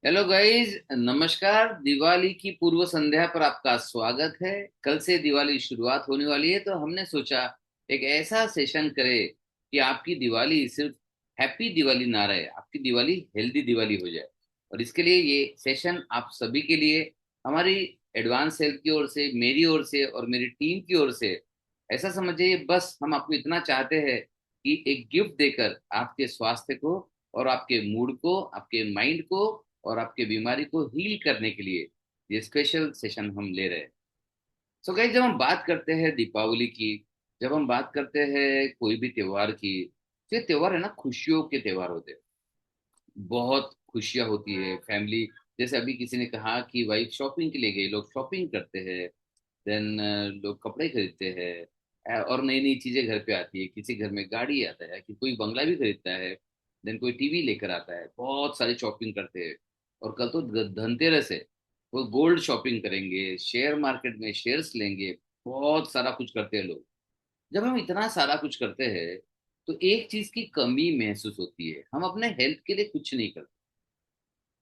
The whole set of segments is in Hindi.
हेलो गाइस, नमस्कार। दिवाली की पूर्व संध्या पर आपका स्वागत है। कल से दिवाली शुरुआत होने वाली है, तो हमने सोचा एक ऐसा सेशन करें कि आपकी दिवाली सिर्फ हैप्पी दिवाली ना रहे, आपकी दिवाली हेल्दी दिवाली हो जाए। और इसके लिए ये सेशन आप सभी के लिए, हमारी एडवांस हेल्थ की ओर से, मेरी ओर से और मेरी टीम की ओर से, ऐसा समझिए बस हम आपको इतना चाहते हैं कि एक गिफ्ट देकर आपके स्वास्थ्य को और आपके मूड को, आपके माइंड को और आपके बीमारी को हील करने के लिए ये स्पेशल सेशन हम ले रहे हैं। सो गाइस, जब हम बात करते हैं दीपावली की, जब हम बात करते हैं कोई भी त्योहार की, तो ये त्योहार है ना, खुशियों के त्योहार होते हैं। बहुत खुशियां होती है फैमिली। जैसे अभी किसी ने कहा कि वाइफ शॉपिंग के लिए गई, लोग शॉपिंग करते हैं। देन लोग कपड़े खरीदते हैं। और नई नई चीजें घर पे आती है, किसी घर में गाड़ी आता है कि कोई बंगला भी खरीदता है। देन कोई टीवी लेकर आता है, बहुत सारी शॉपिंग करते हैं। और कल तो धनतेरस है, वो गोल्ड शॉपिंग करेंगे, शेयर मार्केट में शेयर्स लेंगे। बहुत सारा कुछ करते हैं लोग। जब हम इतना सारा कुछ करते हैं, तो एक चीज की कमी महसूस होती है, हम अपने हेल्थ के लिए कुछ नहीं करते।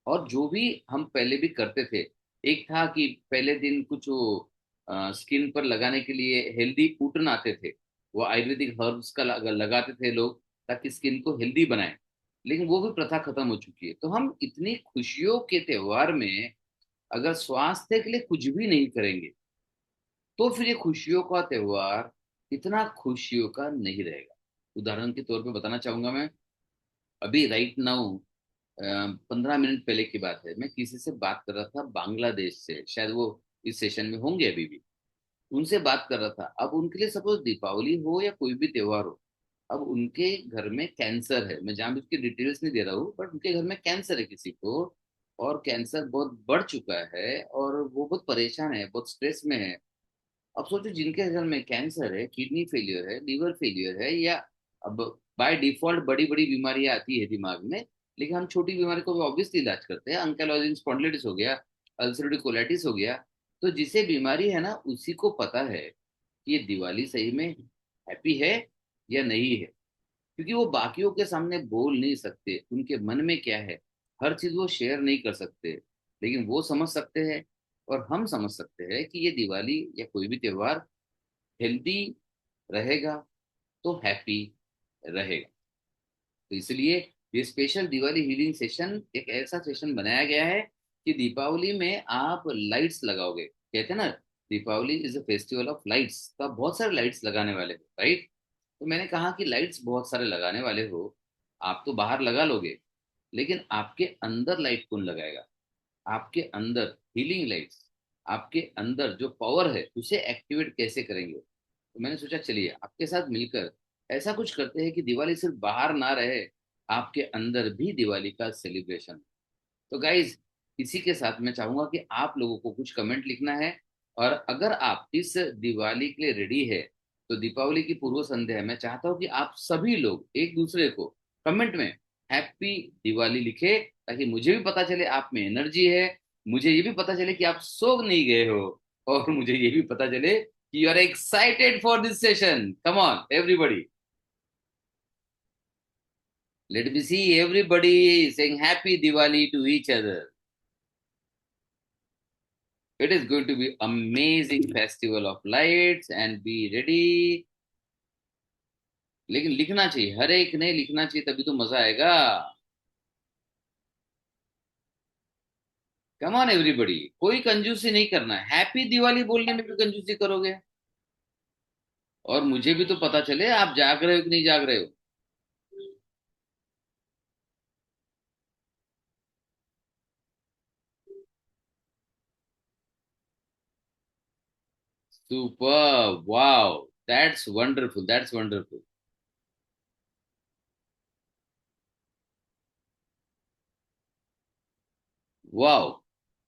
और जो भी हम पहले भी करते थे, एक था कि पहले दिन कुछ वो स्किन पर लगाने के लिए हेल्दी उटन आते थे। वो आयुर्वेदिक हर्ब्स का लगाते थे लोग, ताकि स्किन को हेल्दी बनाए। लेकिन वो भी प्रथा खत्म हो चुकी है। तो हम इतनी खुशियों के त्योहार में अगर स्वास्थ्य के लिए कुछ भी नहीं करेंगे, तो फिर ये खुशियों का त्योहार इतना खुशियों का नहीं रहेगा। उदाहरण के तौर पे बताना चाहूंगा मैं। अभी राइट नाउ 15 मिनट पहले की बात है, मैं किसी से बात कर रहा था बांग्लादेश से, शायद वो इस सेशन में होंगे अभी भी। उनसे बात कर रहा था। अब उनके लिए सपोज दीपावली हो या कोई भी त्योहार हो, अब उनके घर में कैंसर है। मैं जानबूझ के डिटेल्स नहीं दे रहा हूँ, बट उनके घर में कैंसर है किसी को। और कैंसर बहुत बढ़ चुका है और वो बहुत परेशान है, बहुत स्ट्रेस में है। अब सोचो, जिनके घर में कैंसर है, किडनी फेलियर है, लीवर फेलियर है, या अब बाय डिफॉल्ट बड़ी बड़ी बीमारियां आती है दिमाग में, लेकिन हम छोटी बीमारी को भी ऑब्वियसली इलाज करते हैं। अंकाइलोजिंग स्पॉन्डिलिटिस हो गया, अल्सरेटिव कोलाइटिस हो गया। तो जिसे बीमारी है ना, उसी को पता है कि ये दिवाली सही में हैप्पी है या नहीं है। क्योंकि वो बाकियों के सामने बोल नहीं सकते उनके मन में क्या है, हर चीज वो शेयर नहीं कर सकते। लेकिन वो समझ सकते हैं और हम समझ सकते हैं कि ये दिवाली या कोई भी त्योहार हेल्दी रहेगा तो हैप्पी रहेगा। तो इसलिए ये स्पेशल दिवाली हीलिंग सेशन एक ऐसा सेशन बनाया गया है कि दीपावली में आप लाइट्स लगाओगे। कहते हैं ना, Deepawali is a festival of lights, तो आप बहुत सारे लाइट्स लगाने वाले हो, राइट? तो मैंने कहा कि लाइट्स बहुत सारे लगाने वाले हो, आप तो बाहर लगा लोगे, लेकिन आपके अंदर लाइट कौन लगाएगा? आपके अंदर हीलिंग लाइट्स, आपके अंदर जो पावर है उसे एक्टिवेट कैसे करेंगे? तो मैंने सोचा चलिए आपके साथ मिलकर ऐसा कुछ करते हैं कि दिवाली सिर्फ बाहर ना रहे, आपके अंदर भी दिवाली का सेलिब्रेशन। तो गाइज, इसी के साथ मैं चाहूंगा कि आप लोगों को कुछ कमेंट लिखना है। और अगर आप इस दिवाली के लिए रेडी है, तो दीपावली की पूर्व संध्या मैं चाहता हूँ कि आप सभी लोग एक दूसरे को कमेंट में हैप्पी दिवाली लिखे, ताकि मुझे भी पता चले आप में एनर्जी है। मुझे ये भी पता चले कि आप सो नहीं गए हो। और मुझे ये भी पता चले कि you are excited for this session. Come on everybody, let me see everybody saying happy Diwali to each other. It is going to be amazing festival of lights and be ready. लेकिन लिखना चाहिए, हर एक ने लिखना चाहिए, तभी तो मजा आएगा। कम ऑन एवरीबॉडी, कोई कंजूसी नहीं करना है। हैप्पी दिवाली बोलने में भी कंजूसी करोगे? और मुझे भी तो पता चले आप जाग रहे हो कि नहीं जाग रहे हो। Super, wow, that's wonderful, that's wonderful. Wow,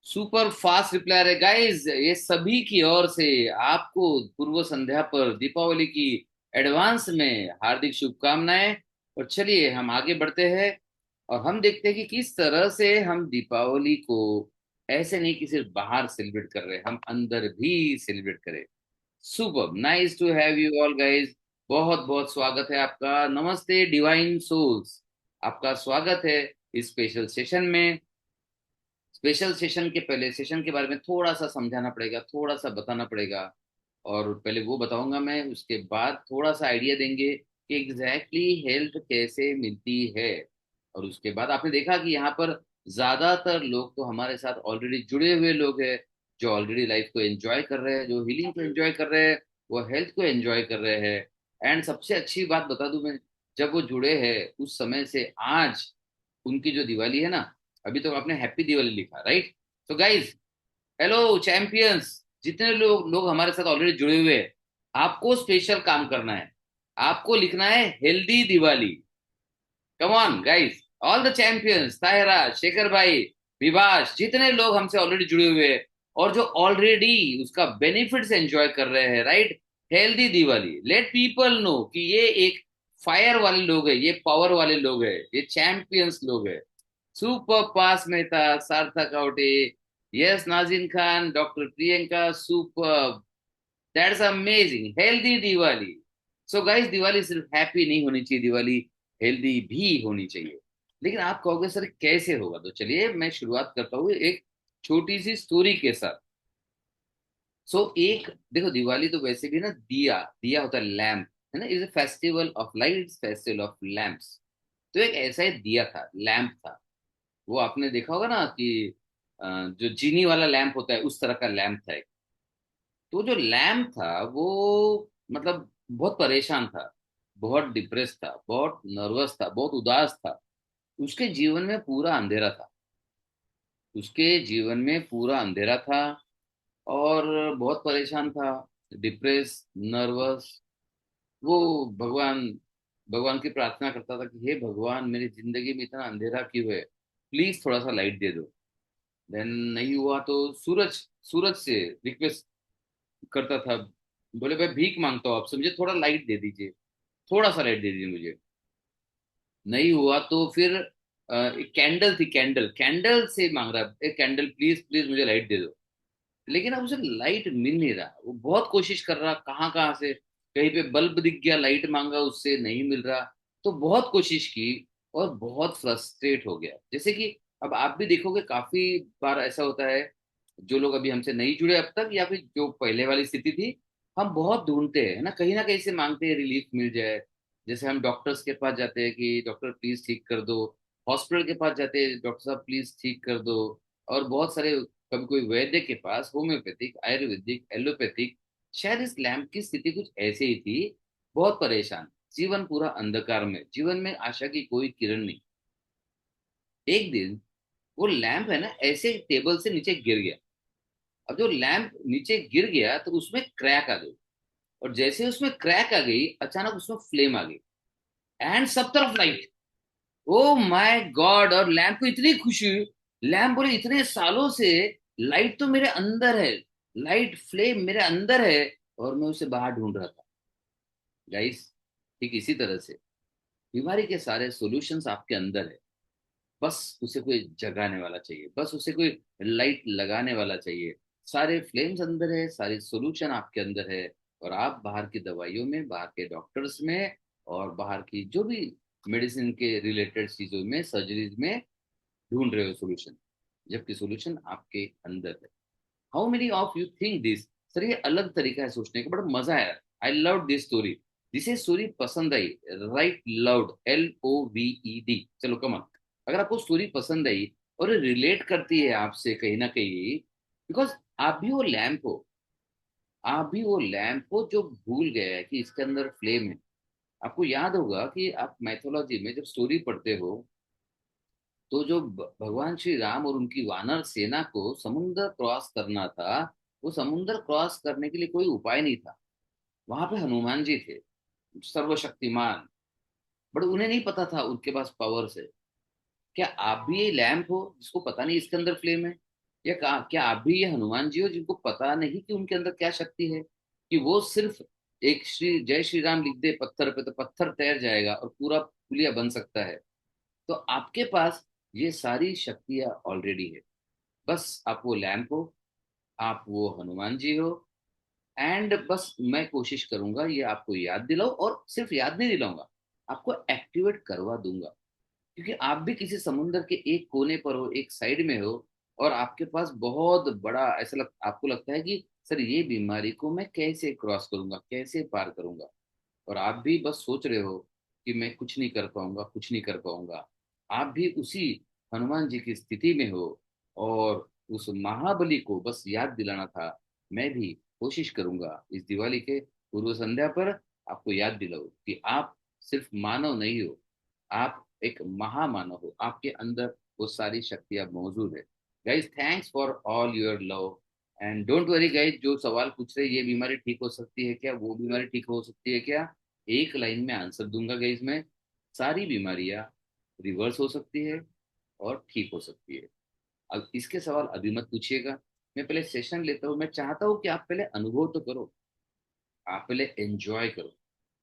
super fast reply है गाइस। ये सभी की ओर से आपको पूर्व संध्या पर दीपावली की एडवांस में हार्दिक शुभकामनाएं। और चलिए हम आगे बढ़ते हैं और हम देखते हैं कि किस तरह से हम दीपावली को ऐसे नहीं कि सिर्फ बाहर सेलिब्रेट कर रहे हैं, हम अंदर भी सेलिब्रेट करें। Super nice to have you all guys. बहुत बहुत स्वागत है आपका। नमस्ते डिवाइन सोल्स, आपका स्वागत है इस स्पेशल सेशन में। स्पेशल सेशन के पहले सेशन के बारे में थोड़ा सा समझाना पड़ेगा, थोड़ा सा बताना पड़ेगा। और पहले वो बताऊंगा मैं, उसके बाद थोड़ा सा आइडिया देंगे कि एग्जैक्टली हेल्थ कैसे मिलती है। और उसके बाद आपने देखा कि यहाँ पर ज्यादातर लोग तो हमारे साथ ऑलरेडी जुड़े हुए लोग हैं, जो ऑलरेडी लाइफ को एंजॉय कर रहे हैं, जो हीलिंग को एंजॉय कर रहे हैं, वो हेल्थ को एंजॉय कर रहे हैं। एंड सबसे अच्छी बात बता दूं मैं, जब वो जुड़े हैं उस समय से आज उनकी जो दिवाली है ना, अभी तो आपने हैप्पी दिवाली लिखा, राइट? तो गाइज, हेलो चैंपियंस, जितने लोग लोग हमारे साथ ऑलरेडी जुड़े हुए हैं, आपको स्पेशल काम करना है। आपको लिखना है healthy Diwali. Come on guys, all the champions, Tahira, Shekhar भाई, विभाष, जितने लोग हमसे ऑलरेडी जुड़े हुए हैं और जो ऑलरेडी उसका बेनिफिट्स एंजॉय कर रहे हैं, right? Healthy Diwali, let people know कि ये एक फायर वाले लोग हैं, ये पावर वाले लोग हैं, ये चैंपियंस लोग हैं। सुपर पास Mehta, Sarthak Aute, yes Nazin Khan, doctor Priyanka, super, that's amazing, healthy Diwali. So guys, Diwali सिर्फ हैप्पी नहीं होनी चाहिए, दिवाली हेल्दी भी होनी चाहिए। लेकिन आप कहोगे सर कैसे होगा, तो चलिए मैं शुरुआत करता हूँ एक छोटी सी स्टोरी के साथ। एक, देखो दिवाली तो वैसे भी ना, दिया दिया होता है, लैम्प है ना, is a festival of lights, festival of lamps. तो एक ऐसा ही दिया था, लैम्प था। वो आपने देखा होगा ना कि जो जीनी वाला लैम्प होता है, उस तरह का लैम्प था एक। तो जो लैम्प था वो, मतलब बहुत परेशान था, बहुत डिप्रेस था, बहुत नर्वस था, बहुत उदास था। उसके जीवन में पूरा अंधेरा था, उसके जीवन में पूरा अंधेरा था, और बहुत परेशान था, डिप्रेस, नर्वस। वो भगवान भगवान की प्रार्थना करता था कि हे भगवान, मेरी जिंदगी में इतना अंधेरा क्यों है, प्लीज थोड़ा सा लाइट दे दो। देन नहीं हुआ तो सूरज सूरज से रिक्वेस्ट करता था, बोले भाई भीख मांगता हूँ आपसे, मुझे थोड़ा लाइट दे दीजिए, थोड़ा सा लाइट दे दीजिए मुझे। नहीं हुआ तो फिर एक कैंडल थी, कैंडल कैंडल से मांग रहा है, एक कैंडल प्लीज प्लीज मुझे लाइट दे दो। लेकिन अब उसे लाइट मिल नहीं रहा, वो बहुत कोशिश कर रहा, कहाँ कहाँ से, कहीं पे बल्ब दिख गया, लाइट मांगा, उससे नहीं मिल रहा। तो बहुत कोशिश की और बहुत फ्रस्ट्रेट हो गया। जैसे कि अब आप भी देखोगे काफी बार ऐसा होता है, जो लोग अभी हमसे नहीं जुड़े अब तक, या फिर जो पहले वाली स्थिति थी, हम बहुत ढूंढते हैं, है ना, कहीं ना कहीं से मांगते हैं रिलीफ मिल जाए। जैसे हम डॉक्टर्स के पास जाते हैं कि डॉक्टर प्लीज ठीक कर दो, हॉस्पिटल के पास जाते हैं, डॉक्टर साहब प्लीज ठीक कर दो। और बहुत सारे, कभी कोई वैद्य के पास, होम्योपैथिक, आयुर्वेदिक, एलोपैथिक। शायद इस लैम्प की स्थिति कुछ ऐसे ही थी, बहुत परेशान, जीवन पूरा अंधकार में, जीवन में आशा की कोई किरण नहीं। एक दिन वो लैंप है ना, ऐसे टेबल से नीचे गिर गया। अब जो लैंप नीचे गिर गया तो उसमें क्रैक आ गई, और जैसे उसमें क्रैक आ गई, अचानक उसमें फ्लेम आ गई, एंड सब तरफ लाइट। Oh my God! और लैंप को इतनी खुशी हुई, लैंप बोले इतने सालों से लाइट तो मेरे अंदर है, लाइट फ्लेम मेरे अंदर है, और मैं उसे बाहर ढूंढ रहा था। गाइस, ठीक इसी तरह से बीमारी के सारे सॉल्यूशंस आपके अंदर है, बस उसे कोई जगाने वाला चाहिए, बस उसे कोई लाइट लगाने वाला चाहिए। सारे फ्लेम्स अंदर है, सारे सॉल्यूशन आपके अंदर है। और आप बाहर की दवाइयों में, बाहर के डॉक्टर्स में, और बाहर की जो भी मेडिसिन के रिलेटेड चीजों में, सर्जरीज में ढूंढ रहे हो सॉल्यूशन, जबकि सॉल्यूशन आपके अंदर है। How many of you think this? Sir ये अलग तरीका है सोचने का, बड़ा मजा आया। आई लव दिस स्टोरी, जिसे स्टोरी पसंद आई, राइट लाउड, LOVED, चलो कमान। अगर आपको स्टोरी पसंद आई और रिलेट करती है आपसे कहीं ना कहीं, बिकॉज आप भी वो लैम्प हो, आप भी वो लैम्प हो जो भूल गया है कि इसके अंदर फ्लेम है। आपको याद होगा कि आप मैथोलॉजी में जब स्टोरी पढ़ते हो, तो जो भगवान श्री राम और उनकी वानर सेना को समुद्र क्रॉस करना था, वो समुद्र क्रॉस करने के लिए कोई उपाय नहीं था। वहां पे हनुमान जी थे, सर्वशक्तिमान, बट उन्हें नहीं पता था उनके पास पावर्स है। क्या आप भी ये लैंप हो जिसको पता नहीं इसके अंदर फ्लेम है? या क्या आप भी ये हनुमान जी हो जिनको पता नहीं कि उनके अंदर क्या शक्ति है, कि वो सिर्फ एक श्री जय श्री राम लिख दे पत्थर पे तो पत्थर तैर जाएगा और पूरा पुलिया बन सकता है? तो आपके पास ये सारी शक्तियां ऑलरेडी है, बस आप वो लैंप हो, आप वो हनुमान जी हो। एंड बस मैं कोशिश करूंगा ये आपको याद दिलाऊं, और सिर्फ याद नहीं दिलाऊंगा, आपको एक्टिवेट करवा दूंगा। क्योंकि आप भी किसी समुंदर के एक कोने पर हो, एक साइड में हो, और आपके पास बहुत बड़ा ऐसा आपको लगता है कि सर ये बीमारी को मैं कैसे क्रॉस करूंगा, कैसे पार करूंगा। और आप भी बस सोच रहे हो कि मैं कुछ नहीं कर पाऊंगा, कुछ नहीं कर पाऊंगा। आप भी उसी हनुमान जी की स्थिति में हो, और उस महाबली को बस याद दिलाना था। मैं भी कोशिश करूंगा इस दिवाली के पूर्व संध्या पर आपको याद दिलाऊं कि आप सिर्फ मानव नहीं हो, आप एक महामानव हो, आपके अंदर वो सारी शक्तियां मौजूद है। Guys, thanks for all your love and don't worry guys. जो सवाल पूछ रहे ये बीमारी ठीक हो सकती है क्या, वो बीमारी ठीक हो सकती है क्या, एक लाइन में आंसर दूंगा गाइस मैं। सारी बीमारियां रिवर्स हो सकती है और ठीक हो सकती है। अब इसके सवाल अभी मत पूछिएगा, मैं पहले सेशन लेता हूँ। मैं चाहता हूँ कि आप पहले अनुभव तो करो, आप पहले एंजॉय करो,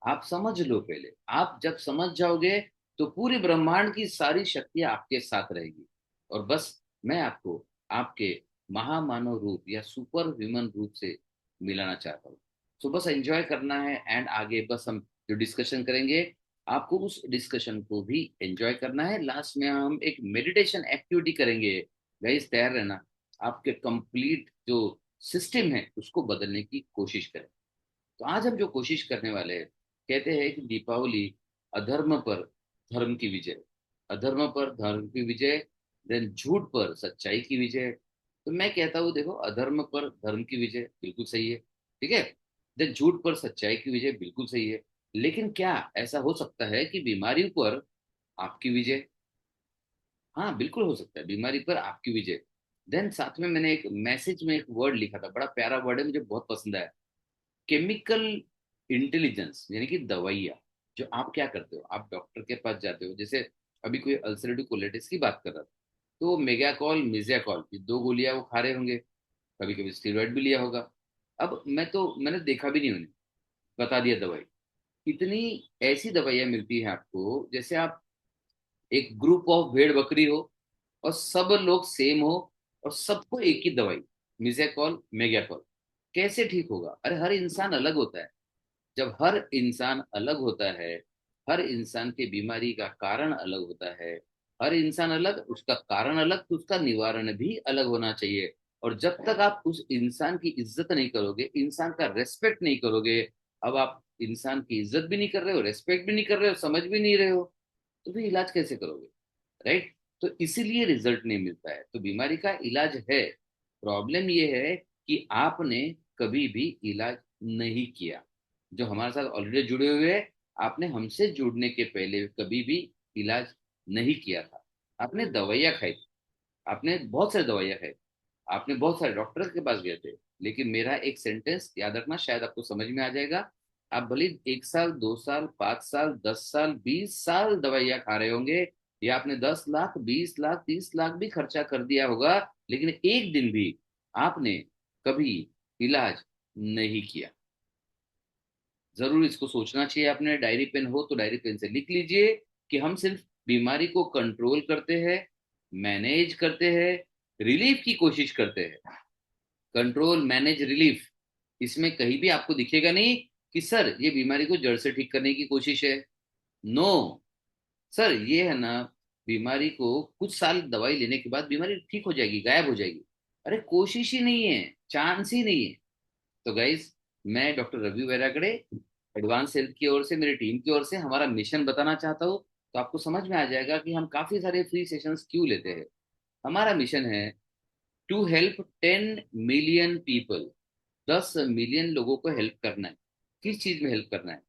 आप समझ लो पहले। आप जब समझ जाओगे तो पूरे ब्रह्मांड की सारी शक्तियां आपके साथ रहेगी। और बस मैं आपको आपके महामानव रूप या सुपर ह्यूमन रूप से मिलाना चाहता हूँ। तो बस एंजॉय करना है, एंड आगे बस हम जो डिस्कशन करेंगे आपको उस डिस्कशन को भी एंजॉय करना है। लास्ट में हम एक मेडिटेशन एक्टिविटी करेंगे। गाइस, तैयार रहना। आपके कंप्लीट जो सिस्टम है उसको बदलने की कोशिश करें। तो आज हम जो कोशिश करने वाले हैं, कहते हैं कि दीपावली अधर्म पर धर्म की विजय, अधर्म पर धर्म की विजय, देन झूठ पर सच्चाई की विजय। तो मैं कहता हूँ देखो, अधर्म पर धर्म की विजय बिल्कुल सही है, ठीक है। देन झूठ पर सच्चाई की विजय बिल्कुल सही है। लेकिन क्या ऐसा हो सकता है कि बीमारी पर आपकी विजय? हाँ, बिल्कुल हो सकता है बीमारी पर आपकी विजय। देन साथ में मैंने एक मैसेज में एक वर्ड लिखा था, बड़ा प्यारा वर्ड है, मुझे बहुत पसंद आया। केमिकल इंटेलिजेंस, यानी कि दवाइयाँ। जो आप क्या करते हो, आप डॉक्टर के पास जाते हो, जैसे अभी कोई अल्सरेटिव कोलाइटिस की बात कर रहा था, तो मेगाकॉल मिज़ियाकॉल ये दो गोलियां वो खा रहे होंगे, कभी कभी स्टीरॉयड भी लिया होगा। अब मैंने देखा भी नहीं, उन्हें बता दिया दवाई। इतनी ऐसी दवाइयां मिलती हैं आपको, जैसे आप एक ग्रुप ऑफ भेड़ बकरी हो और सब लोग सेम हो, और सबको एक ही दवाई, मिज़ियाकॉल मेगाकॉल। कैसे ठीक होगा? अरे हर इंसान अलग होता है। जब हर इंसान अलग होता है, हर इंसान की बीमारी का कारण अलग होता है, हर इंसान अलग, उसका कारण अलग, तो उसका निवारण भी अलग होना चाहिए। और जब तक आप उस इंसान की इज्जत नहीं करोगे, इंसान का रेस्पेक्ट नहीं करोगे, अब आप इंसान की इज्जत भी नहीं कर रहे हो, रेस्पेक्ट भी नहीं कर रहे हो, समझ भी नहीं रहे हो, तो फिर इलाज कैसे करोगे? राइट। तो इसीलिए रिजल्ट नहीं मिलता है। तो बीमारी का इलाज है, प्रॉब्लम ये है कि आपने कभी भी इलाज नहीं किया। जो हमारे साथ ऑलरेडी जुड़े हुए हैं, आपने हमसे जुड़ने के पहले कभी भी इलाज नहीं किया था। आपने दवाइयाँ खाई, आपने बहुत सारी दवाइयाँ खाई, आपने बहुत सारे डॉक्टर के पास गए थे। लेकिन मेरा एक सेंटेंस याद रखना, शायद आपको समझ में आ जाएगा। आप भले 1 साल, 2 साल, 5 साल, 10 साल, 20 साल दवाइयाँ खा रहे होंगे, या आपने 10 लाख, 20 लाख, 30 लाख भी खर्चा कर दिया होगा, लेकिन एक दिन भी आपने कभी इलाज नहीं किया। जरूर इसको सोचना चाहिए। आपने डायरी पेन हो तो डायरी पेन से लिख लीजिए कि हम सिर्फ बीमारी को कंट्रोल करते हैं, मैनेज करते हैं, रिलीफ की कोशिश करते हैं। कंट्रोल, मैनेज, रिलीफ, इसमें कहीं भी आपको दिखेगा नहीं कि सर ये बीमारी को जड़ से ठीक करने की कोशिश है। नो सर, ये है ना, बीमारी को कुछ साल दवाई लेने के बाद बीमारी ठीक हो जाएगी, गायब हो जाएगी। अरे कोशिश ही नहीं है, चांस ही नहीं है। तो गाइज, मैं doctor Ravi Vairagade, advance health की ओर से, मेरी टीम की ओर से हमारा मिशन बताना चाहता हूँ। तो आपको समझ में आ जाएगा कि हम काफी सारे फ्री सेशंस क्यों लेते हैं। हमारा मिशन है to help 10 million people. 10 million लोगों को हेल्प करना है। किस चीज में हेल्प करना है?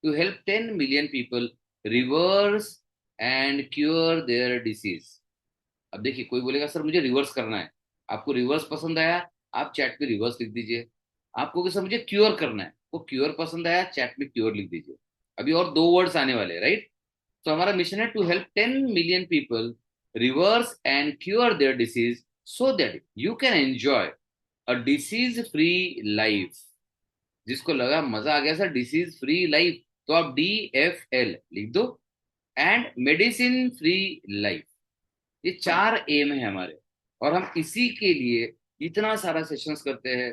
To help 10 million people reverse and cure their disease. अब देखिए, कोई बोलेगा सर मुझे रिवर्स करना है। आपको रिवर्स पसंद आया, आप चैट पे रिवर्स लिख दीजिए। आपको सर मुझे क्योर करना है, वो क्योर पसंद आया, चैट में क्योर लिख दीजिए। अभी और दो वर्ड्स आने वाले हैं, राइट। तो हमारा मिशन है to help 10 million people reverse and cure their disease, so that you can enjoy a disease free life. जिसको लगा मजा आ गया सर डिसीज फ्री लाइफ, तो आप DFL लिख दो, एंड मेडिसिन फ्री लाइफ। ये चार एम है हमारे, और हम इसी के लिए इतना सारा सेशंस करते हैं।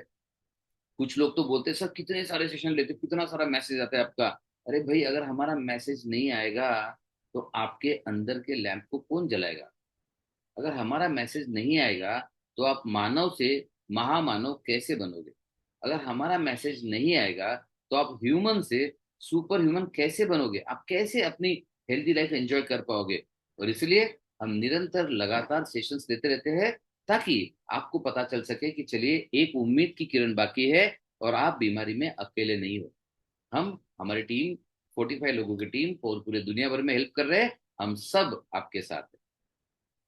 कुछ लोग तो बोलते हैं सर कितने सारे सेशन लेते हो, कितना सारा मैसेज आता है आपका। अरे भाई, अगर हमारा मैसेज नहीं आएगा तो आपके अंदर के लैंप को कौन जलाएगा? अगर हमारा मैसेज नहीं आएगा तो आप मानव से महामानव कैसे बनोगे? अगर हमारा मैसेज नहीं आएगा तो आप ह्यूमन से सुपर ह्यूमन कैसे बनोगे? आप कैसे अपनी हेल्दी लाइफ एंजॉय कर पाओगे? और इसलिए हम निरंतर लगातार सेशंस देते रहते हैं, ताकि आपको पता चल सके कि चलिए एक उम्मीद की किरण बाकी है और आप बीमारी में अकेले नहीं हो। हम हमारी टीम 45 लोगों की टीम और पूरे दुनिया भर में हेल्प कर रहे हैं। हम सब आपके साथ हैं।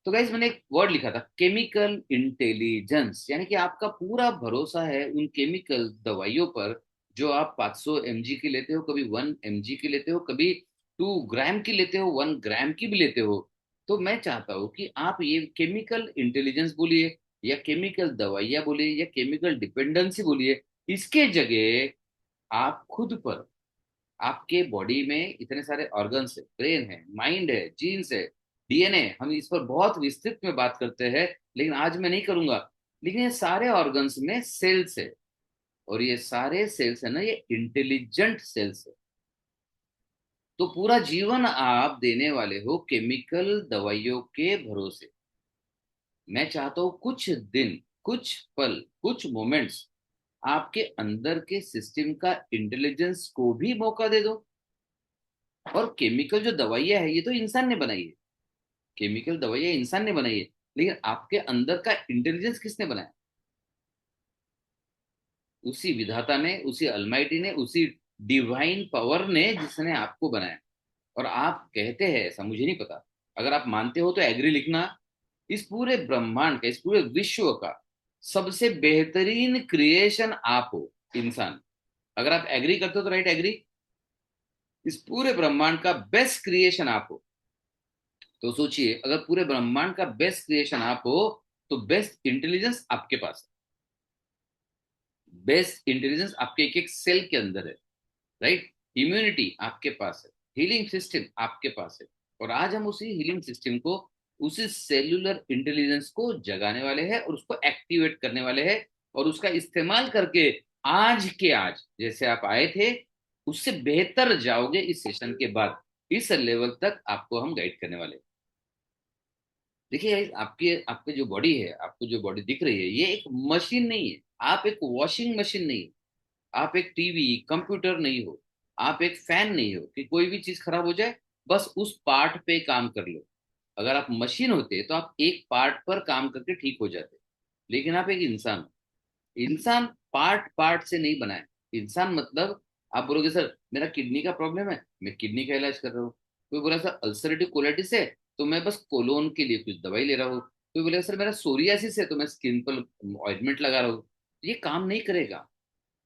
तो गाइज मैंने एक वर्ड लिखा था, केमिकल इंटेलिजेंस, यानी कि आपका पूरा भरोसा है उन केमिकल दवाइयों पर जो आप 500 mg की लेते हो, कभी 1 mg की लेते हो, कभी 2 ग्राम की लेते हो, 1 ग्राम की भी लेते हो। तो मैं चाहता हूँ कि आप ये केमिकल इंटेलिजेंस बोलिए, या केमिकल दवाइयाँ बोलिए, या केमिकल डिपेंडेंसी बोलिए, इसके जगह आप खुद पर, आपके बॉडी में इतने सारे ऑर्गन्स है, ब्रेन है, माइंड है, जीन्स है, डीएनए, हम इस पर बहुत विस्तृत में बात करते हैं, लेकिन आज मैं नहीं करूंगा। लेकिन ये सारे ऑर्गन्स में सेल्स है, और ये सारे सेल्स है ना, ये इंटेलिजेंट सेल्स है। तो पूरा जीवन आप देने वाले हो केमिकल दवाइयों के भरोसे। मैं चाहता हूं कुछ दिन, कुछ पल, कुछ मोमेंट्स आपके अंदर के सिस्टम का इंटेलिजेंस को भी मौका दे दो। और केमिकल जो दवाइयां है ये तो इंसान ने बनाई है, केमिकल दवाइयां इंसान ने बनाई है, लेकिन आपके अंदर का इंटेलिजेंस किसने बनाया? उसी विधाता ने, उसी अलमाइटी ने, उसी डिवाइन पावर ने, जिसने आपको बनाया। और आप कहते हैं ऐसा, मुझे नहीं पता, अगर आप मानते हो तो एग्री लिखना। इस पूरे ब्रह्मांड का, इस पूरे विश्व का सबसे बेहतरीन क्रिएशन आप हो, इंसान। अगर आप एग्री करते हो तो राइट एग्री। इस पूरे ब्रह्मांड का बेस्ट क्रिएशन आप हो। तो सोचिए, अगर पूरे ब्रह्मांड का बेस्ट क्रिएशन आप हो, तो बेस्ट इंटेलिजेंस आपके पास है, बेस्ट इंटेलिजेंस आपके एक एक सेल के अंदर है, राइट? इम्यूनिटी आपके पास है, हीलिंग सिस्टम आपके पास है। और आज हम उसी हीलिंग सिस्टम को, उसी सेल्यूलर इंटेलिजेंस को जगाने वाले हैं और उसको एक्टिवेट करने वाले हैं। और उसका इस्तेमाल करके आज के आज जैसे आप आए थे, उससे बेहतर जाओगे इस सेशन के बाद। इस लेवल तक आपको हम गाइड करने वाले हैं। देखिए, आपके आपके जो बॉडी है, आपको जो बॉडी दिख रही है, ये एक मशीन नहीं है। आप एक वॉशिंग मशीन नहीं है, आप एक टीवी कंप्यूटर नहीं हो, आप एक फैन नहीं हो कि कोई भी चीज खराब हो जाए बस उस पार्ट पे काम कर लो। अगर आप मशीन होते तो आप एक पार्ट पर काम करके ठीक हो जाते, लेकिन आप एक इंसान हो। इंसान पार्ट पार्ट से नहीं बना है। इंसान मतलब, आप बोलोगे सर मेरा किडनी का प्रॉब्लम है, मैं किडनी का इलाज कर रहा हूँ। कोई बोला सर अल्सरेटिव कोलाइटिस है, तो मैं बस कोलोन के लिए कुछ दवाई ले रहा हूँ। कोई बोलेगा सर मेरा सोरियासिस है, तो मैं स्किन पर ऑइंटमेंट लगा रहा हूँ। ये काम नहीं करेगा,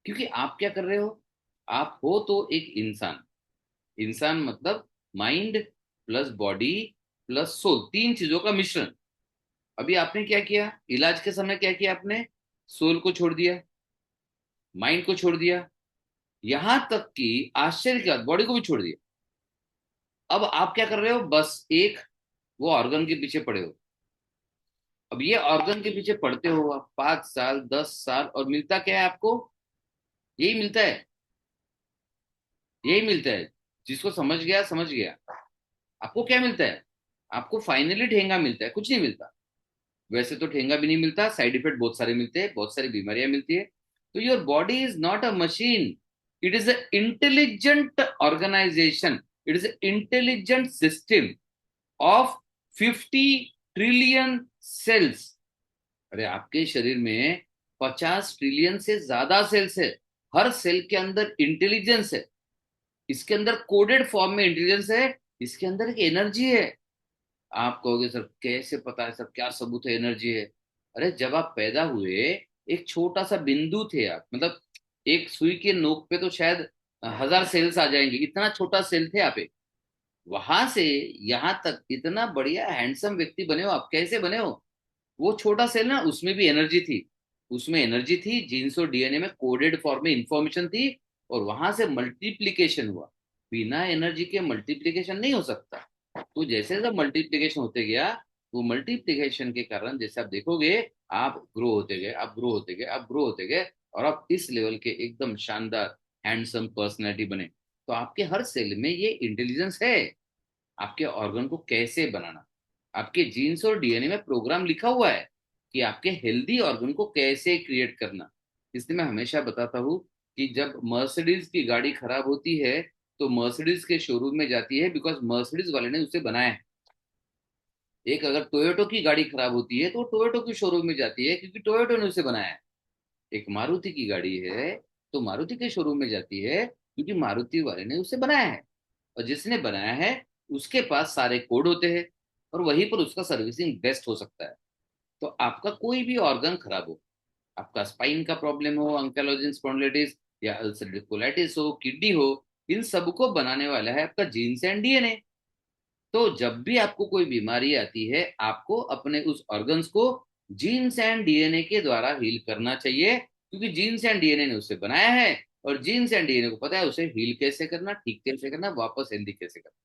क्योंकि आप क्या कर रहे हो? आप हो तो एक इंसान। इंसान मतलब mind plus body plus soul, तीन चीजों का मिश्रण। अभी आपने क्या किया इलाज के समय? क्या किया आपने? सोल को छोड़ दिया, माइंड को छोड़ दिया, यहां तक कि आश्चर्य की बात, बॉडी को भी छोड़ दिया। अब आप क्या कर रहे हो? बस एक वो ऑर्गन के पीछे पड़े हो। अब ये ऑर्गन के पीछे पड़ते हो आप 5 साल 10 साल, और मिलता क्या है आपको? यही मिलता है, यही मिलता है। जिसको समझ गया समझ गया। आपको क्या मिलता है? आपको फाइनली ठेंगा मिलता है, कुछ नहीं मिलता। वैसे तो ठेंगा भी नहीं मिलता, साइड इफेक्ट बहुत सारे मिलते हैं, बहुत सारी बीमारियां मिलती है। तो your body is not a machine, it is a intelligent organisation, it is intelligent system of 50 trillion cells. अरे आपके शरीर में 50 ट्रिलियन से ज्यादा सेल्स है। हर सेल के अंदर इंटेलिजेंस है, इसके अंदर कोडेड फॉर्म में इंटेलिजेंस है, इसके अंदर एक एनर्जी है। आप कहोगे सर कैसे पता है, सर क्या सबूत है एनर्जी है? अरे जब आप पैदा हुए, एक छोटा सा बिंदु थे आप, मतलब एक सुई के नोक पे तो शायद 1000 सेल्स आ जाएंगे, इतना छोटा सेल थे आप। एक वहां से यहां तक इतना बढ़िया हैंडसम व्यक्ति बने हो आप, कैसे बने हो? वो छोटा सेल ना, उसमें भी एनर्जी थी। उसमें एनर्जी थी, जीन्स और डीएनए में कोडेड फॉर्म में इंफॉर्मेशन थी, और वहां से मल्टीप्लीकेशन हुआ। बिना एनर्जी के मल्टीप्लीकेशन नहीं हो सकता। तो जैसे जब मल्टीप्लीकेशन होते गया, वो मल्टीप्लीकेशन के कारण जैसे आप देखोगे, आप ग्रो होते गए, आप ग्रो होते गए, आप ग्रो होते गए, और आप इस लेवल के एकदम शानदार हैंडसम पर्सनैलिटी बने। तो आपके हर सेल में ये इंटेलिजेंस है, आपके ऑर्गन को कैसे बनाना। आपके जीन्स और डीएनए में प्रोग्राम लिखा हुआ है कि आपके हेल्दी ऑर्गन को कैसे क्रिएट करना। इसलिए मैं हमेशा बताता हूँ कि जब मर्सिडीज की गाड़ी खराब होती है तो मर्सिडीज के शोरूम में जाती है, बिकॉज मर्सिडीज वाले ने उसे बनाया है। एक अगर टोयोटो की गाड़ी खराब होती है तो टोयोटो के शोरूम में जाती है, क्योंकि टोयोटो ने उसे बनाया है। एक मारुति की गाड़ी है तो मारुति के शोरूम में जाती है, क्योंकि मारुति वाले ने उसे बनाया है। और जिसने बनाया है उसके पास सारे कोड होते हैं, और वहीं पर उसका सर्विसिंग बेस्ट हो सकता है। तो आपका कोई भी ऑर्गन खराब हो, आपका स्पाइन का प्रॉब्लम हो, अंकालोजिंग स्पॉन्डिलोलिटिस या अल्सरेटिव कोलाइटिस हो, किडनी हो, इन सबको बनाने वाला है आपका जीन्स एंड डीएनए। तो जब भी आपको कोई बीमारी आती है, आपको अपने उस ऑर्गन्स को जीन्स एंड डीएनए के द्वारा हील करना चाहिए, क्योंकि जीन्स एंड डीएनए ने उसे बनाया है। और जीन्स एंड डीएनए को पता है उसे हील कैसे करना, ठीक कैसे करना, वापस हेल्दी कैसे करना।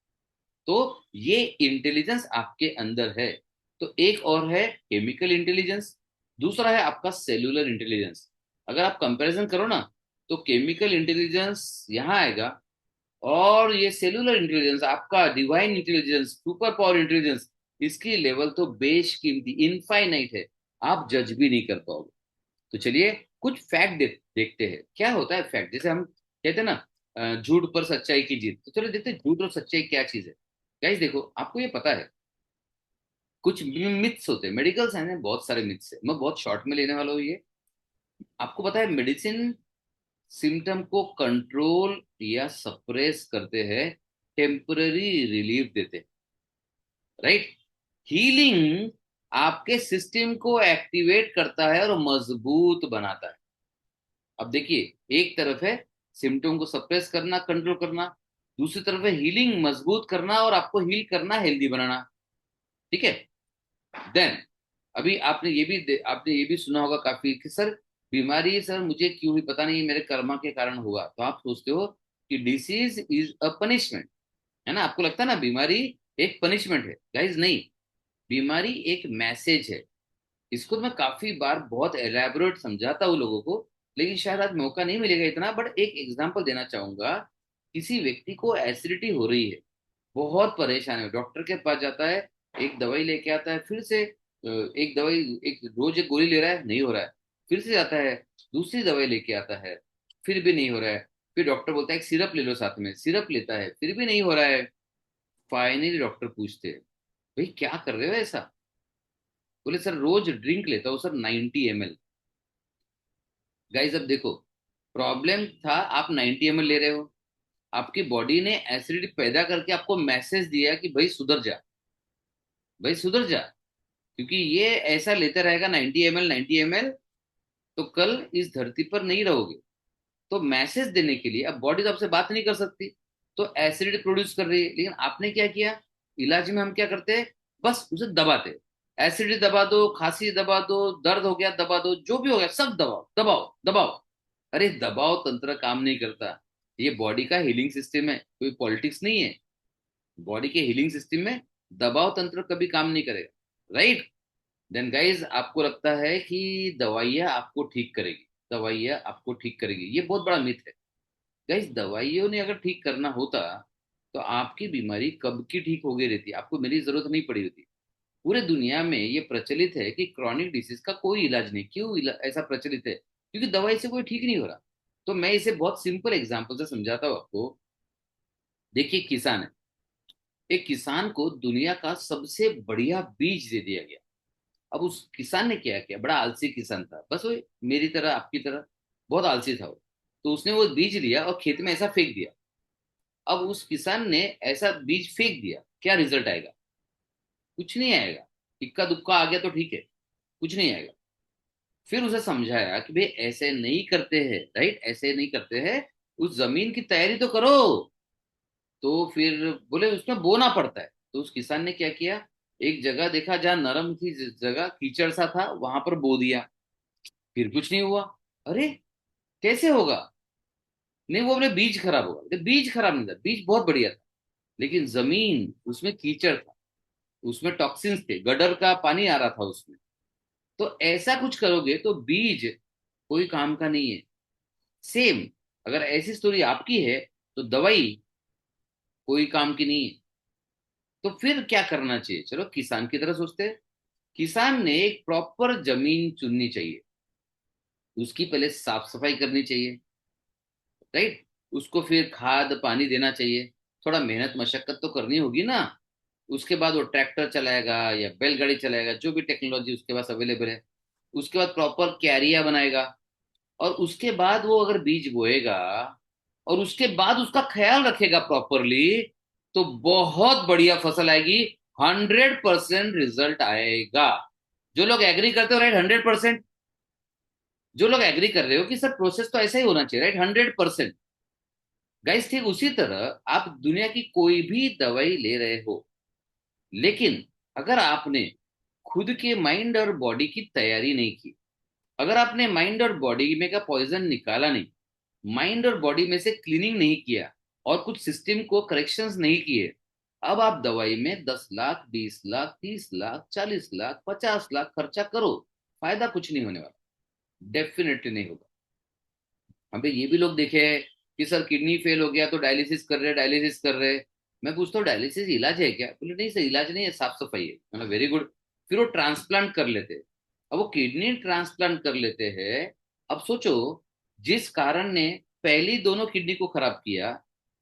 तो ये इंटेलिजेंस आपके अंदर है। तो एक और है केमिकल इंटेलिजेंस, दूसरा है आपका सेलुलर इंटेलिजेंस। अगर आप कंपैरिजन करो ना, तो केमिकल इंटेलिजेंस यहाँ आएगा, और ये सेलुलर इंटेलिजेंस आपका divine intelligence, super power intelligence, इसकी लेवल तो बेशकीमती इनफाइनाइट है। आप जज भी नहीं कर पाओगे। तो चलिए कुछ फैक्ट देखते हैं क्या होता है फैक्ट। जैसे हम कहते हैं ना, झूठ पर सच्चाई की जीत। तो चलो देखते हैं झूठ और सच्चाई क्या चीज है। गाइस देखो, आपको ये पता है कुछ मिथ्स होते हैं। मेडिकल साइंस में बहुत सारे मिथ्स है, मैं बहुत शॉर्ट में लेने वाला हूँ ये। आपको पता है मेडिसिन सिम्टम को कंट्रोल या सप्रेस करते हैं, टेम्पररी रिलीफ देते हैं, राइट। हीलिंग आपके सिस्टम को एक्टिवेट करता है और मजबूत बनाता है। अब देखिए, एक तरफ है सिम्टम को सप्रेस करना, कंट्रोल करना, दूसरी तरफ है हीलिंग, मजबूत करना और आपको हील करना, हेल्दी बनाना। ठीक है। देन अभी आपने ये भी सुना होगा काफी कि सर बीमारी सर मुझे क्यों हुई पता नहीं, मेरे कर्मा के कारण हुआ। तो आप सोचते हो कि डिसीज इज अ पनिशमेंट, है ना। आपको लगता है ना बीमारी एक पनिशमेंट है। गाइज नहीं, बीमारी एक मैसेज है। इसको मैं काफी बार बहुत एलैबोरेट समझाता हूँ लोगों को, लेकिन शायद आज मौका नहीं मिलेगा इतना। बट एक एग्जांपल देना चाहूंगा। किसी व्यक्ति को एसिडिटी हो रही है, बहुत परेशान है, डॉक्टर के पास जाता है, एक दवाई लेके आता है, फिर से एक दवाई, एक रोज एक गोली ले रहा है, नहीं हो रहा है, फिर से जाता है, दूसरी दवाई लेके आता है, फिर भी नहीं हो रहा है, फिर डॉक्टर बोलता है एक सिरप ले लो साथ में, सिरप लेता है, फिर भी नहीं हो रहा है। फाइनली डॉक्टर पूछते हैं, भाई क्या कर रहे हो ऐसा। बोले सर रोज ड्रिंक लेता हूँ सर 90 ml। गाइस अब देखो, प्रॉब्लम था आप 90 ml ले रहे हो, आपकी बॉडी ने एसिडिटी पैदा करके आपको मैसेज दिया कि भाई सुधर जा, भाई सुधर जा, क्योंकि ये ऐसा लेते रहेगा 90 ml 90 ml, तो कल इस धरती पर नहीं रहोगे। तो मैसेज देने के लिए अब बॉडी तो आपसे बात नहीं कर सकती, तो एसिडिटी प्रोड्यूस कर रही है। लेकिन आपने क्या किया, इलाज में हम क्या करते हैं, बस उसे दबाते। एसिडिटी दबा दो, खांसी दबा दो, दर्द हो गया दबा दो, जो भी हो गया सब दबाओ दबाओ दबाओ। अरे दबाव तंत्र काम नहीं करता। ये बॉडी का हीलिंग सिस्टम है, कोई पॉलिटिक्स नहीं है। बॉडी के हीलिंग सिस्टम में दबाव तंत्र कभी काम नहीं करेगा, राइट। देन गाइज आपको लगता है कि दवाइयाँ आपको ठीक करेगी, दवाइयाँ आपको ठीक करेगी, ये बहुत बड़ा मिथ है। गाइज दवाइयों ने अगर ठीक करना होता तो आपकी बीमारी कब की ठीक हो गई रहती, आपको मेरी जरूरत नहीं पड़ी होती। पूरे दुनिया में ये प्रचलित है कि क्रॉनिक डिसीज का कोई इलाज नहीं। क्यों ऐसा प्रचलित है, क्योंकि दवाई से कोई ठीक नहीं हो रहा। तो मैं इसे बहुत सिंपल एग्जांपल से समझाता हूँ आपको। देखिए किसान है, एक किसान को दुनिया का सबसे बढ़िया बीज दे दिया गया। अब उस किसान ने क्या किया, बड़ा आलसी किसान था, बस वो मेरी तरह आपकी तरह बहुत आलसी था वो। तो उसने वो बीज लिया और खेत में ऐसा फेंक दिया। अब उस किसान ने ऐसा बीज फेंक दिया, क्या रिजल्ट आएगा, कुछ नहीं आएगा। इक्का दुक्का आ गया तो ठीक है, कुछ नहीं आएगा। फिर उसे समझाया कि भाई ऐसे नहीं करते हैं, राइट, ऐसे नहीं करते हैं, उस जमीन की तैयारी तो करो। तो फिर बोले उसमें बोना पड़ता है। तो उस किसान ने क्या किया, एक जगह देखा जहाँ नरम थी, जिस जगह कीचड़ सा था वहां पर बो दिया, फिर कुछ नहीं हुआ। अरे कैसे होगा, नहीं वो अपने बीज खराब होगा। बीज खराब नहीं था, बीज बहुत बढ़िया था, लेकिन जमीन उसमें कीचड़ था, उसमें टॉक्सिन्स थे, गडर का पानी आ रहा था उसमें। तो ऐसा कुछ करोगे तो बीज कोई काम का नहीं है। सेम अगर ऐसी स्टोरी आपकी है तो दवाई कोई काम की नहीं है। तो फिर क्या करना चाहिए, चलो किसान की तरह सोचते हैं। किसान ने एक प्रॉपर जमीन चुननी चाहिए, उसकी पहले साफ सफाई करनी चाहिए, राइट। उसको फिर खाद पानी देना चाहिए, थोड़ा मेहनत मशक्कत तो करनी होगी ना। उसके बाद वो ट्रैक्टर चलाएगा या बैलगाड़ी चलाएगा, जो भी टेक्नोलॉजी उसके पास अवेलेबल है। उसके बाद प्रॉपर क्यारिया बनाएगा, और उसके बाद वो अगर बीज बोएगा और उसके बाद उसका ख्याल रखेगा प्रॉपरली, तो बहुत बढ़िया फसल आएगी। 100% रिजल्ट आएगा। जो लोग एग्री करते हो, राइट, 100%। जो लोग एग्री कर रहे हो कि सर प्रोसेस तो ऐसा ही होना चाहिए, राइट, 100%। गाइस, ठीक उसी तरह आप दुनिया की कोई भी दवाई ले रहे हो, लेकिन अगर आपने खुद के माइंड और बॉडी की तैयारी नहीं की, अगर आपने माइंड और बॉडी में का पॉइजन निकाला नहीं, माइंड और बॉडी में से क्लीनिंग नहीं किया, और कुछ सिस्टम को करेक्शंस नहीं किए, अब आप दवाई में 10 लाख, 20 लाख, 30 लाख, 40 लाख, 50 लाख खर्चा करो, फायदा कुछ नहीं होने वाला, डेफिनेटली नहीं होगा। अबे ये भी लोग देखे हैं कि सर किडनी फेल हो गया तो डायलिसिस कर रहे, डायलिसिस कर रहे। मैं पूछता हूँ डायलिसिस इलाज है क्या? बोले नहीं सर, इलाज नहीं है, साफ सफाई है। मैंने वेरी गुड। फिर वो ट्रांसप्लांट कर लेते हैं। अब वो किडनी ट्रांसप्लांट कर लेते हैं। अब सोचो, जिस कारण ने पहली दोनों किडनी को खराब किया,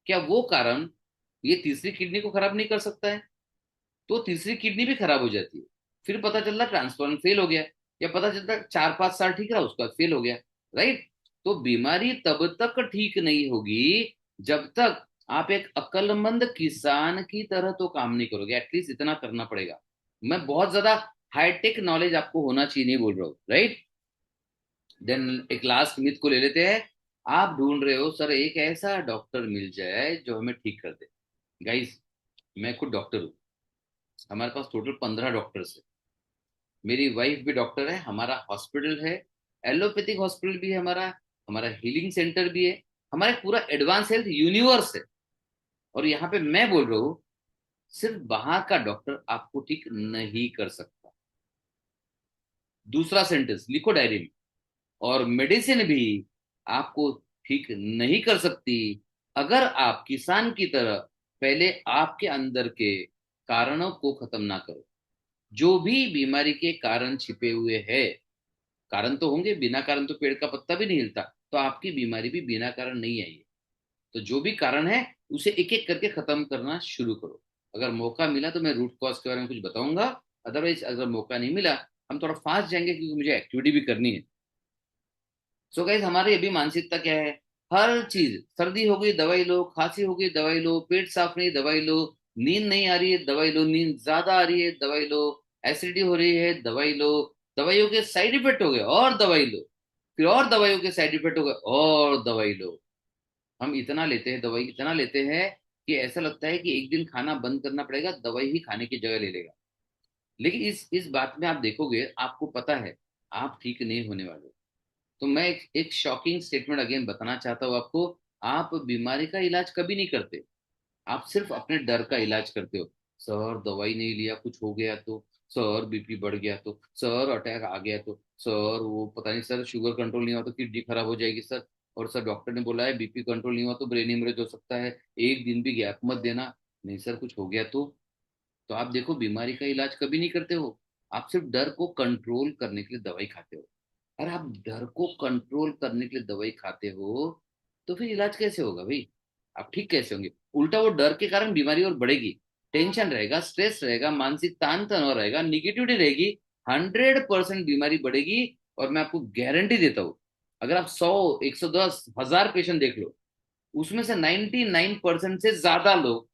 क्या वो कारण ये तीसरी किडनी को खराब नहीं कर सकता है? तो तीसरी किडनी भी खराब हो जाती है। फिर पता चलता ट्रांसप्लांट फेल हो गया, या पता चलता 4-5 साल ठीक रहा, उसका फेल हो गया, राइट। तो बीमारी तब तक ठीक नहीं होगी जब तक आप एक अक्लमंद किसान की तरह तो काम नहीं करोगे। एटलीस्ट इतना करना पड़ेगा। मैं बहुत ज्यादा हाईटेक नॉलेज आपको होना चाहिए नहीं बोल रहा हूँ, राइट। देन एक लास्ट मिथ को ले लेते हैं। आप ढूंढ रहे हो सर एक ऐसा डॉक्टर मिल जाए जो हमें ठीक कर दे। गाइस, मैं खुद डॉक्टर हूँ। हमारे पास टोटल 15 डॉक्टर्स है। मेरी वाइफ भी डॉक्टर है, हमारा हॉस्पिटल है, एलोपैथिक हॉस्पिटल भी है हमारा, हमारा हीलिंग सेंटर भी है, हमारा एक पूरा एडवांस हेल्थ यूनिवर्स है। और यहाँ पे मैं बोल रहा हूँ, सिर्फ बाहर का डॉक्टर आपको ठीक नहीं कर सकता। दूसरा सेंटेंस लिखो डायरी में। और मेडिसिन भी आपको ठीक नहीं कर सकती अगर आप किसान की तरह पहले आपके अंदर के कारणों को खत्म ना करो। जो भी बीमारी के कारण छिपे हुए हैं, कारण तो होंगे, बिना कारण तो पेड़ का पत्ता भी नहीं हिलता। तो आपकी बीमारी भी बिना कारण नहीं आई है। तो जो भी कारण है, उसे एक एक करके खत्म करना शुरू करो। अगर मौका मिला तो मैं रूट कॉज के बारे में कुछ बताऊंगा। अदरवाइज अगर मौका नहीं मिला, हम थोड़ा फास्ट जाएंगे क्योंकि मुझे एक्टिविटी भी करनी है। सो गाइस, हमारी अभी मानसिकता क्या है? हर चीज, सर्दी हो गई दवाई लो, खांसी हो गई दवाई लो, पेट साफ नहीं दवाई लो, नींद नहीं आ रही है दवाई लो, नींद ज्यादा आ रही है दवाई लो, एसिडिटी हो रही है दवाई लो, दवाइयों के साइड इफेक्ट हो गए और दवाई लो, फिर और दवाइयों के साइड इफेक्ट हो गए और दवाई लो। हम इतना लेते हैं दवाई, इतना लेते हैं कि ऐसा लगता है कि एक दिन खाना बंद करना पड़ेगा, दवाई ही खाने की जगह ले लेगा। लेकिन इस बात में आप देखोगे, आपको पता है आप ठीक नहीं होने वाले। तो मैं एक शॉकिंग स्टेटमेंट अगेन बताना चाहता हूँ आपको। आप बीमारी का इलाज कभी नहीं करते, आप सिर्फ अपने डर का इलाज करते हो। सर दवाई नहीं लिया कुछ हो गया तो, सर बीपी बढ़ गया तो, सर अटैक आ गया तो, सर वो पता नहीं, सर शुगर कंट्रोल नहीं हुआ तो किडनी खराब हो जाएगी सर, और सर डॉक्टर ने बोला है बीपी कंट्रोल नहीं हुआ तो ब्रेन हेमरेज हो सकता है, एक दिन भी गैप मत देना। नहीं सर कुछ हो गया तो आप देखो, बीमारी का इलाज कभी नहीं करते हो। आप सिर्फ डर को कंट्रोल करने के लिए दवाई खाते हो। अरे आप डर को कंट्रोल करने के लिए दवाई खाते हो, तो फिर इलाज कैसे होगा भाई? आप ठीक कैसे होंगे? उल्टा वो डर के कारण बीमारी और बढ़ेगी। टेंशन रहेगा, स्ट्रेस रहेगा, मानसिक तान तनाव रहेगा, निगेटिविटी रहेगी। 100% बीमारी बढ़ेगी। और मैं आपको गारंटी देता हूँ, अगर आप 100, 110, 1000 पेशेंट देख लो, उसमें से 99% से ज्यादा लोग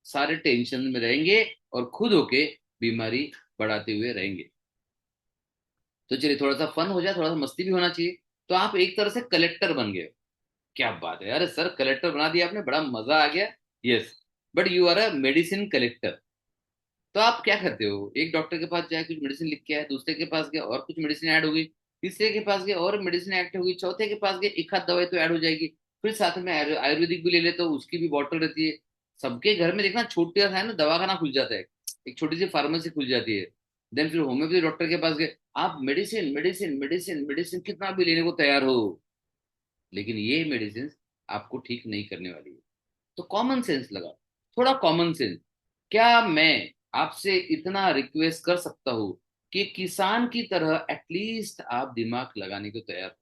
सारे टेंशन में रहेंगे और खुद होके बीमारी बढ़ाते हुए रहेंगे। तो चलिए, थोड़ा सा फन हो जाए, थोड़ा सा मस्ती भी होना चाहिए। तो आप एक तरह से कलेक्टर बन गए। क्या बात है, अरे सर कलेक्टर बना दिया आपने, बड़ा मजा आ गया। Yes, but you are a medicine collector. तो आप क्या करते हो? एक डॉक्टर के पास जाए, कुछ मेडिसिन लिख के आए, दूसरे के पास गए और कुछ मेडिसिन ऐड हो गई, तीसरे के पास गए और मेडिसिन ऐड हो गई, चौथे के पास गए, एक हाथ दवाई तो ऐड हो जाएगी। फिर साथ में आयुर्वेदिक भी ले ले तो उसकी भी बॉटल रहती है। सबके घर में देखना छोटा सा है ना दवाखाना खुल जाता है, एक छोटी सी फार्मेसी खुल जाती है। देन फिर होम्योपैथी डॉक्टर के पास गए, आप मेडिसिन मेडिसिन मेडिसिन मेडिसिन कितना भी लेने को तैयार हो, लेकिन ये मेडिसिन आपको ठीक नहीं करने वाली है। तो कॉमन सेंस लगा, थोड़ा कॉमन सेंस। क्या मैं आपसे इतना रिक्वेस्ट कर सकता हूँ कि किसान की तरह एटलीस्ट आप दिमाग लगाने को तैयार।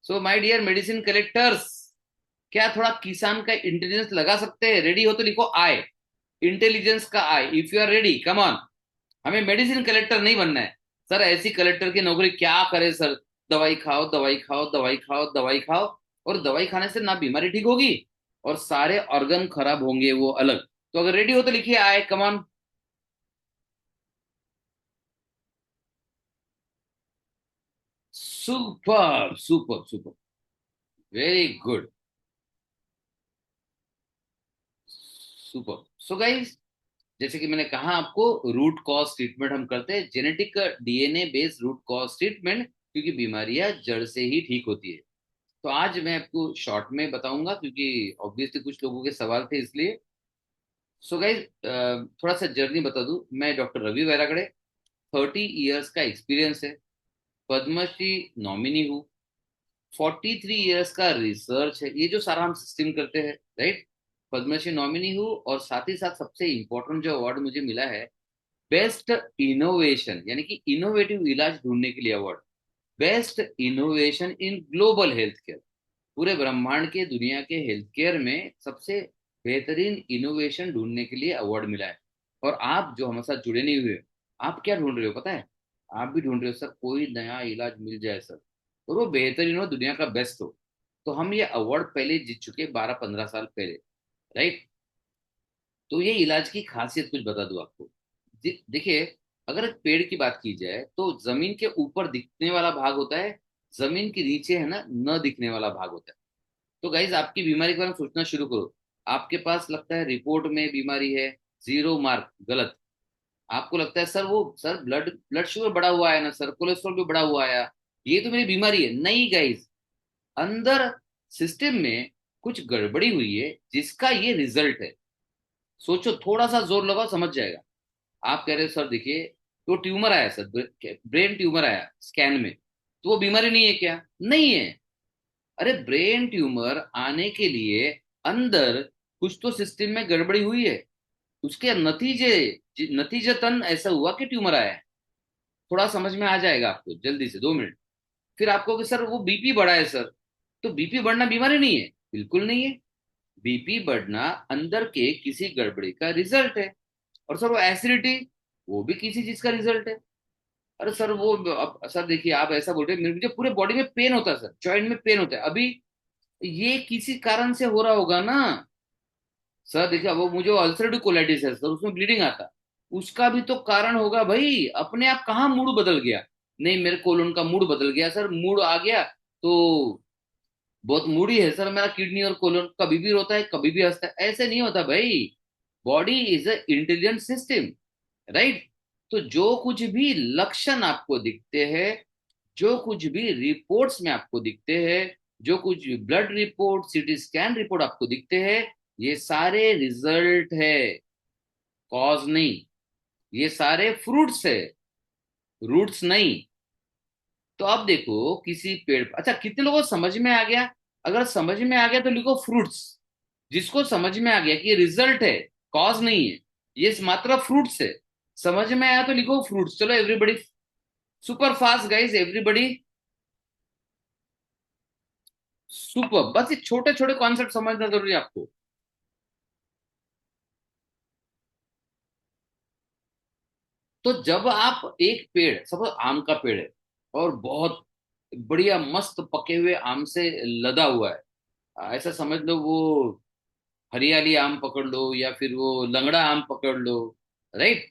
So my dear medicine collectors, क्या थोड़ा किसान का इंटेलिजेंस लगा सकते हैं? रेडी हो तो लिखो आई, इंटेलिजेंस का I, if you are ready come on. हमें मेडिसिन कलेक्टर नहीं बनना है सर, ऐसी कलेक्टर की नौकरी क्या करे सर? दवाई खाओ, दवाई खाओ, दवाई खाओ, दवाई खाओ, और दवाई खाने से ना बीमारी ठीक होगी और सारे ऑर्गन खराब होंगे वो अलग। तो अगर रेडी हो तो लिखिए आए, come on. Super super super, very good, super. So guys, जैसे कि मैंने कहा आपको, रूट कॉज ट्रीटमेंट हम करते हैं, genetic DNA based root cause treatment, क्योंकि बीमारियां जड़ से ही ठीक होती है। तो आज मैं आपको शॉर्ट में बताऊंगा, क्योंकि ऑब्वियसली कुछ लोगों के सवाल थे इसलिए। सो गाइज, थोड़ा सा जर्नी बता दूं, मैं डॉक्टर रवि वैरागड़े, 30 इयर्स का एक्सपीरियंस है, पद्मश्री नॉमिनी हूँ, 43 इयर्स का रिसर्च है, ये जो सारा हम सिस्टम करते हैं, राइट। पद्मश्री नॉमिनी हूँ, और साथ ही साथ सबसे इंपॉर्टेंट जो अवार्ड मुझे मिला है, बेस्ट इनोवेशन, यानी कि इनोवेटिव इलाज ढूंढने के लिए award, best innovation in global health care, पूरे ब्रह्मांड के दुनिया के हेल्थ केयर में सबसे बेहतरीन इनोवेशन ढूंढने के लिए अवार्ड मिला है। और आप जो हमारे साथ जुड़े नहीं हुए, आप क्या ढूंढ रहे हो पता है? आप भी ढूंढ रहे हो सर कोई नया इलाज मिल जाए सर, और वो बेहतरीन हो, दुनिया का बेस्ट हो। तो हम ये अवार्ड पहले जीत चुके 12-15 साल पहले, राइट। तो ये इलाज की खासियत कुछ बता दूं आपको। देखिए, अगर एक पेड़ की बात की जाए तो जमीन के ऊपर दिखने वाला भाग होता है, जमीन के नीचे है ना न दिखने वाला भाग होता है। तो गाइज, आपकी बीमारी के बारे में सोचना शुरू करो। आपके पास लगता है रिपोर्ट में बीमारी है, 0 मार्क, गलत। आपको लगता है सर वो सर ब्लड ब्लड शुगर बढ़ा हुआ है ना सर, कोलेस्ट्रॉल भी बढ़ा हुआ है, ये तो मेरी बीमारी है। नहीं गाइज, अंदर सिस्टम में कुछ गड़बड़ी हुई है जिसका ये रिजल्ट है। सोचो, थोड़ा सा जोर लगाओ, समझ जाएगा। आप कह रहे हो सर देखिए, तो ट्यूमर आया सर, ब्रेन ट्यूमर आया स्कैन में, तो वो बीमारी नहीं है क्या? नहीं है। अरे ब्रेन ट्यूमर आने के लिए अंदर कुछ तो सिस्टम में गड़बड़ी हुई है, उसके नतीजतन ऐसा हुआ कि ट्यूमर आया है। थोड़ा समझ में आ जाएगा आपको जल्दी से, 2 मिनट। फिर आपको कि सर वो बीपी बढ़ा है सर, तो बीपी बढ़ना बीमारी नहीं है, बिल्कुल नहीं है। बीपी बढ़ना अंदर के किसी गड़बड़ी का रिजल्ट है। और सर वो एसिडिटी, वो भी किसी चीज का रिजल्ट है। अरे सर वो, अब सर देखिए, आप ऐसा बोल रहे हैं, मुझे पूरे बॉडी में पेन होता है सर, जॉइंट में पेन होता है अभी, ये किसी कारण से हो रहा होगा ना। सर देखिए, वो मुझे अल्सरेटिव कोलाइटिस है सर, उसमें ब्लीडिंग आता है, उसका भी तो कारण होगा भाई। अपने आप कहाँ मूड बदल गया? नहीं, मेरे कोलोन का मूड बदल गया सर, मूड आ गया तो बहुत मूडी है सर मेरा किडनी और कोलोन, कभी भी रोता है कभी भी हंसता है, ऐसे नहीं होता भाई। Body is a intelligent system, right. तो जो कुछ भी लक्षण आपको दिखते हैं, जो कुछ भी रिपोर्ट्स में आपको दिखते हैं, जो कुछ भी blood report, CT scan report आपको दिखते हैं, ये सारे रिजल्ट है, कॉज नहीं। ये सारे फ्रूट्स है, रूट्स नहीं। तो अब देखो, किसी पेड़, अच्छा कितने लोगों को समझ में आ गया? अगर समझ में आ गया तो लिखो फ्रूट्स। जिसको समझ में आ गया कि ये रिजल्ट है, कॉज नहीं है, ये मात्र फ्रूट्स है, समझ में आया तो लिखो फ्रूट्स। चलो everybody, super fast guys, everybody super. बस ये छोटे छोटे कॉन्सेप्ट समझना जरूरी है आपको। तो जब आप एक पेड़, सपोज आम का पेड़ है, और बहुत बढ़िया मस्त पके हुए आम से लदा हुआ है, ऐसा समझ लो वो हरियाली आम पकड़ लो या फिर वो लंगड़ा आम पकड़ लो, राइट।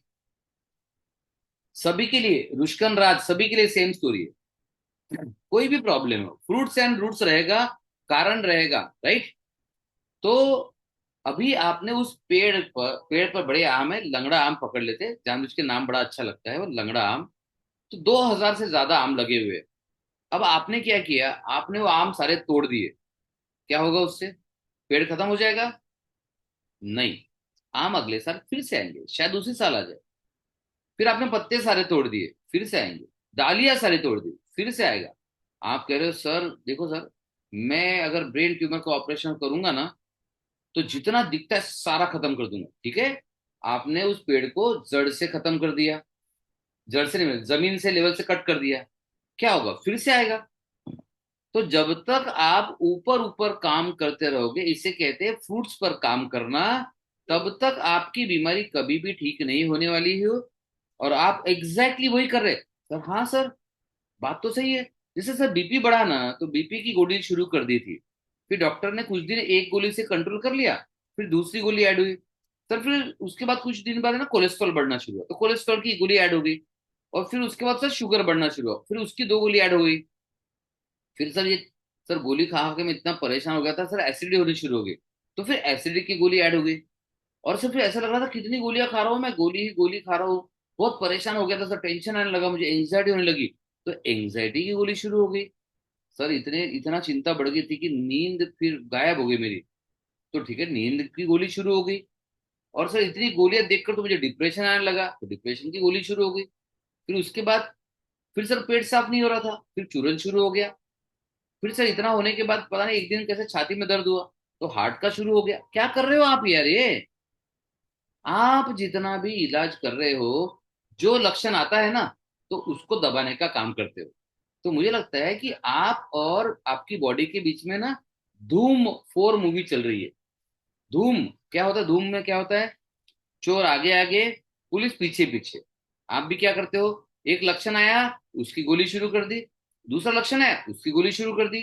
सभी के लिए रुष्कन राज, सभी के लिए सेम स्टोरी है। कोई भी प्रॉब्लम हो, फ्रूट्स एंड रूट्स रहेगा, कारण रहेगा, राइट। तो अभी आपने उस पेड़ पर बड़े आम है, लंगड़ा आम पकड़ लेते, जानबूझ के नाम बड़ा अच्छा लगता है वो लंगड़ा आम। तो 2,000 से ज्यादा आम लगे हुए हैं। अब आपने क्या किया, आपने वो आम सारे तोड़ दिए, क्या होगा उससे? पेड़ खत्म हो जाएगा? नहीं, आम अगले साल फिर से आएंगे, शायद उसी साल आ जाए। फिर आपने पत्ते सारे तोड़ दिए, फिर से आएंगे। डालियां सारी तोड़ दी, फिर से आएगा। आप कह रहे हो सर देखो सर, मैं अगर ब्रेन ट्यूमर का ऑपरेशन करूंगा ना, तो जितना दिखता है सारा खत्म कर दूंगा, ठीक है। आपने उस पेड़ को जड़ से खत्म कर दिया, जड़ से नहीं मिला, जमीन से लेवल से कट कर दिया, क्या होगा, फिर से आएगा। तो जब तक आप ऊपर ऊपर काम करते रहोगे, इसे कहते हैं फ्रूट्स पर काम करना, तब तक आपकी बीमारी कभी भी ठीक नहीं होने वाली हो। और आप एग्जैक्टली वही कर रहे, सर हाँ सर, बात तो सही है। जैसे सर बीपी बढ़ा ना, तो बीपी की गोली शुरू कर दी थी, फिर डॉक्टर ने कुछ दिन एक गोली से कंट्रोल कर लिया, फिर दूसरी गोली ऐड हुई। सर फिर उसके बाद कुछ दिन बाद है ना कोलेस्ट्रॉल बढ़ना शुरू हुआ, तो कोलेस्ट्रॉल की गोली ऐड हो गई। और फिर उसके बाद सर शुगर बढ़ना शुरू हुआ, फिर उसकी दो गोली ऐड हो गई। फिर सर ये, सर गोली खा के मैं इतना परेशान हो गया था सर, एसिडिटी होनी शुरू हो गई, तो फिर एसिडिटी की गोली ऐड हो गई। और सर फिर ऐसा लग रहा था कितनी गोलियां खा रहा हूँ मैं, गोली ही गोली खा रहा हूँ। बहुत परेशान हो गया था सर, टेंशन आने लगा मुझे, एंग्जाइटी होने लगी, तो एंग्जाइटी की गोली शुरू हो गई। सर इतने इतना चिंता बढ़ गई थी कि नींद फिर गायब हो गई मेरी। तो ठीक है, नींद की गोली शुरू हो गई। और सर इतनी गोलियां देखकर तो मुझे डिप्रेशन आने लगा, तो डिप्रेशन की गोली शुरू हो गई। फिर उसके बाद फिर सर पेट साफ नहीं हो रहा था, फिर चूरन शुरू हो गया। फिर सर इतना होने के बाद पता नहीं एक दिन कैसे छाती में दर्द हुआ, तो हार्ट का शुरू हो गया। क्या कर रहे हो आप यार ये, आप जितना भी इलाज कर रहे हो, जो लक्षण आता है ना, तो उसको दबाने का काम करते हो। तो मुझे लगता है कि आप और आपकी बॉडी के बीच में ना धूम 4 मूवी चल रही है। धूम, क्या होता है धूम में, क्या होता है, चोर आगे आगे, पुलिस पीछे पीछे। आप भी क्या करते हो, एक लक्षण आया, उसकी गोली शुरू कर दी, दूसरा लक्षण है उसकी गोली शुरू कर दी,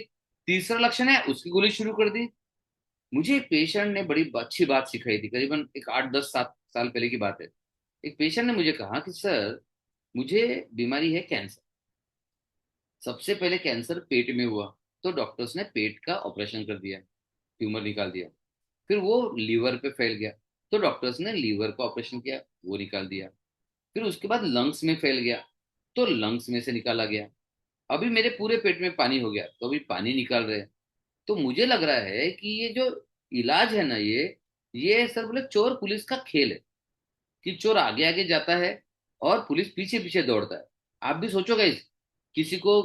तीसरा लक्षण है उसकी गोली शुरू कर दी। मुझे एक पेशेंट ने बड़ी अच्छी बात सिखाई थी, करीबन एक 8 10 7 साल पहले की बात है। एक पेशेंट ने मुझे कहा कि सर, मुझे बीमारी है कैंसर। सबसे पहले कैंसर पेट में हुआ, तो डॉक्टर्स ने पेट का ऑपरेशन कर दिया, ट्यूमर निकाल दिया। फिर वो लीवर पे फैल गया, तो डॉक्टर्स ने लीवर का ऑपरेशन किया, वो निकाल दिया। फिर उसके बाद लंग्स में फैल गया, तो लंग्स में से निकाला गया। अभी मेरे पूरे पेट में पानी हो गया, तो अभी पानी निकाल रहे हैं। तो मुझे लग रहा है कि ये जो इलाज है ना, ये सर बोले चोर पुलिस का खेल है, कि चोर आगे आगे जाता है और पुलिस पीछे पीछे दौड़ता है। आप भी सोचो गाइस, किसी को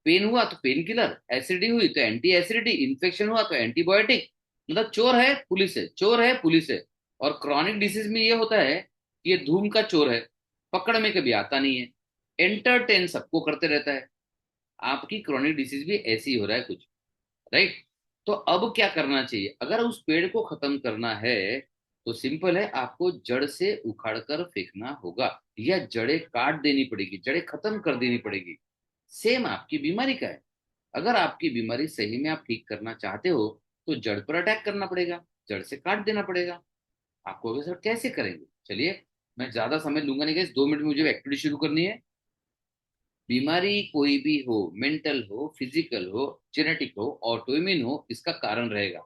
पेन हुआ तो पेन किलर, एसिडिटी हुई तो एंटी एसिडिटी, इन्फेक्शन हुआ तो एंटीबायोटिक। मतलब चोर है पुलिस है, चोर है पुलिस है। और क्रॉनिक डिसीज में ये होता है कि ये धूम का चोर है, पकड़ में कभी आता नहीं है, एंटरटेन सबको करते रहता है। आपकी क्रॉनिक डिसीज भी ऐसी ही हो रहा है कुछ, राइट। तो अब क्या करना चाहिए, अगर उस पेड़ को खत्म करना है, तो सिंपल है, आपको जड़ से उखाड़ कर फेंकना होगा, या जड़ें काट देनी पड़ेगी, जड़ें खत्म कर देनी पड़ेगी। सेम आपकी बीमारी का है। अगर आपकी बीमारी सही में आप ठीक करना चाहते हो, तो जड़ पर अटैक करना पड़ेगा, जड़ से काट देना पड़ेगा। आपको अगर सर कैसे करेंगे, चलिए, मैं ज्यादा समय लूंगा नहीं, 2 मिनट में मुझे एक्टिविटी शुरू करनी है। बीमारी कोई भी हो, मेंटल हो, फिजिकल हो, जेनेटिक हो, ऑटोइम्यून हो, इसका कारण रहेगा।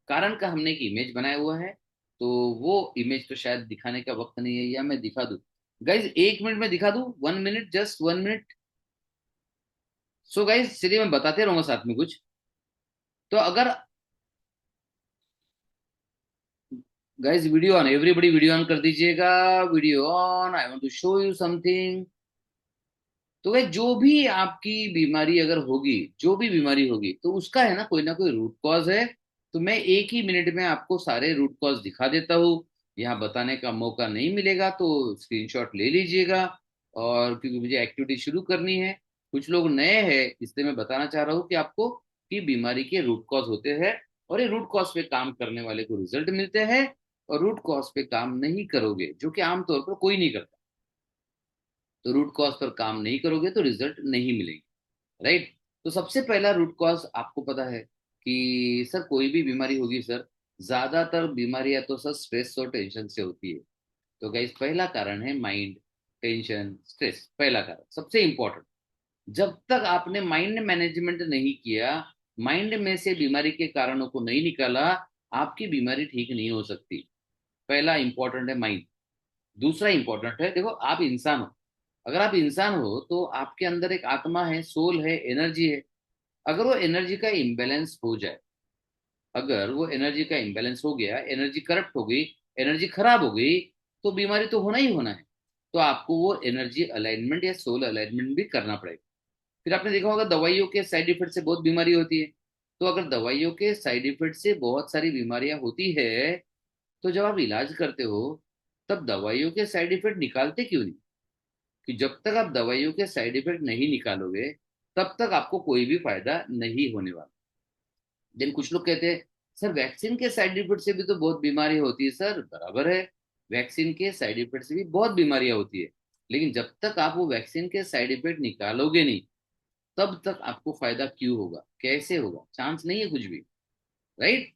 कारण का हमने एक इमेज बनाया हुआ है, तो वो इमेज तो शायद दिखाने का वक्त नहीं है, या मैं दिखा दूं, गाइज 1 मिनट में दिखा दूं, 1 minute, just 1 minute. So guys चलिए मैं बताते रहूंगा साथ में कुछ। तो अगर, guys video on, everybody video on कर दीजिएगा, video on, I want to show you something. तो भाई जो भी आपकी बीमारी अगर होगी, जो भी बीमारी होगी, तो उसका है ना कोई रूट कॉज है। तो मैं एक ही मिनट में आपको सारे रूट कॉज दिखा देता हूँ। यहाँ बताने का मौका नहीं मिलेगा तो स्क्रीनशॉट ले लीजिएगा। और क्योंकि मुझे एक्टिविटी शुरू करनी है, कुछ लोग नए हैं, इसलिए मैं बताना चाह रहा हूँ कि आपको, कि बीमारी के रूट कॉज होते हैं, और ये रूट कॉज पे काम करने वाले को रिजल्ट मिलते हैं। और रूट कॉज पे काम नहीं करोगे, जो कि आमतौर पर कोई नहीं करता, तो रूट कॉज पर काम नहीं करोगे तो रिजल्ट नहीं मिलेगी, राइट। तो सबसे पहला रूट कॉज आपको पता है कि सर कोई भी बीमारी होगी सर, ज्यादातर बीमारियां तो सर स्ट्रेस और टेंशन से होती है। तो गाइस पहला कारण है माइंड, टेंशन, स्ट्रेस, पहला कारण सबसे इंपॉर्टेंट। जब तक आपने माइंड मैनेजमेंट नहीं किया, माइंड में से बीमारी के कारणों को नहीं निकाला, आपकी बीमारी ठीक नहीं हो सकती। पहला इंपॉर्टेंट है माइंड। दूसरा इंपॉर्टेंट है, देखो आप इंसान हो, अगर आप इंसान हो तो आपके अंदर एक आत्मा है, सोल है, एनर्जी है। अगर वो एनर्जी का इम्बैलेंस हो जाए, अगर वो एनर्जी का इम्बैलेंस हो गया, एनर्जी करप्ट हो गई, एनर्जी खराब हो गई, तो बीमारी तो होना ही होना है। तो आपको वो एनर्जी अलाइनमेंट या सोल अलाइनमेंट भी करना पड़ेगा। फिर आपने देखा होगा दवाइयों के साइड इफेक्ट से बहुत बीमारी होती है। तो अगर दवाइयों के साइड इफेक्ट से बहुत सारी बीमारियां होती है, तो जब आप इलाज करते हो, तब दवाइयों के साइड इफेक्ट निकालते क्यों नहीं? कि जब तक आप दवाइयों के साइड इफेक्ट नहीं निकालोगे तब तक आपको कोई भी फायदा नहीं होने वाला। देन कुछ लोग कहते हैं सर वैक्सीन के साइड इफेक्ट से भी तो बहुत बीमारी होती है। सर बराबर है, वैक्सीन के साइड इफेक्ट से भी बहुत बीमारियां होती है, लेकिन जब तक आप वो वैक्सीन के साइड इफेक्ट निकालोगे नहीं तब तक आपको फायदा क्यों होगा, कैसे होगा, चांस नहीं है कुछ भी। राइट।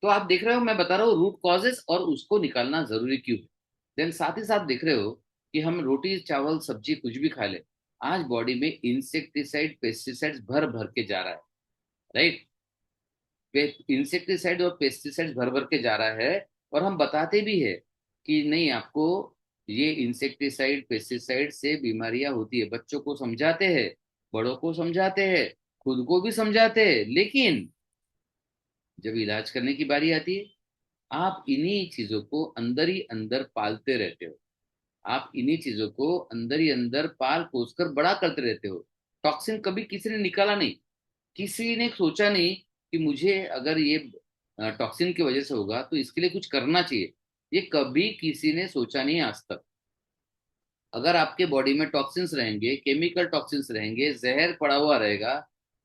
तो आप देख रहे हो, मैं बता रहा हूँ रूट कॉजेस और उसको निकालना जरूरी क्यों है। देन साथ ही साथ देख रहे हो कि हम रोटी चावल सब्जी कुछ भी खा ले, आज बॉडी में इंसेक्टिसाइड पेस्टिसाइड्स भर भर के जा रहा है। राइट। इंसेक्टिसाइड और पेस्टिसाइड भर भर के जा रहा है, और हम बताते भी है कि नहीं आपको ये इंसेक्टिसाइड पेस्टिसाइड से बीमारियां होती है, बच्चों को समझाते हैं, बड़ों को समझाते हैं, खुद को भी समझाते हैं, लेकिन जब इलाज करने की बारी आती है आप इन्हीं चीजों को अंदर ही अंदर पालते रहते हो। आप इन्हीं चीजों को अंदर ही अंदर पाल पोस कर बड़ा करते रहते हो। टॉक्सिन कभी किसी ने निकाला नहीं, किसी ने सोचा नहीं कि मुझे अगर ये टॉक्सिन की वजह से होगा तो इसके लिए कुछ करना चाहिए। ये कभी किसी ने सोचा नहीं आज तक। अगर आपके बॉडी में टॉक्सिन्स रहेंगे, केमिकल टॉक्सिन्स रहेंगे, जहर पड़ा हुआ रहेगा,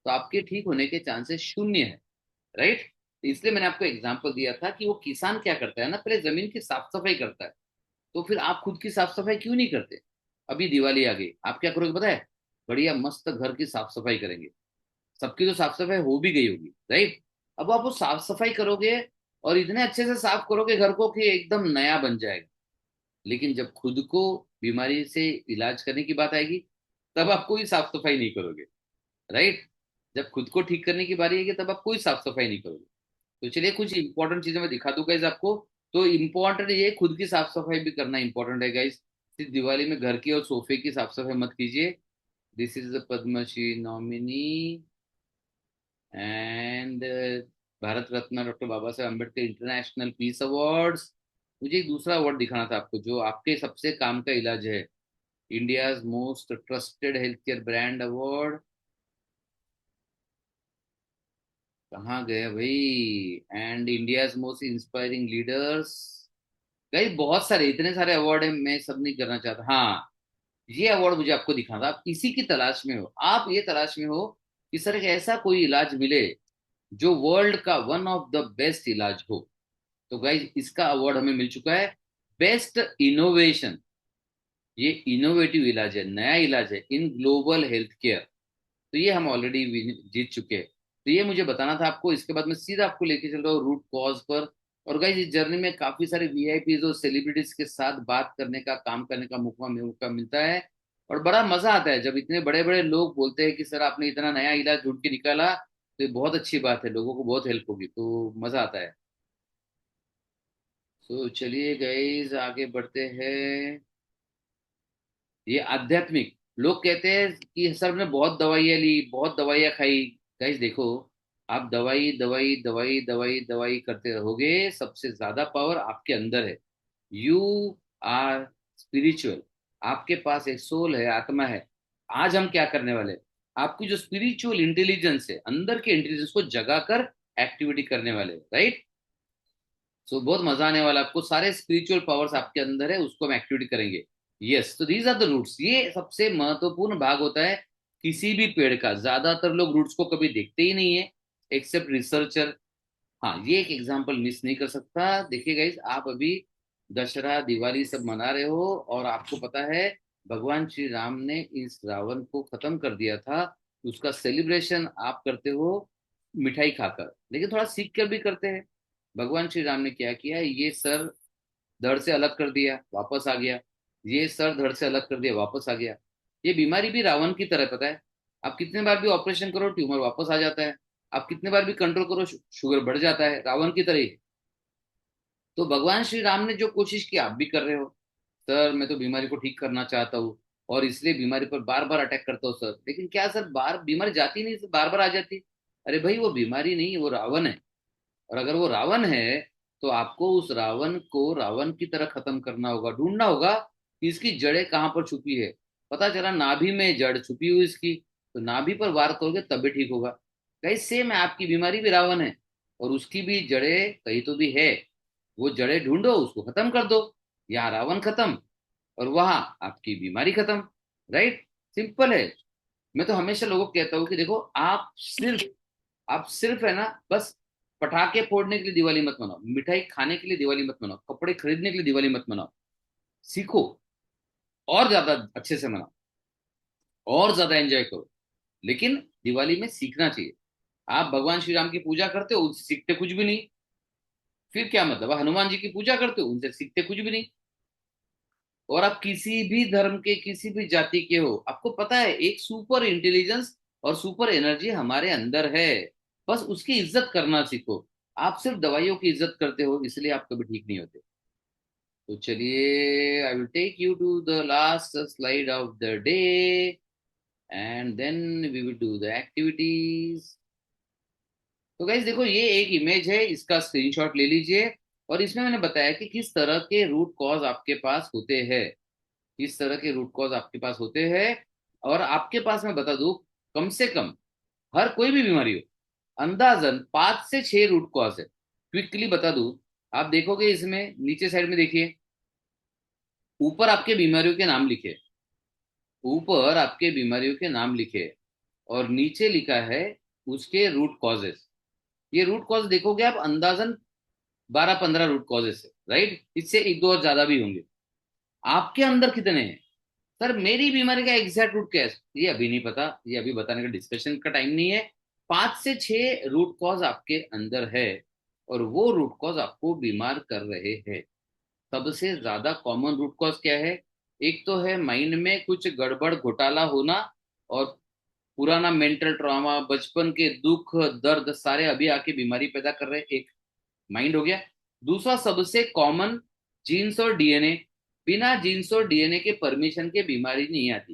तो आपके ठीक होने के चांसेस शून्य है। राइट। इसलिए मैंने आपको एग्जांपल दिया था कि वो किसान क्या करता है ना, पहले जमीन की साफ सफाई करता है। तो फिर आप खुद की साफ सफाई क्यों नहीं करते। अभी दिवाली आ गई, आप क्या करोगे पता है, बढ़िया मस्त घर की साफ सफाई करेंगे। सबकी तो साफ सफाई हो भी गई होगी, राइट। अब आप वो साफ सफाई करोगे और इतने अच्छे से साफ करोगे घर को कि एकदम नया बन जाएगा, लेकिन जब खुद को बीमारी से इलाज करने की बात आएगी तब आप कोई साफ सफाई नहीं करोगे। राइट। जब खुद को ठीक करने की बारी आएगी तब आप कोई साफ सफाई नहीं करोगे। तो चलिए कुछ इंपॉर्टेंट चीजें मैं दिखा दूं गाइज आपको। तो इंपॉर्टेंट ये खुद की साफ सफाई भी करना इंपॉर्टेंट है गाइज। सिर्फ दिवाली में घर की और सोफे की साफ सफाई मत कीजिए। This is the Padmashri nominee and Bharat Ratna doctor Baba Saheb Ambedkar international peace awards. मुझे एक दूसरा अवार्ड दिखाना था आपको जो आपके सबसे काम का इलाज है। India's most trusted health care brand award कहाँ गए भाई, and India's most inspiring leaders. कई बहुत सारे इतने सारे अवार्ड है, मैं सब नहीं करना चाहता। हाँ, ये अवार्ड मुझे आपको दिखाना था, आप इसी की तलाश में हो, आप ये तलाश में हो कि सर एक ऐसा कोई इलाज मिले जो वर्ल्ड का वन ऑफ द बेस्ट इलाज हो। तो गाइज इसका अवार्ड हमें मिल चुका है, बेस्ट इनोवेशन। ये इनोवेटिव इलाज है, नया इलाज है इन ग्लोबल हेल्थ केयर। तो ये हम ऑलरेडी जीत चुके हैं। तो ये मुझे बताना था आपको। इसके बाद मैं सीधा आपको लेके चल रहा हूँ रूट कॉज पर। और गाइज इस जर्नी में काफी सारे वीआईपीज और सेलिब्रिटीज के साथ बात करने का, काम करने का मौका मिलता है। और बड़ा मजा आता है जब इतने बड़े बड़े लोग बोलते हैं कि सर आपने इतना नया इलाज ढूंढ के निकाला, तो ये बहुत अच्छी बात है, लोगों को बहुत हेल्प होगी, तो मजा आता है। तो चलिए गाइज आगे बढ़ते हैं। ये आध्यात्मिक, लोग कहते हैं कि सर ने बहुत दवाइयाँ ली, बहुत दवाइयाँ खाई। गाइस देखो, आप दवाई दवाई दवाई दवाई दवाई करते रहोगे, सबसे ज्यादा पावर आपके अंदर है। You are spiritual. आपके पास एक सोल है, आत्मा है। आज हम क्या करने वाले, आपकी जो स्पिरिचुअल इंटेलिजेंस है, अंदर के इंटेलिजेंस को जगा कर एक्टिविटी करने वाले, राइट। सो बहुत मजा आने वाला आपको, सारे स्पिरिचुअल पावर्स आपके अंदर है, उसको हम एक्टिविटी करेंगे। यस, तो दीज आर द रूट्स। ये सबसे महत्वपूर्ण भाग होता है किसी भी पेड़ का। ज्यादातर लोग रूट्स को कभी देखते ही नहीं है, एक्सेप्ट रिसर्चर। हाँ, ये एक एग्जांपल मिस नहीं कर सकता। देखिए गाइस, आप अभी दशहरा दिवाली सब मना रहे हो, और आपको पता है भगवान श्री राम ने इस रावण को खत्म कर दिया था। उसका सेलिब्रेशन आप करते हो मिठाई खाकर, लेकिन थोड़ा सीख कर भी करते हैं। भगवान श्री राम ने क्या किया, ये सर धड़ से अलग कर दिया, वापस आ गया। ये सर धड़ से अलग कर दिया, वापस आ गया। ये बीमारी भी रावण की तरह, पता है। आप कितने बार भी ऑपरेशन करो, ट्यूमर वापस आ जाता है। आप कितने बार भी कंट्रोल करो, शुगर बढ़ जाता है, रावण की तरह ही। तो भगवान श्री राम ने जो कोशिश की आप भी कर रहे हो। सर मैं तो बीमारी को ठीक करना चाहता हूँ, और इसलिए बीमारी पर बार बार अटैक करता हूँ सर, लेकिन क्या सर बार बीमारी जाती नहीं, बार बार आ जाती। अरे भाई वो बीमारी नहीं, वो रावण है। और अगर वो रावण है तो आपको उस रावण को रावण की तरह खत्म करना होगा, ढूंढना होगा कि इसकी जड़ें कहाँ पर छुपी है। पता चला नाभि में जड़ छुपी हुई इसकी, तो नाभि पर वार करोगे तभी ठीक होगा। गाइस सेम है, आपकी बीमारी भी रावण है, और उसकी भी जड़ें कहीं तो भी है। वो जड़ें ढूंढो, उसको खत्म कर दो। यहाँ रावण खत्म और वहां आपकी बीमारी खत्म। राइट, सिंपल है। मैं तो हमेशा लोगों को कहता हूँ कि देखो, आप सिर्फ है ना, बस पटाखे फोड़ने के लिए दिवाली मत मनाओ, मिठाई खाने के लिए दिवाली मत मनाओ, कपड़े खरीदने के लिए दिवाली मत मनाओ। सीखो, और ज्यादा अच्छे से मनाओ, और ज्यादा एंजॉय करो। लेकिन दिवाली में सीखना चाहिए। आप भगवान श्री राम की पूजा करते हो, उनसे सीखते कुछ भी नहीं। फिर क्या मतलब? हनुमान जी की पूजा करते हो, उनसे सीखते कुछ भी नहीं। और आप किसी भी धर्म के, किसी भी जाति के हो, आपको पता है एक सुपर इंटेलिजेंस और सुपर एनर्जी हमारे अंदर है। बस उसकी इज्जत करना सीखो। आप सिर्फ दवाइयों की इज्जत करते हो, इसलिए आप कभी ठीक नहीं होते। तो चलिए, I will take you to the last slide of the day, and then we will do the activities. तो गाइज देखो, ये एक इमेज है, इसका स्क्रीनशॉट ले लीजिए। और इसमें मैंने बताया कि किस तरह के रूट कॉज आपके पास होते हैं, किस तरह के रूट कॉज आपके पास होते हैं। और आपके पास मैं बता दूं, कम से कम हर कोई भी बीमारी हो, अंदाजन 5 से 6 रूट कॉज है। क्विकली बता दूं, आप देखोगे इसमें नीचे साइड में देखिए, ऊपर आपके बीमारियों के नाम लिखे, ऊपर आपके बीमारियों के नाम लिखे, और नीचे लिखा है उसके रूट कॉजेस। ये रूट कॉज देखोगे आप, अंदाजन 12-15 रूट कॉजेस है, राइट? इससे एक दो और ज्यादा भी होंगे। आपके अंदर कितने हैं? सर मेरी बीमारी का एग्जैक्ट रूट क्या है, ये अभी नहीं पता, ये अभी बताने का डिस्कशन का टाइम नहीं है। 5 से 6 रूट कॉज आपके अंदर है, और वो रूट कॉज आपको बीमार कर रहे हैं। सबसे ज्यादा कॉमन रूट कॉज क्या है? एक तो है माइंड में कुछ गड़बड़ घोटाला होना, और पुराना मेंटल ट्रॉमा, बचपन के दुख दर्द सारे अभी आके बीमारी पैदा कर रहे हैं, एक माइंड हो गया। दूसरा सबसे कॉमन, जीन्स और डीएनए। बिना जीन्स और डीएनए के परमिशन के बीमारी नहीं आती,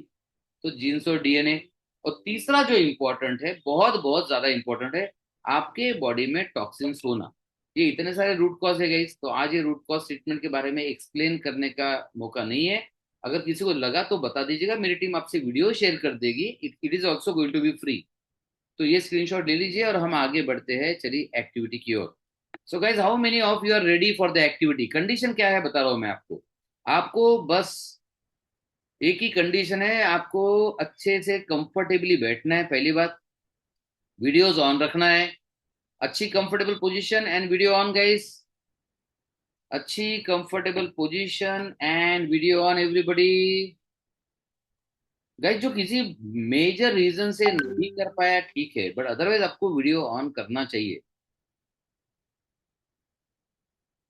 तो जीन्स और डीएनए। और तीसरा जो इंपॉर्टेंट है, बहुत बहुत ज्यादा इंपॉर्टेंट है, आपके बॉडी में टॉक्सिन्स होना। ये इतने सारे रूट कॉज है गाइस, तो आज ये रूट कॉज ट्रीटमेंट के बारे में एक्सप्लेन करने का मौका नहीं है। अगर किसी को लगा तो बता दीजिएगा, मेरी टीम आपसे वीडियो शेयर कर देगी। It is also going to be free. तो ये स्क्रीनशॉट ले लीजिए और हम आगे बढ़ते हैं, चलिए एक्टिविटी की ओर। So guys, how many of you are ready for the activity? Condition क्या है बता रहा हूं मैं आपको। आपको बस एक ही कंडीशन है, आपको अच्छे से कंफर्टेबली बैठना है, पहली बात। वीडियोस ऑन रखना है, अच्छी comfortable position and video on guys. अच्छी comfortable position and video on everybody. Guys, जो किसी मेजर रीजन से नहीं कर पाया ठीक है, बट अदरवाइज आपको वीडियो ऑन करना चाहिए।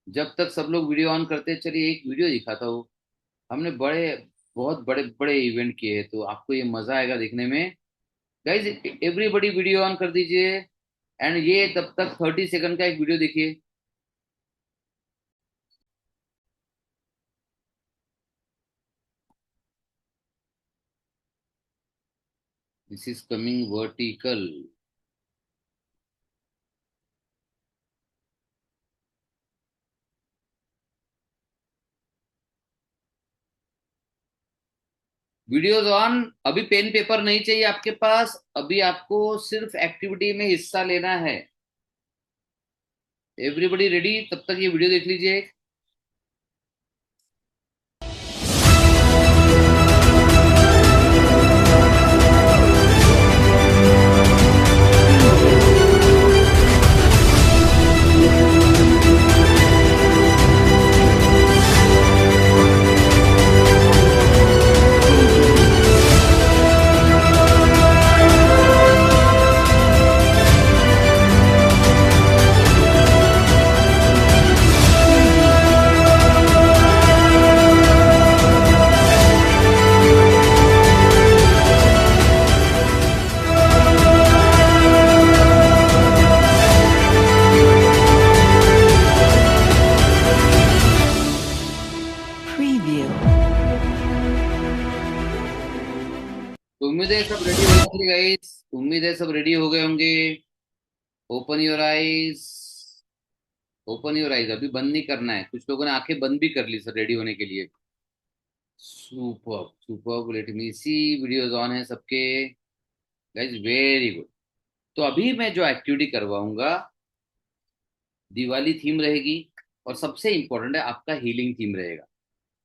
जब तक सब लोग वीडियो ऑन करते हैं, चलिए एक वीडियो दिखाता हूँ। हमने बहुत बड़े बड़े इवेंट किए हैं, तो आपको ये मजा आएगा देखने में। गाइज, एवरीबॉडी वीडियो ऑन कर दीजिए, एंड ये तब तक 30 सेकंड का एक वीडियो देखिए। This is coming vertical. Videos on. अभी पेन पेपर नहीं चाहिए आपके पास, अभी आपको सिर्फ एक्टिविटी में हिस्सा लेना है। Everybody ready? तब तक ये वीडियो देख लीजिए। Preview. तो उम्मीद है सब रेडी हो गए गाइस, उम्मीद है सब रेडी हो गए होंगे। Open your eyes, open your eyes. अभी बंद नहीं करना है, कुछ लोगों ने आंखें बंद भी कर ली सर रेडी होने के लिए। Super super, let me see. Videos on है सबके गाइस, वेरी गुड। तो अभी मैं जो एक्टिविटी करवाऊंगा, दिवाली थीम रहेगी, और सबसे इंपॉर्टेंट है आपका हीलिंग थीम रहेगा।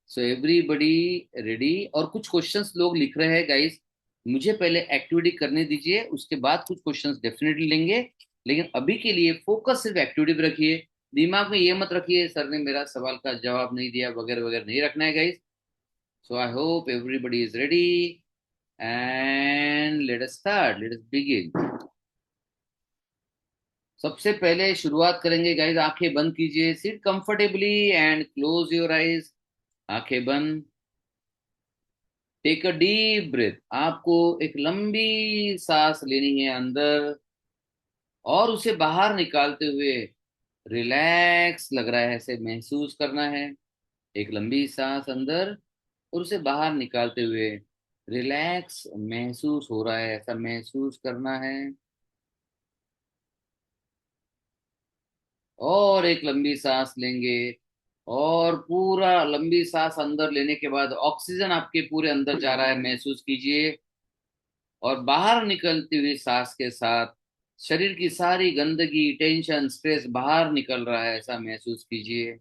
So everybody ready? और कुछ क्वेश्चंस लोग लिख रहे हैं गाइस। मुझे पहले एक्टिविटी करने दीजिए, उसके बाद कुछ क्वेश्चंस डेफिनेटली लेंगे। लेकिन अभी के लिए फोकस सिर्फ एक्टिविटी पे रखिए। दिमाग में ये मत रखिए सर ने मेरा सवाल का जवाब नहीं दिया वगैरह वगैरह, नहीं रखना है guys. So I hope everybody is ready and let us start, let us begin. सबसे पहले शुरुआत करेंगे गाइस, आंखें बंद कीजिए, sit comfortably and close your eyes. आंखें बंद। Take a deep breath. आपको एक लंबी सांस लेनी है अंदर, और उसे बाहर निकालते हुए रिलैक्स लग रहा है ऐसे महसूस करना है। एक लंबी सांस अंदर और उसे बाहर निकालते हुए रिलैक्स महसूस हो रहा है ऐसा महसूस करना है। और एक लंबी सांस लेंगे, और पूरा लंबी सांस अंदर लेने के बाद ऑक्सीजन आपके पूरे अंदर जा रहा है महसूस कीजिए। और बाहर निकलती हुई सांस के साथ शरीर की सारी गंदगी, टेंशन, स्ट्रेस बाहर निकल रहा है ऐसा महसूस कीजिए।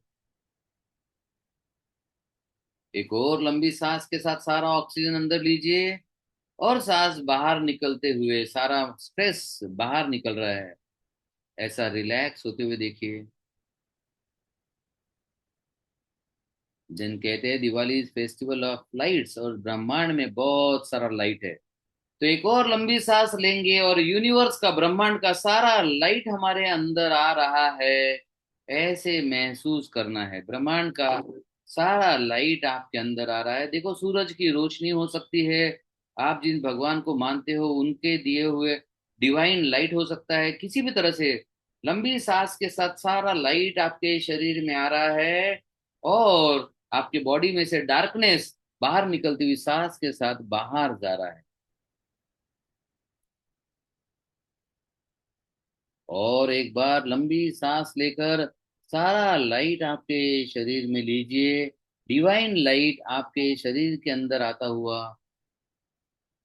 एक और लंबी सांस के साथ सारा ऑक्सीजन अंदर लीजिए, और सांस बाहर निकलते हुए सारा स्ट्रेस बाहर निकल रहा है ऐसा रिलैक्स होते हुए देखिए। जिन कहते हैं Diwali is festival of lights, और ब्रह्मांड में बहुत सारा लाइट है। तो एक और लंबी सांस लेंगे, और यूनिवर्स का, ब्रह्मांड का सारा लाइट हमारे अंदर आ रहा है ऐसे महसूस करना है। ब्रह्मांड का सारा लाइट आपके अंदर आ रहा है। देखो, सूरज की रोशनी हो सकती है, आप जिन भगवान को मानते हो उनके दिए हुए डिवाइन लाइट हो सकता है, किसी भी तरह से लंबी सांस के साथ सारा लाइट आपके शरीर में आ रहा है, और आपके बॉडी में से डार्कनेस बाहर निकलती हुई सांस के साथ बाहर जा रहा है। और एक बार लंबी सांस लेकर सारा लाइट आपके शरीर में लीजिए, डिवाइन लाइट आपके शरीर के अंदर आता हुआ,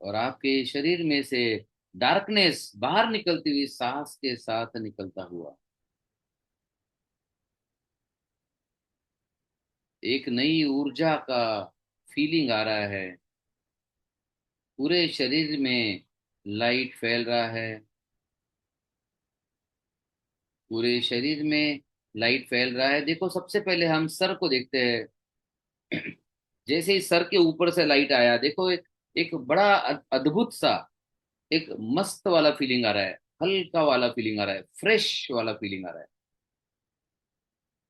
और आपके शरीर में से डार्कनेस बाहर निकलती हुई सांस के साथ निकलता हुआ। एक नई ऊर्जा का फीलिंग आ रहा है, पूरे शरीर में लाइट फैल रहा है, पूरे शरीर में लाइट फैल रहा है। देखो, सबसे पहले हम सर को देखते हैं। जैसे ही सर के ऊपर से लाइट आया, देखो एक एक बड़ा अद्भुत सा, एक मस्त वाला फीलिंग आ रहा है, हल्का वाला फीलिंग आ रहा है, फ्रेश वाला फीलिंग आ रहा है।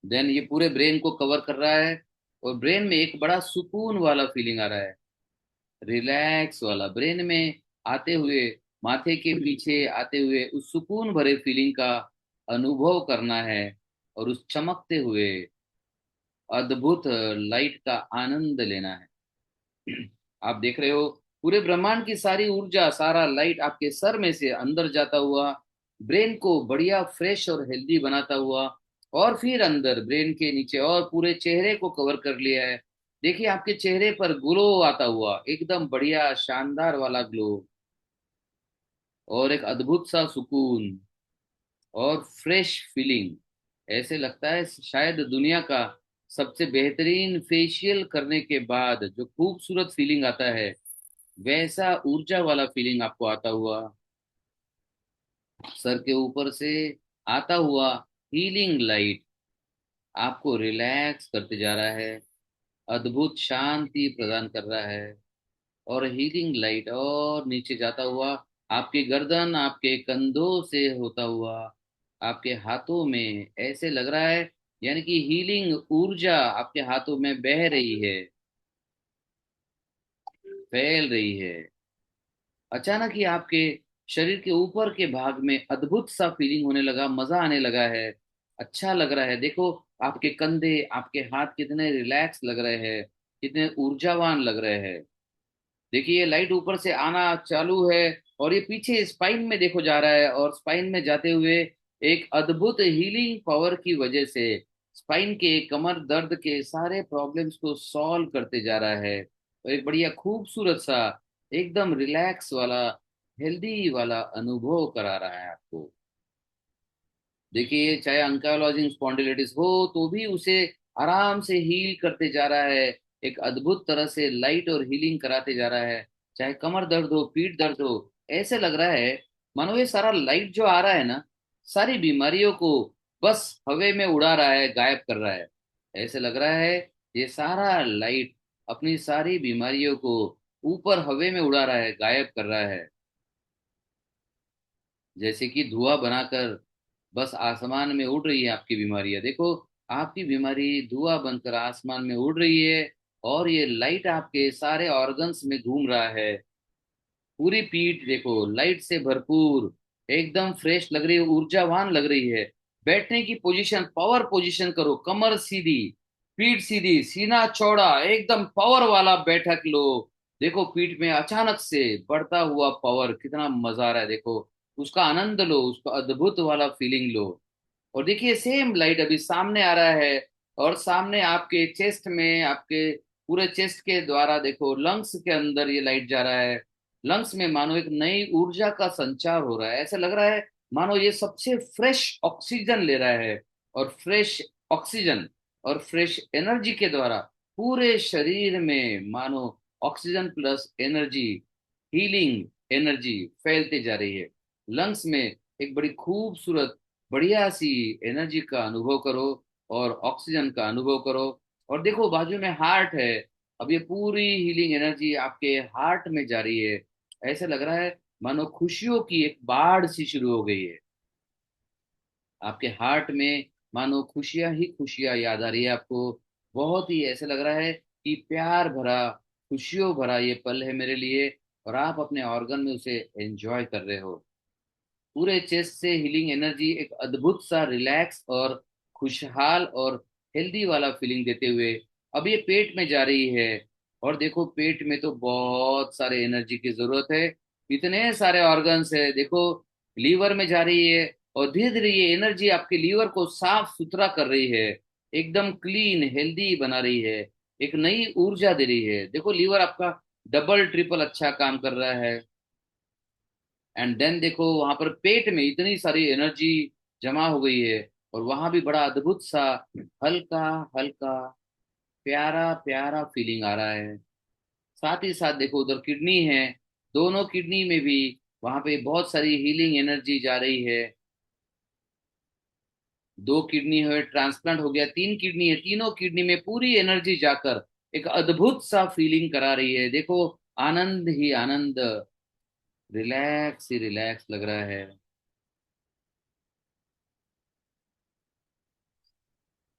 देन ये पूरे ब्रेन को कवर कर रहा है, और ब्रेन में एक बड़ा सुकून वाला फीलिंग आ रहा है, रिलैक्स वाला, ब्रेन में आते हुए, माथे के पीछे आते हुए उस सुकून भरे फीलिंग का अनुभव करना है, और उस चमकते हुए अद्भुत लाइट का आनंद लेना है। आप देख रहे हो पूरे ब्रह्मांड की सारी ऊर्जा, सारा लाइट आपके सर में से अंदर जाता हुआ, ब्रेन को बढ़िया फ्रेश और हेल्दी बनाता हुआ, और फिर अंदर ब्रेन के नीचे और पूरे चेहरे को कवर कर लिया है। देखिए, आपके चेहरे पर ग्लो आता हुआ, एकदम बढ़िया शानदार वाला ग्लो, और एक अद्भुत सा सुकून और फ्रेश फीलिंग। ऐसे लगता है शायद दुनिया का सबसे बेहतरीन फेशियल करने के बाद जो खूबसूरत फीलिंग आता है, वैसा ऊर्जा वाला फीलिंग आपको आता हुआ सर के ऊपर से आता हुआ। हीलिंग लाइट आपको रिलैक्स करते जा रहा है, अद्भुत शांति प्रदान कर रहा है। और हीलिंग लाइट और नीचे जाता हुआ आपकी गर्दन, आपके कंधों से होता हुआ आपके हाथों में, ऐसे लग रहा है यानी कि हीलिंग ऊर्जा आपके हाथों में बह रही है, फैल रही है। अचानक ही आपके शरीर के ऊपर के भाग में अद्भुत सा फीलिंग होने लगा, मजा आने लगा है, अच्छा लग रहा है। देखो, आपके कंधे, आपके हाथ कितने रिलैक्स लग रहे हैं, कितने ऊर्जावान लग रहे हैं। देखिए, ये लाइट ऊपर से आना चालू है, और ये पीछे स्पाइन में देखो जा रहा है, और स्पाइन में जाते हुए एक अद्भुत हीलिंग पावर की वजह से स्पाइन के, कमर दर्द के सारे प्रॉब्लम्स को सॉल्व करते जा रहा है, और एक बढ़िया खूबसूरत सा, एकदम रिलैक्स वाला, हेल्दी वाला अनुभव करा रहा है आपको। देखिए, चाहे अंकाइलोजिंग स्पॉन्डिलिटिस हो तो भी उसे आराम से हील करते जा रहा है, एक अद्भुत तरह से लाइट और हीलिंग कराते जा रहा है। चाहे कमर दर्द हो, पीठ दर्द हो, ऐसे लग रहा है मानो ये सारा लाइट जो आ रहा है ना, सारी बीमारियों को बस हवे में उड़ा रहा है, गायब कर रहा है। ऐसे लग रहा है ये सारा लाइट अपनी सारी बीमारियों को ऊपर हवे में उड़ा रहा है, गायब कर रहा है। जैसे कि धुआं बनाकर बस आसमान में उड़ रही है आपकी बीमारियां। देखो, आपकी बीमारी धुआं बनकर आसमान में उड़ रही है, और ये लाइट आपके सारे ऑर्गन्स में घूम रहा है। पूरी पीठ देखो लाइट से भरपूर, एकदम फ्रेश लग रही है, ऊर्जावान लग रही है। बैठने की पोजीशन पावर पोजीशन करो, कमर सीधी, पीठ सीधी, सीना चौड़ा, एकदम पावर वाला बैठक लो। देखो पीठ में अचानक से बढ़ता हुआ पावर, कितना मजा आ रहा है। देखो उसका आनंद लो, उसका अद्भुत वाला फीलिंग लो। और देखिए सेम लाइट अभी सामने आ रहा है, और सामने आपके चेस्ट में, आपके पूरे चेस्ट के द्वारा देखो लंग्स के अंदर ये लाइट जा रहा है। लंग्स में मानो एक नई ऊर्जा का संचार हो रहा है। ऐसा लग रहा है मानो ये सबसे फ्रेश ऑक्सीजन ले रहा है, और फ्रेश ऑक्सीजन और फ्रेश एनर्जी के द्वारा पूरे शरीर में मानो oxygen plus energy, healing energy फैलते जा रही है। लंग्स में एक बड़ी खूबसूरत बढ़िया सी एनर्जी का अनुभव करो, और ऑक्सीजन का अनुभव करो। और देखो बाजू में हार्ट है, अब ये पूरी हीलिंग एनर्जी आपके हार्ट में जा रही है। ऐसे लग रहा है मानो खुशियों की एक बाढ़ सी शुरू हो गई है आपके हार्ट में। मानो खुशियां ही खुशियां याद आ रही है आपको। बहुत ही ऐसे लग रहा है कि प्यार भरा, खुशियों भरा ये पल है मेरे लिए, और आप अपने ऑर्गन में उसे एंजॉय कर रहे हो। पूरे चेस्ट से हीलिंग एनर्जी एक अद्भुत सा रिलैक्स और खुशहाल और हेल्दी वाला फीलिंग देते हुए अब ये पेट में जा रही है। और देखो पेट में तो बहुत सारे एनर्जी की जरूरत है, इतने सारे ऑर्गन्स है। देखो लीवर में जा रही है, और धीरे धीरे ये एनर्जी आपके लीवर को साफ सुथरा कर रही है, एकदम क्लीन हेल्दी बना रही है, एक नई ऊर्जा दे रही है। देखो लीवर आपका डबल ट्रिपल अच्छा काम कर रहा है। एंड देन देखो वहां पर पेट में इतनी सारी एनर्जी जमा हो गई है, और वहां भी बड़ा अद्भुत सा हल्का हल्का प्यारा प्यारा फीलिंग आ रहा है। साथ ही साथ देखो उधर किडनी है, दोनों किडनी में भी वहां पे बहुत सारी हीलिंग एनर्जी जा रही है। दो किडनी है, ट्रांसप्लांट हो गया, तीन किडनी है, तीनों किडनी में पूरी एनर्जी जाकर एक अद्भुत सा फीलिंग करा रही है। देखो आनंद ही आनंद, रिलैक्स ही रिलैक्स लग रहा है।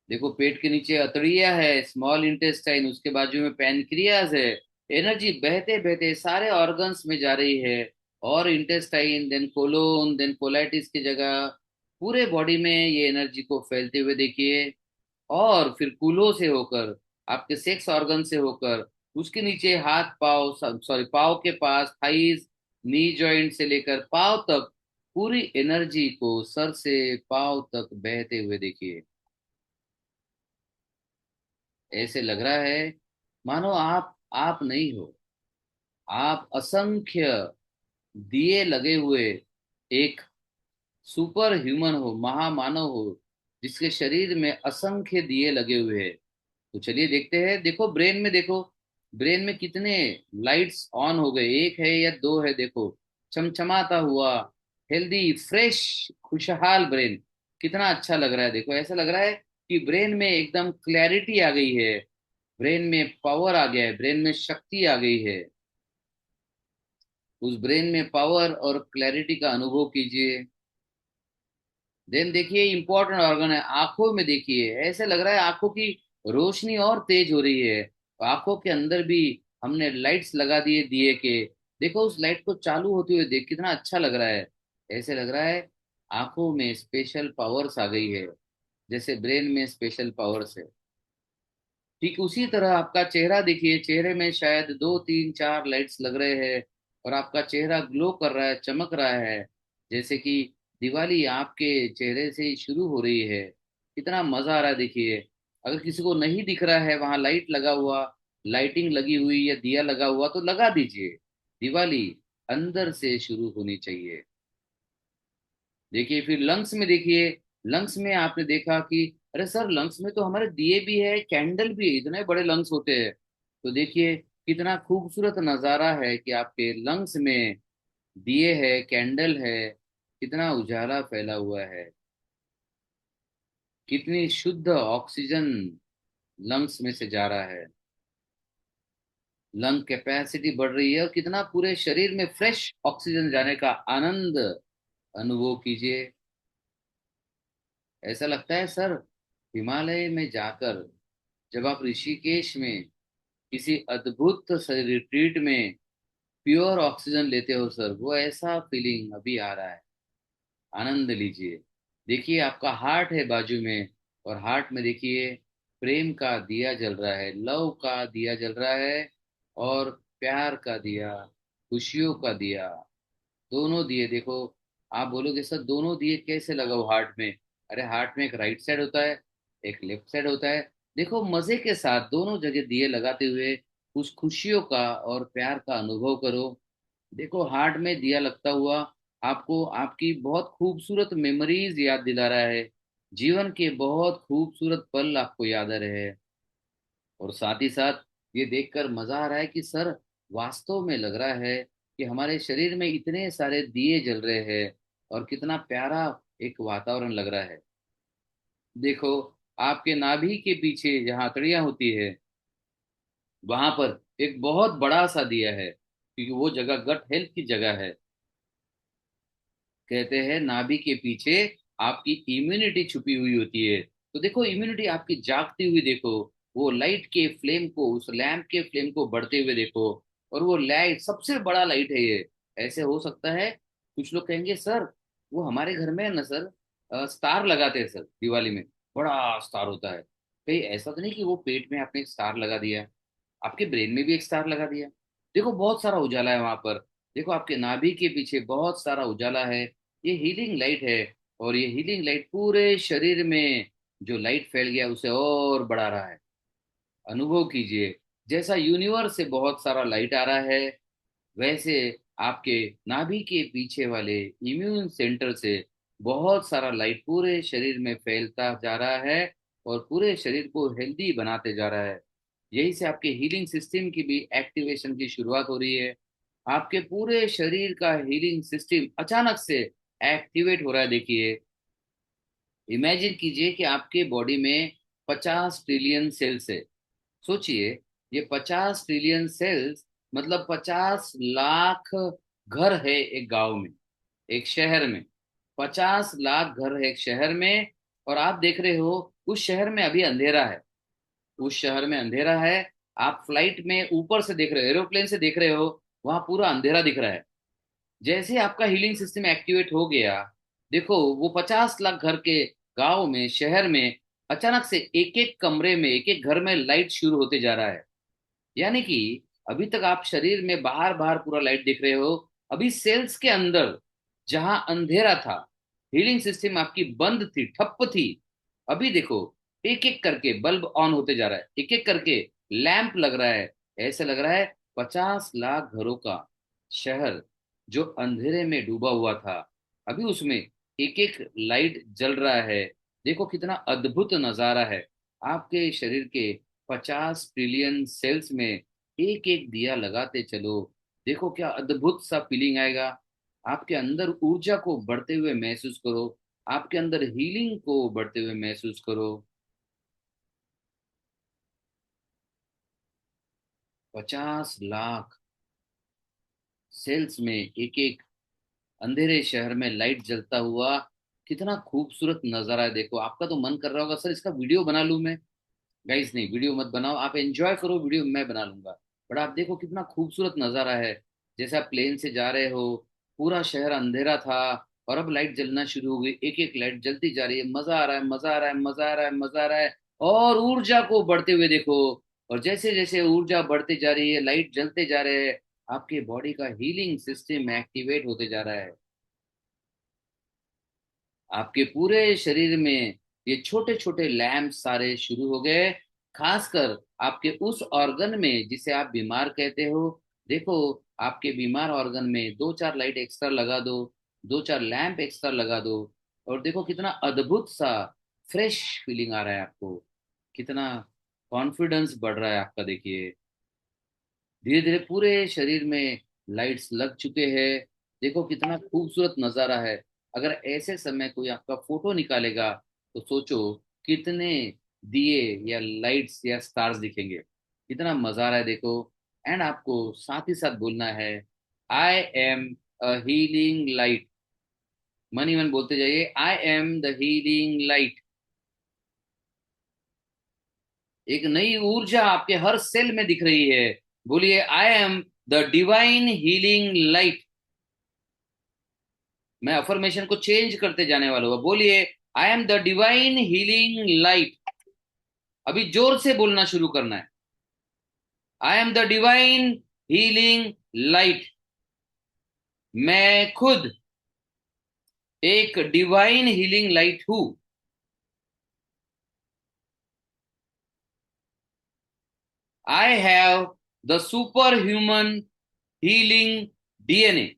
देखो पेट के नीचे अतड़िया है, स्मॉल इंटेस्टाइन, उसके बाजू में पैनक्रियाज है। एनर्जी बहते बहते सारे ऑर्गन्स में जा रही है, और intestine, then colon, then colitis की जगह पूरे बॉडी में ये एनर्जी को फैलते हुए देखिए। और फिर कूल्हो से होकर, आपके सेक्स ऑर्गन से होकर, उसके नीचे हाथ पाव, सॉरी पाव के पास थाइज, नी जॉइंट से लेकर पाव तक पूरी एनर्जी को सर से पाव तक बहते हुए देखिए। ऐसे लग रहा है मानो आप नहीं हो, आप असंख्य दिए लगे हुए एक सुपर ह्यूमन हो, महामानव हो, जिसके शरीर में असंख्य दिए लगे हुए हैं। तो चलिए देखते हैं। देखो ब्रेन में देखो, ब्रेन में कितने लाइट्स ऑन हो गए, एक है या दो है। देखो चमचमाता हुआ हेल्दी फ्रेश खुशहाल ब्रेन, कितना अच्छा लग रहा है। देखो ऐसा लग रहा है कि ब्रेन में एकदम क्लैरिटी आ गई है, ब्रेन में पावर आ गया है, ब्रेन में शक्ति आ गई है। उस ब्रेन में पावर और क्लैरिटी का अनुभव कीजिए। देन देखिए इंपॉर्टेंट ऑर्गन है आंखों में, देखिए ऐसे लग रहा है आंखों की रोशनी और तेज हो रही है। आंखों के अंदर भी हमने लाइट्स लगा दिए दिए के। देखो उस लाइट को चालू होते हुए देख, कितना अच्छा लग रहा है। ऐसे लग रहा है आंखों में स्पेशल पावर्स आ गई है, जैसे ब्रेन में स्पेशल पावर्स है। ठीक उसी तरह आपका चेहरा देखिए, चेहरे में शायद दो तीन चार लाइट्स लग रहे हैं, और आपका चेहरा ग्लो कर रहा है, चमक रहा है, जैसे कि दिवाली आपके चेहरे से ही शुरू हो रही है। कितना मजा आ रहा है देखिए। अगर किसी को नहीं दिख रहा है वहां लाइट लगा हुआ, लाइटिंग लगी हुई या दिया लगा हुआ, तो लगा दीजिए। दिवाली अंदर से शुरू होनी चाहिए। देखिए फिर लंग्स में देखिए, लंग्स में आपने देखा कि अरे सर लंग्स में तो हमारे दिए भी है, कैंडल भी है, इतने बड़े लंग्स होते हैं। तो देखिए कितना खूबसूरत नजारा है कि आपके लंग्स में दिए है, कैंडल है, कितना उजाला फैला हुआ है, कितनी शुद्ध ऑक्सीजन लंग्स में से जा रहा है, लंग कैपेसिटी बढ़ रही है और कितना पूरे शरीर में फ्रेश ऑक्सीजन जाने का आनंद अनुभव कीजिए। ऐसा लगता है सर, हिमालय में जाकर जब आप ऋषिकेश में किसी अद्भुत रिट्रीट में प्योर ऑक्सीजन लेते हो सर, वो ऐसा फीलिंग अभी आ रहा है। आनंद लीजिए। देखिए आपका हार्ट है बाजू में, और हार्ट में देखिए प्रेम का दिया जल रहा है, लव का दिया जल रहा है, और प्यार का दिया, खुशियों का दिया, दोनों दिए देखो। आप बोलोगे सर दोनों दिए कैसे लगाओ हार्ट में? अरे हार्ट में एक राइट साइड होता है, एक लेफ्ट साइड होता है। देखो मजे के साथ दोनों जगह दिए लगाते हुए उस खुशियों का और प्यार का अनुभव करो। देखो हार्ट में दिया लगता हुआ आपको आपकी बहुत खूबसूरत मेमोरीज याद दिला रहा है, जीवन के बहुत खूबसूरत पल आपको याद आ रहे हैं। और साथ ही साथ ये देखकर मजा आ रहा है कि सर वास्तव में लग रहा है कि हमारे शरीर में इतने सारे दिए जल रहे हैं, और कितना प्यारा एक वातावरण लग रहा है। देखो आपके नाभि के पीछे जहाँ हथड़ियां होती है, वहां पर एक बहुत बड़ा सा दिया है, क्योंकि वो जगह गट हेल्थ की जगह है। कहते हैं नाभि के पीछे आपकी इम्यूनिटी छुपी हुई होती है। तो देखो इम्यूनिटी आपकी जागती हुई देखो, वो लाइट के फ्लेम को, उस लैंप के फ्लेम को बढ़ते हुए देखो। और वो लाइट सबसे बड़ा लाइट है ये। ऐसे हो सकता है कुछ लोग कहेंगे सर वो हमारे घर में है ना सर, स्टार लगाते हैं सर दिवाली में, बड़ा स्टार होता है। कहीं ऐसा तो नहीं कि वो पेट में आपने एक स्टार लगा दिया, आपके ब्रेन में भी एक स्टार लगा दिया? देखो बहुत सारा उजाला है वहां पर। देखो आपके नाभि के पीछे बहुत सारा उजाला है। ये हीलिंग लाइट है, और ये हीलिंग लाइट पूरे शरीर में जो लाइट फैल गया उसे और बढ़ा रहा है। अनुभव कीजिए जैसा यूनिवर्स से बहुत सारा लाइट आ रहा है, वैसे आपके नाभि के पीछे वाले इम्यून सेंटर से बहुत सारा लाइट पूरे शरीर में फैलता जा रहा है, और पूरे शरीर को हेल्दी बनाते जा रहा है। यही से आपके हीलिंग सिस्टम की भी एक्टिवेशन की शुरुआत हो रही है। आपके पूरे शरीर का हीलिंग सिस्टम अचानक से एक्टिवेट हो रहा है। देखिए इमेजिन कीजिए कि आपके बॉडी में 50 ट्रिलियन सेल्स है। सोचिए ये 50 ट्रिलियन सेल्स मतलब 50 लाख घर है एक गांव में, एक शहर में। 50 लाख घर है एक शहर में, और आप देख रहे हो उस शहर में अभी अंधेरा है, उस शहर में अंधेरा है। आप फ्लाइट में ऊपर से देख रहे हो, एरोप्लेन से देख रहे हो, वहां पूरा अंधेरा दिख रहा है। जैसे आपका हीलिंग सिस्टम एक्टिवेट हो गया, देखो वो 50 लाख घर के गांव में, शहर में, अचानक से एक एक कमरे में, एक एक घर में लाइट शुरू होते जा रहा है। यानी कि अभी तक आप शरीर में बाहर बाहर पूरा लाइट देख रहे हो, अभी सेल्स के अंदर जहां अंधेरा था, हीलिंग सिस्टम आपकी बंद थी, ठप्प थी, अभी देखो एक एक करके बल्ब ऑन होते जा रहा है, एक एक करके लैंप लग रहा है। ऐसे लग रहा है 50 लाख घरों का शहर जो अंधेरे में डूबा हुआ था, अभी उसमें एक एक लाइट जल रहा है। देखो कितना अद्भुत नजारा है। आपके शरीर के 50 ट्रिलियन सेल्स में एक एक दिया लगाते चलो, देखो क्या अद्भुत सा फीलिंग आएगा। आपके अंदर ऊर्जा को बढ़ते हुए महसूस करो, आपके अंदर हीलिंग को बढ़ते हुए महसूस करो। 50 लाख सेल्स में एक एक अंधेरे शहर में लाइट जलता हुआ, कितना खूबसूरत नजारा है। देखो आपका तो मन कर रहा होगा सर इसका वीडियो बना लूं मैं। गाइस नहीं, वीडियो मत बनाओ, आप एंजॉय करो, वीडियो मैं बना लूंगा। बट आप देखो कितना खूबसूरत नजारा है। जैसे आप प्लेन से जा रहे हो, पूरा शहर अंधेरा था, और अब लाइट जलना शुरू हो गई, एक एक लाइट जलती जा रही है। मजा आ रहा है, मजा आ रहा है, मजा आ रहा है, मजा आ रहा है। और ऊर्जा को बढ़ते हुए देखो, और जैसे जैसे ऊर्जा बढ़ती जा रही है, लाइट जलते जा रहे हैं, आपके बॉडी का हीलिंग सिस्टम एक्टिवेट होते जा रहा है। आपके पूरे शरीर में ये छोटे छोटे लैंप सारे शुरू हो गए, खासकर आपके उस ऑर्गन में जिसे आप बीमार कहते हो। देखो आपके बीमार ऑर्गन में दो चार लाइट एक्स्ट्रा लगा दो, दो चार लैंप एक्स्ट्रा लगा दो, और देखो कितना अद्भुत सा फ्रेश फीलिंग आ रहा है आपको, कितना कॉन्फिडेंस बढ़ रहा है आपका। देखिए धीरे धीरे पूरे शरीर में लाइट्स लग चुके हैं। देखो कितना खूबसूरत नजारा है। अगर ऐसे समय कोई आपका फोटो निकालेगा तो सोचो कितने दिए या लाइट्स या स्टार्स दिखेंगे। कितना मजा आ रहा है देखो। एंड आपको साथ ही साथ बोलना है, I am a healing light. मन ही मन बोलते जाइए, I am the healing light. एक नई ऊर्जा आपके हर सेल में दिख रही है। बोलिए, I am the divine healing light. मैं अफर्मेशन को चेंज करते जाने वाला हूँ। बोलिए, I am the divine healing light. अभी जोर से बोलना शुरू करना है। I am the divine healing light. मैं खुद एक डिवाइन हीलिंग लाइट हूं। I have the super human healing DNA.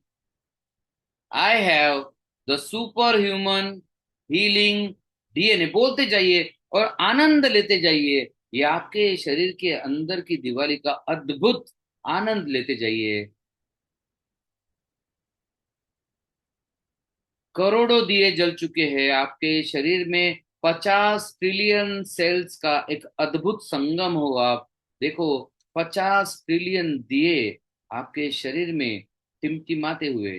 I have the super human healing DNA. बोलते जाइए और आनंद लेते जाइए। ये आपके शरीर के अंदर की दिवाली का अद्भुत आनंद लेते जाइए। करोड़ों दिए जल चुके हैं आपके शरीर में। 50 ट्रिलियन सेल्स का एक अद्भुत संगम हो आप। देखो, 50 ट्रिलियन दिए आपके शरीर में टिमटिमाते हुए,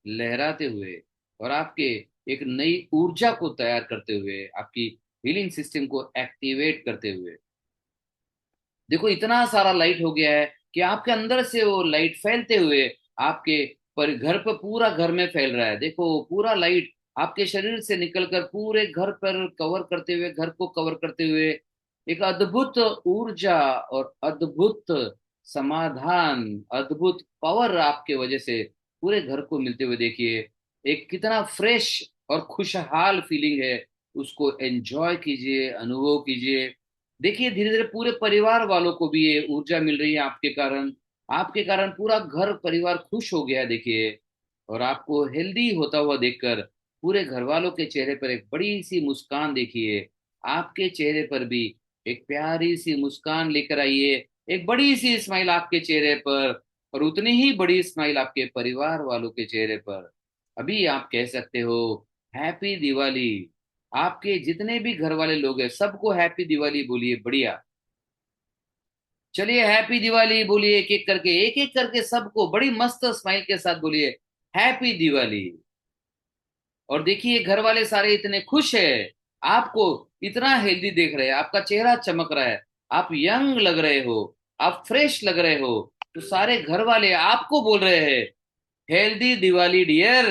लहराते हुए, और आपके एक नई ऊर्जा को तैयार करते हुए, आपकी हीलिंग सिस्टम को एक्टिवेट करते हुए। देखो इतना सारा लाइट हो गया है कि आपके अंदर से वो लाइट फैलते हुए आपके पर घर पर, पूरा घर में फैल रहा है। देखो पूरा लाइट आपके शरीर से निकलकर पूरे घर पर कवर करते हुए, घर को कवर करते हुए, एक अद्भुत ऊर्जा और अद्भुत समाधान, अद्भुत पावर आपके वजह से पूरे घर को मिलते हुए देखिए। एक कितना फ्रेश और खुशहाल फीलिंग है। उसको एंजॉय कीजिए, अनुभव कीजिए। देखिए धीरे धीरे पूरे परिवार वालों को भी ये ऊर्जा मिल रही है आपके कारण। आपके कारण पूरा घर परिवार खुश हो गया है देखिए। और आपको हेल्दी होता हुआ देखकर पूरे घर वालों के चेहरे पर एक बड़ी सी मुस्कान देखिए। आपके चेहरे पर भी एक प्यारी सी मुस्कान लेकर आइए। एक बड़ी सी स्माइल आपके चेहरे पर, और उतनी ही बड़ी स्माइल आपके परिवार वालों के चेहरे पर। अभी आप कह सकते हो, हैप्पी दिवाली। आपके जितने भी घर वाले लोग हैं सबको हैप्पी दिवाली बोलिए। बढ़िया। चलिए हैप्पी दिवाली बोलिए, एक एक करके, एक एक करके सबको बड़ी मस्त स्माइल के साथ बोलिए, हैप्पी दिवाली। और देखिए घर वाले सारे इतने खुश है। आपको इतना हेल्दी देख रहे हैं, आपका चेहरा चमक रहा है, आप यंग लग रहे हो, आप फ्रेश लग रहे हो। तो सारे घर वाले आपको बोल रहे हैं, healthy Diwali dear,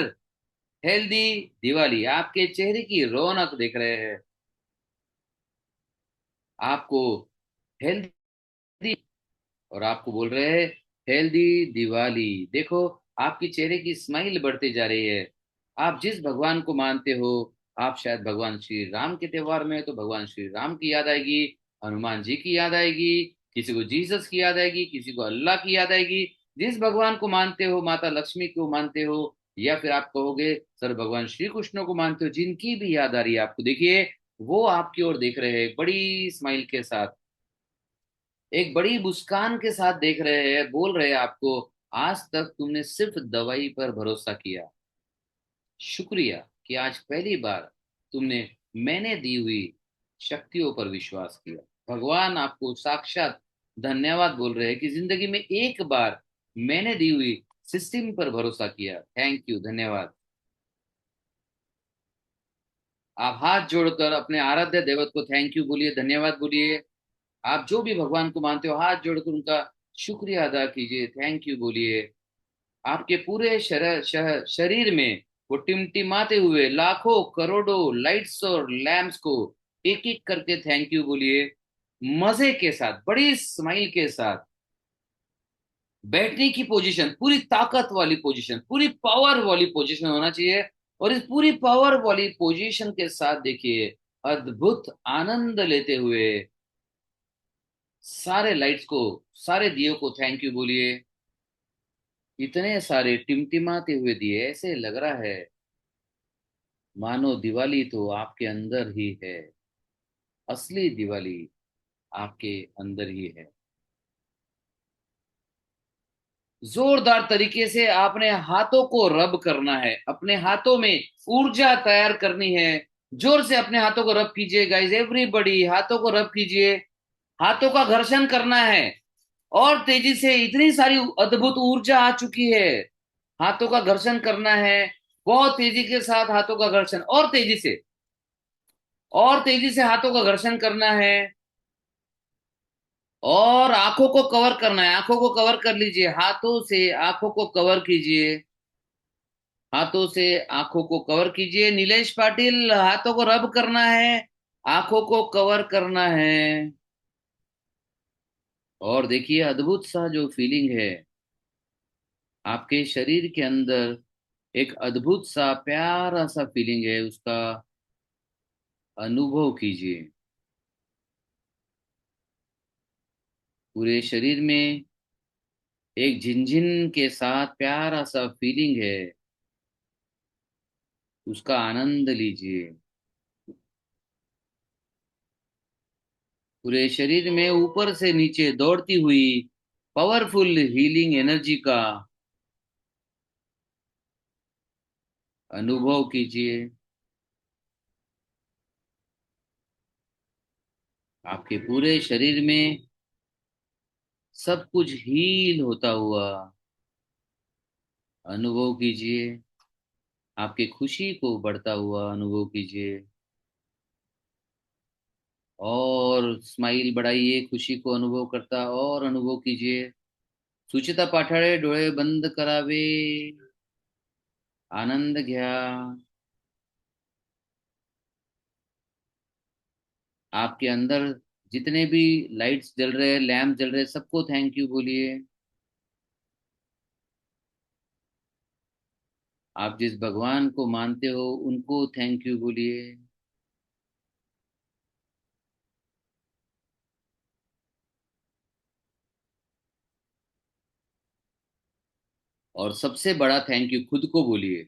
healthy Diwali. आपके चेहरे की रौनक देख रहे हैं, आपको हेल्दी, और आपको बोल रहे हैं हेल्दी दिवाली। देखो आपकी चेहरे की स्माइल बढ़ती जा रही है। आप जिस भगवान को मानते हो, आप शायद भगवान श्री राम के त्योहार में तो भगवान श्री राम की याद आएगी, हनुमान जी की याद आएगी, किसी को जीसस की याद आएगी, किसी को अल्लाह की याद आएगी। जिस भगवान को मानते हो, माता लक्ष्मी को मानते हो, या फिर आप कहोगे सर भगवान श्री कृष्ण को मानते हो, जिनकी भी याद आ रही है आपको, देखिए वो आपकी ओर देख रहे हैं बड़ी स्माइल के साथ, एक बड़ी मुस्कान के साथ देख रहे हैं, बोल रहे हैं आपको, आज तक तुमने सिर्फ दवाई पर भरोसा किया, शुक्रिया कि आज पहली बार तुमने मैंने दी हुई शक्तियों पर विश्वास किया। भगवान आपको साक्षात धन्यवाद बोल रहे हैं कि जिंदगी में एक बार मैंने दी हुई सिस्टम पर भरोसा किया। थैंक यू, धन्यवाद। आप हाथ जोड़कर अपने आराध्य देवत को थैंक यू बोलिए, धन्यवाद बोलिए। आप जो भी भगवान को मानते हो हाथ जोड़कर उनका शुक्रिया अदा कीजिए, थैंक यू बोलिए। आपके पूरे शरीर में वो टिमटिमाते हुए लाखों करोड़ों लाइट्स और लैंप्स को एक एक करके थैंक यू बोलिए। मजे के साथ, बड़ी स्माइल के साथ, बैठने की पोजीशन पूरी ताकत वाली पोजीशन, पूरी पावर वाली पोजीशन होना चाहिए। और इस पूरी पावर वाली पोजीशन के साथ देखिए, अद्भुत आनंद लेते हुए सारे लाइट्स को, सारे दियों को थैंक यू बोलिए। इतने सारे टिमटिमाते हुए दिए, ऐसे लग रहा है मानो दिवाली तो आपके अंदर ही है। असली दिवाली आपके अंदर ही है। जोरदार तरीके से आपने हाथों को रब करना है, अपने हाथों में ऊर्जा तैयार करनी है। जोर से अपने हाथों को रब कीजिए गाइस, एवरीबॉडी हाथों को रब कीजिए। हाथों का घर्षण करना है और तेजी से, इतनी सारी अद्भुत ऊर्जा आ चुकी है। हाथों का घर्षण करना है, बहुत तेजी के साथ हाथों का घर्षण, और तेजी से, और तेजी से हाथों का घर्षण करना है। और आंखों को कवर करना है, आंखों को कवर कर लीजिए, हाथों से आंखों को कवर कीजिए। हाथों से आंखों को कवर कीजिए। नीलेश पाटिल, हाथों को रब करना है, आंखों को कवर करना है। और देखिए अद्भुत सा जो फीलिंग है आपके शरीर के अंदर, एक अद्भुत सा प्यारा सा फीलिंग है, उसका अनुभव कीजिए। पूरे शरीर में एक झिनझिन के साथ प्यारा सा फीलिंग है, उसका आनंद लीजिए। पूरे शरीर में ऊपर से नीचे दौड़ती हुई पावरफुल हीलिंग एनर्जी का अनुभव कीजिए। आपके पूरे शरीर में सब कुछ हील होता हुआ अनुभव कीजिए। आपकी खुशी को बढ़ता हुआ अनुभव कीजिए। और स्माइल बढ़ाइए, खुशी को अनुभव करता और अनुभव कीजिए। सुचिता पाठाळे डोळे बंद करावे, आनंद घ्या। आपके अंदर जितने भी लाइट्स जल रहे हैं, लैंप जल रहे हैं, सबको थैंक यू बोलिए। आप जिस भगवान को मानते हो उनको थैंक यू बोलिए। और सबसे बड़ा थैंक यू खुद को बोलिए।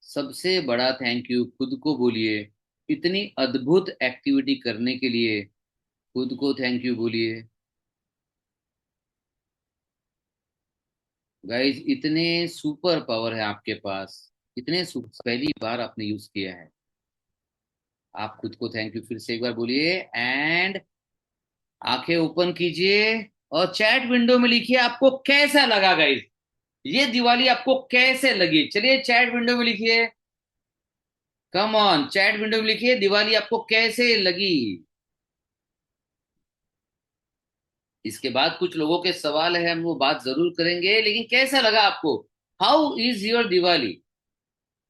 सबसे बड़ा थैंक यू खुद को बोलिए। इतनी अद्भुत एक्टिविटी करने के लिए खुद को थैंक यू बोलिए। गाइस, इतने सुपर पावर है आपके पास, इतने पहली बार आपने यूज किया है। आप खुद को थैंक यू फिर से एक बार बोलिए। एंड आंखें ओपन कीजिए और चैट विंडो में लिखिए आपको कैसा लगा गाइस, ये दिवाली आपको कैसे लगी। चलिए चैट विंडो में लिखिए, कम ऑन, चैट विंडो में लिखिए दिवाली आपको कैसे लगी। इसके बाद कुछ लोगों के सवाल है, हम वो बात जरूर करेंगे, लेकिन कैसा लगा आपको? How is your Diwali?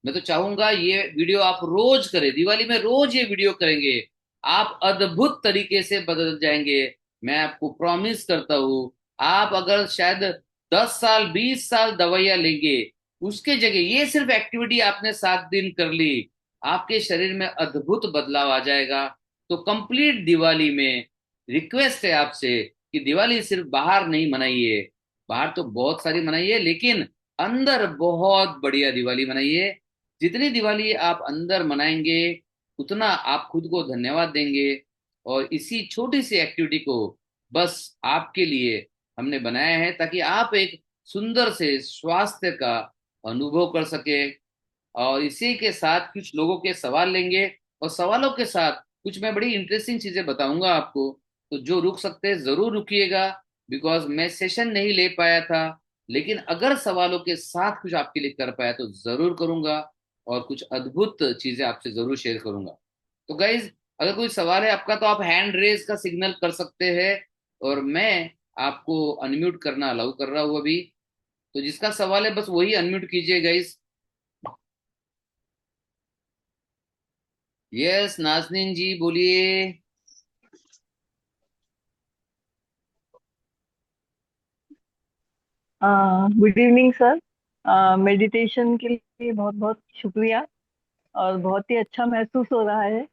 मैं तो चाहूंगा ये वीडियो आप रोज करें, दिवाली में रोज ये वीडियो करेंगे, आप अद्भुत तरीके से बदल जाएंगे। मैं आपको प्रॉमिस करता हूं। आप अगर शायद 10 साल 20 साल दवाइयां लेंगे, उसके जगह ये सिर्फ एक्टिविटी आपने 7 दिन कर ली, आपके शरीर में अद्भुत बदलाव आ जाएगा। तो कंप्लीट दिवाली में रिक्वेस्ट है आपसे कि दिवाली सिर्फ बाहर नहीं मनाइए, बाहर तो बहुत सारी मनाइए, लेकिन अंदर बहुत बढ़िया दिवाली मनाइए। जितनी दिवाली आप अंदर मनाएंगे उतना आप खुद को धन्यवाद देंगे। और इसी छोटी सी एक्टिविटी को बस आपके लिए हमने बनाया है, ताकि आप एक सुंदर से स्वास्थ्य का अनुभव कर सके। और इसी के साथ कुछ लोगों के सवाल लेंगे, और सवालों के साथ कुछ मैं बड़ी इंटरेस्टिंग चीजें बताऊंगा आपको। तो जो रुक सकते हैं जरूर रुकिएगा, बिकॉज मैं सेशन नहीं ले पाया था, लेकिन अगर सवालों के साथ कुछ आपके लिए कर पाया तो जरूर करूंगा, और कुछ अद्भुत चीजें आपसे जरूर शेयर करूंगा। तो गाइज, अगर कोई सवाल है आपका तो आप हैंड रेज का सिग्नल कर सकते हैं, और मैं आपको अनम्यूट करना अलाउ कर रहा हूं अभी। तो जिसका सवाल है बस वही अनम्यूट कीजिए गाइज। यस नाजनीन जी बोलिए। Good evening sir. मेडिटेशन के लिए बहुत बहुत शुक्रिया, और बहुत ही अच्छा महसूस हो रहा है।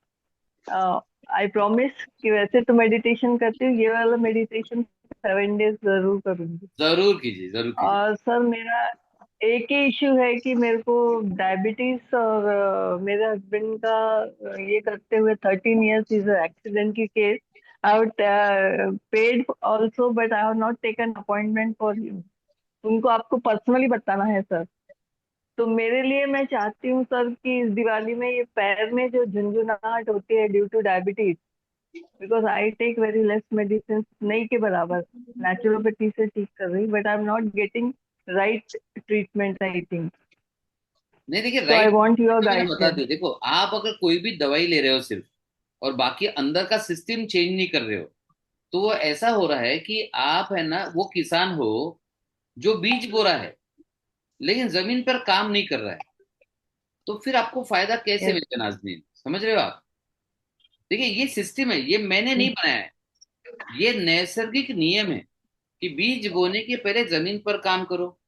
आई प्रॉमिस कि वैसे तो मेडिटेशन करती हूँ, ये वाला मेडिटेशन 7 डेज जरूर करूंगी। जरूर कीजिए, जरूर कीजिए। और सर मेरा एक ही इश्यू है कि मेरे को डायबिटीज, और मेरे हस्बैंड का ये करते हुए 13 years इज एक्सीडेंट की case. I have paid also, but I have not taken appointment for you. उनको आपको पर्सनली बताना है सर। तो मेरे लिए मैं चाहती हूँ सर कि इस दिवाली में ये पैर में जो झुंझुनाहट होती है due to diabetes, because I take very less medicine, नहीं के बराबर। नेचुरोपैथी से ठीक कर रही, but I am not getting right treatment I think. नहीं देखिए, so I right want your मैंने बता गाइडेंस। दिया। देखो, आप अगर कोई भी दवाई ले रहे हो सिर्फ, और बाकी अंदर का सिस्टम चेंज नहीं कर रहे हो, तो वो ऐसा हो रहा है कि आप है ना वो किसान हो जो बीज बो रहा है लेकिन जमीन पर काम नहीं कर रहा है। तो फिर आपको फायदा कैसे यस। मिलेगा नाजनीन, समझ रहे हो आप? देखिए, ये सिस्टम है, ये मैंने नहीं बनाया है। ये नैसर्गिक नियम है कि बीज बोने के पहले जमीन पर काम करो,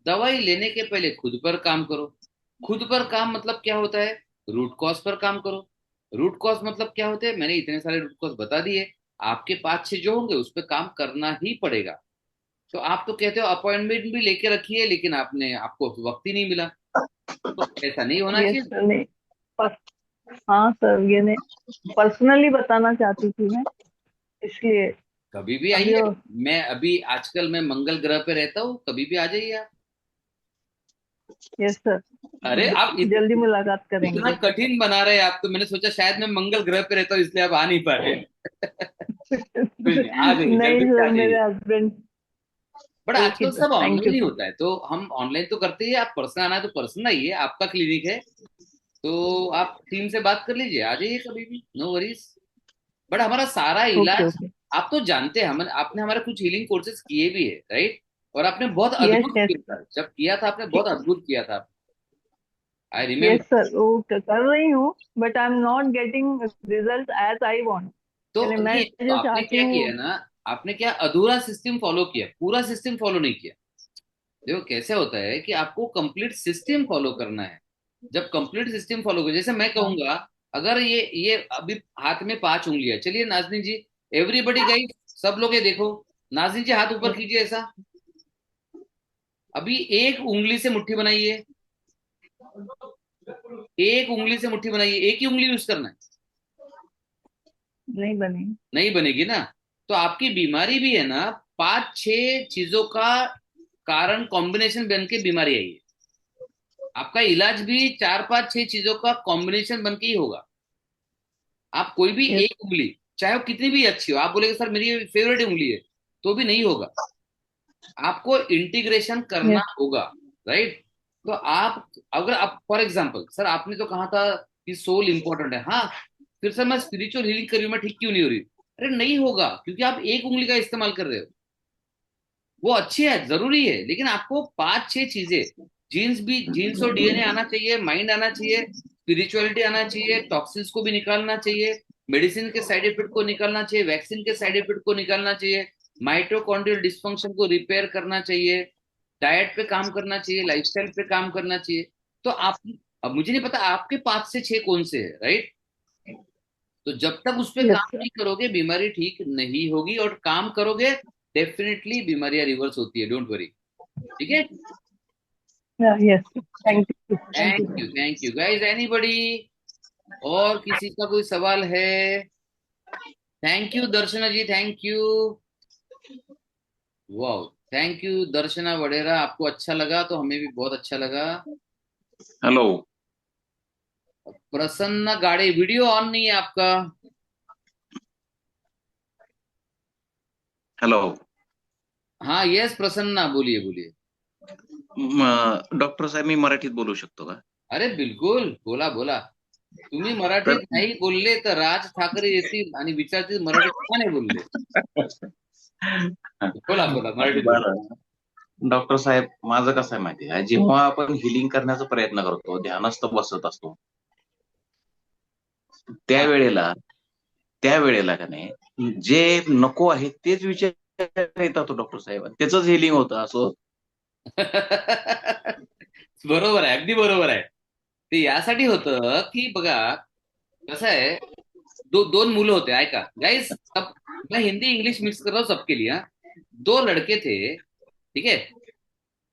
दवाई लेने के पहले खुद पर काम करो। खुद पर काम मतलब क्या होता है? रूट कॉज पर काम करो। रूट कॉज मतलब क्या होते हैं? मैंने इतने सारे रूट कॉज बता दिए। आपके 5-6 जो होंगे उस पर काम करना ही पड़ेगा। तो आप तो कहते हो अपॉइंटमेंट भी लेके रखी है, लेकिन आपने आपको वक्त ही नहीं मिला। तो ऐसा नहीं होना यस चाहिए। सर, नहीं। पर, हाँ सर, ये नहीं, पर्सनली बताना चाहती थी मैं, इसलिए। कभी भी अभी आइए। मैं अभी आजकल मैं मंगल ग्रह पे रहता हूँ, कभी भी आ जाइए आप। यस सर, अरे आप जल्दी मुलाकात इतना करेंगे। कठिन बना रहे हैं आप, तो मैंने सोचा शायद मैं मंगल ग्रह पे रहता हूँ इसलिए आप आ नहीं पा रहे। कुछ नहीं, आ जाइए, नहीं जल्दी से आ सर, जाइए। मेरे हस्बैंड। बट ओके आजकल सर, सब thank online you he sir. होता है, तो हम ऑनलाइन तो करते ही, आप पर्सनल आना है तो पर्सनल आइए, आपका क्लिनिक है। तो आप टीम से बात कर लीजिए, आ जाइए कभी भी, नो वरीज। बट हमारा सारा ओके इलाज, ओके। आप तो जानते हैं, हम आपने हमारे कुछ हीलिंग कोर्सेज किए भी है, राइट? और आपने बहुत यस अद्भुत यस। किया था, जब किया था आपने बहुत अद्भुत किया था। आई यस रिमेम्बर। सर, वो कर रही हूँ, but I am not getting result as I want. तो यानी मैं नहीं, तो जो आपने चाहती क्या हूँ। किया ना, आपने क्या अधूरा सिस्टम फॉलो किया, पूरा सिस्टम फॉलो नहीं किया। देखो कैसे होता है कि आपको कंप्लीट सिस्टम फॉलो करना है। जब कंप्लीट सिस्टम फॉलो कर, जैसे मैं हाँ। कहूंगा, अगर ये अभी हाथ में 5 उंगलियां, चलिए नाज़नीन जी, एवरीबडी गाइस, सब लोग ये देखो, नाज़नीन जी हाथ ऊपर यस। कीजिए ऐसा। अभी एक उंगली से मुट्ठी बनाइए, एक उंगली से मुट्ठी बनाइए, एक ही उंगली यूज करना है। नहीं बनी। नहीं बनेगी ना। तो आपकी बीमारी भी है ना, 5-6 चीजों का कारण कॉम्बिनेशन बन के बीमारी आई है। आपका इलाज भी 4-5-6 चीजों का कॉम्बिनेशन बन के ही होगा। आप कोई भी यस। एक उंगली, चाहे वो कितनी भी अच्छी हो, आप बोलेगे सर मेरी ये फेवरेट उंगली है, तो भी नहीं होगा। आपको इंटीग्रेशन करना यस। होगा, राइट? तो आप, अगर आप फॉर एग्जाम्पल, सर आपने तो कहा था कि सोल इंपॉर्टेंट है, हाँ, फिर सर मैं स्पिरिचुअल हीलिंग कर रही हूँ, मैं ठीक क्यों नहीं हो रही? अरे नहीं होगा, क्योंकि आप एक उंगली का इस्तेमाल कर रहे हो। वो अच्छी है, जरूरी है, लेकिन आपको 5-6 चीजें, जीन्स भी, जीन्स और डीएनए आना चाहिए, माइंड आना चाहिए, स्पिरिचुअलिटी आना चाहिए, टॉक्सिन्स को भी निकालना चाहिए, मेडिसिन के साइड इफेक्ट को निकालना चाहिए, वैक्सीन के साइड इफेक्ट को निकालना चाहिए, माइटोकॉन्ड्रियल डिस्फंक्शन को रिपेयर करना चाहिए, डाइट पे काम करना चाहिए, लाइफस्टाइल पे काम करना चाहिए। तो आप, अब मुझे नहीं पता आपके 5 से 6 कौन से है, राइट? तो जब तक उस पर यस काम सर। नहीं करोगे बीमारी ठीक नहीं होगी, और काम करोगे डेफिनेटली बीमारियां रिवर्स होती है, डोंट वरी। ठीक है। Yes, thank you thank thank you. You, thank you guys. Anybody और किसी का कोई सवाल है? Thank you Darshana ji, thank you. वाह, थैंक यू दर्शना वडेरा, आपको अच्छा लगा तो हमें भी बहुत अच्छा लगा। हेलो। प्रसन्ना गाड़े, वीडियो ऑन नहीं है आपका। हेलो। हाँ यस प्रसन्ना, बोलिए बोलिए। डॉक्टर साहेब, मी मराठीत बोलू शकतो का? अरे बिलकुल, बोला बोला। तुम्ही तर मराठीत नाही बोलले तर राज ठाकरे येतील आणि विचारतील मराठीत का नाही बोलले. बोला बोला, मराठीत बोला. बरं. डॉक्टर साहेब, माझं कसं आहे माहिती आहे, जेव्हा आपण हिलिंग करण्याचा प्रयत्न करतो, ध्यानस्थ बसत असतो, हा. त्यावेळेला त्यावेळेला का नाही, जे नको आहे तेच विचार येतात डॉक्टर साहेब, त्याच हिलिंग होतं असं. बरोबर आहे, अगदी बरोबर आहे. ते यासाठी होतं की बघा, कसं आहे, दोन मुलं होते, ऐका गाइस, सब, मैं हिंदी इंग्लिश मिक्स कर रहा हूँ सबके लिए, हाँ. दो लड़के थे, ठीक है,